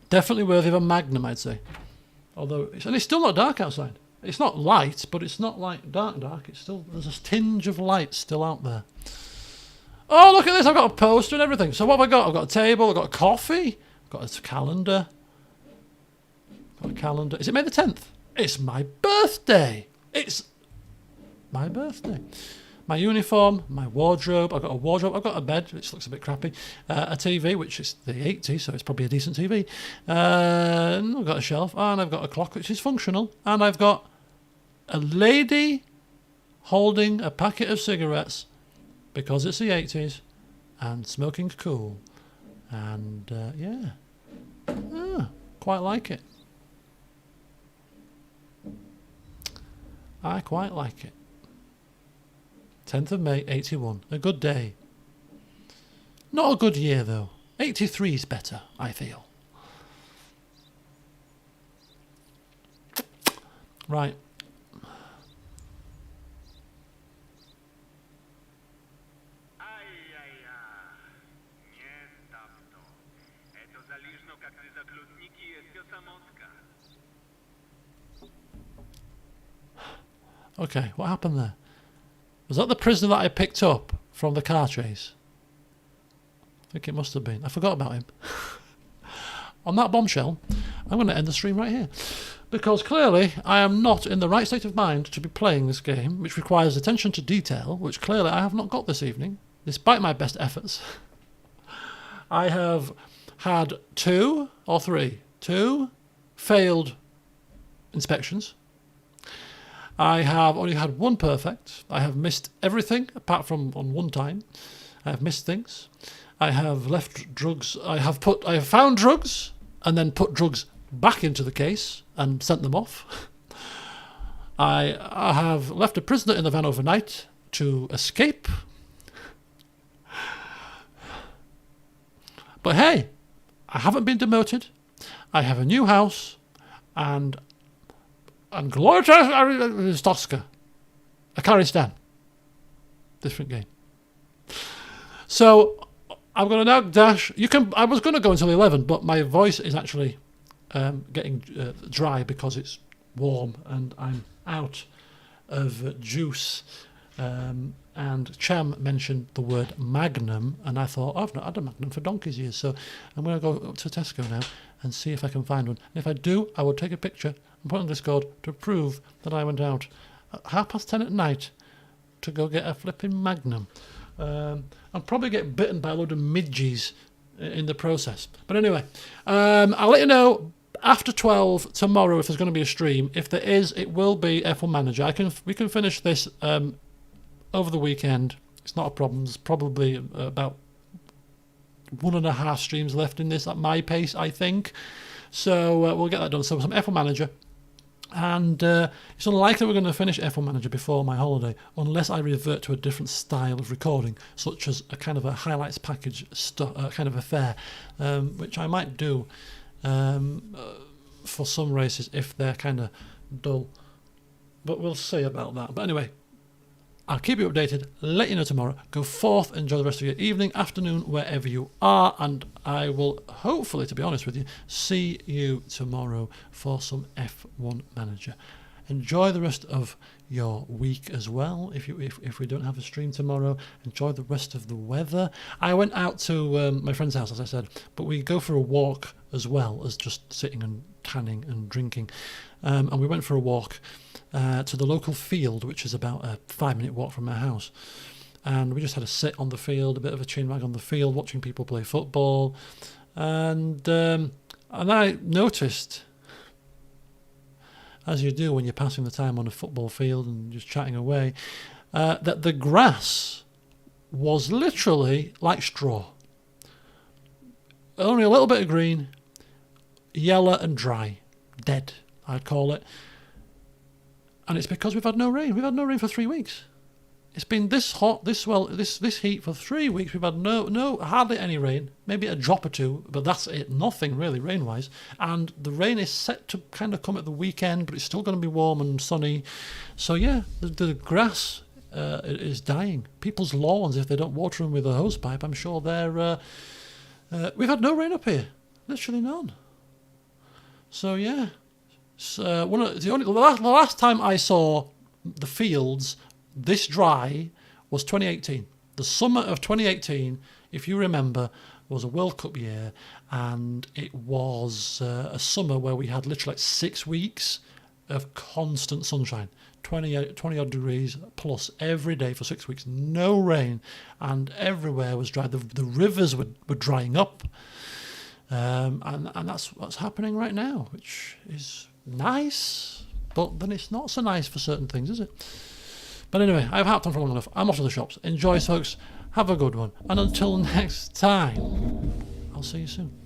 Definitely worthy of a magnum, I'd say. Although, it's still not dark outside. It's not light, but it's not like dark. It's still, there's a tinge of light still out there. Oh, look at this! I've got a poster and everything. So what have I got? I've got a table. I've got a coffee. I've got a calendar. Is it May the 10th? It's my birthday. It's my birthday. My uniform, my wardrobe. I've got a wardrobe. I've got a bed, which looks a bit crappy. A TV, which is the 80s, so it's probably a decent TV. And I've got a shelf, and I've got a clock, which is functional. And I've got a lady holding a packet of cigarettes because it's the 80s, and smoking cool. And quite like it. I quite like it. 10th of May, 81. A good day. Not a good year, though. 83 is better, I feel. Right. Okay, what happened there? Was that the prisoner that I picked up from the car chase? I think it must have been. I forgot about him. On that bombshell, I'm going to end the stream right here. Because clearly I am not in the right state of mind to be playing this game, which requires attention to detail, which clearly I have not got this evening, despite my best efforts. I have had two failed inspections. I have only had one perfect. I have missed everything apart from on one time. I have missed things. I have left drugs. I have found drugs and then put drugs back into the case and sent them off. I have left a prisoner in the van overnight to escape. But hey, I haven't been demoted. I have a new house and Gloria Stoska. Akaristan. Different game. So I'm going to now dash. I was going to go until 11, but my voice is actually getting dry because it's warm and I'm out of juice. And Cham mentioned the word magnum, and I thought, I've not had a magnum for donkey's years, so I'm going to go up to Tesco now and see if I can find one. And if I do, I will take a picture and put it on Discord to prove that I went out at 10:30 at night to go get a flipping magnum. I'll probably get bitten by a load of midges in the process. But anyway, I'll let you know after 12 tomorrow if there's going to be a stream. If there is, it will be F1 Manager. We can finish this over the weekend. It's not a problem. There's probably about 1.5 streams left in this at my pace, I think. So we'll get that done. So some F1 Manager. And it's unlikely we're going to finish F1 Manager before my holiday, unless I revert to a different style of recording, such as a kind of a highlights package kind of affair, which I might do for some races if they're kind of dull. But we'll see about that. But anyway, I'll keep you updated, let you know tomorrow. Go forth, enjoy the rest of your evening, afternoon, wherever you are, and I will hopefully, to be honest with you, see you tomorrow for some F1 Manager. Enjoy the rest of your week as well. If we don't have a stream tomorrow, enjoy the rest of the weather. I went out to my friend's house, as I said, but we go for a walk as well as just sitting and tanning and drinking. And we went for a walk to the local field, which is about a 5-minute walk from our house. And we just had a sit on the field, a bit of a chin wag on the field, watching people play football. And I noticed, as you do when you're passing the time on a football field and just chatting away, that the grass was literally like straw. Only a little bit of green, yellow and dry. Dead, I'd call it. And it's because we've had no rain. We've had no rain for 3 weeks. It's been this hot, this heat for 3 weeks. We've had hardly any rain, maybe a drop or two, but that's it. Nothing really rain-wise. And the rain is set to kind of come at the weekend, but it's still going to be warm and sunny. So yeah, the grass is dying. People's lawns, if they don't water them with a hose pipe, I'm sure they're. We've had no rain up here, literally none. So yeah, the last time I saw the fields this dry was 2018. The summer of 2018, if you remember, was a World Cup year, and it was a summer where we had literally like 6 weeks of constant sunshine, 20 odd degrees plus every day for 6 weeks, no rain, and everywhere was dry. The rivers were drying up, and that's what's happening right now, which is nice, but then it's not so nice for certain things, is it? But anyway, I've harped on for long enough. I'm off to the shops. Enjoy, folks. Have a good one. And until next time, I'll see you soon.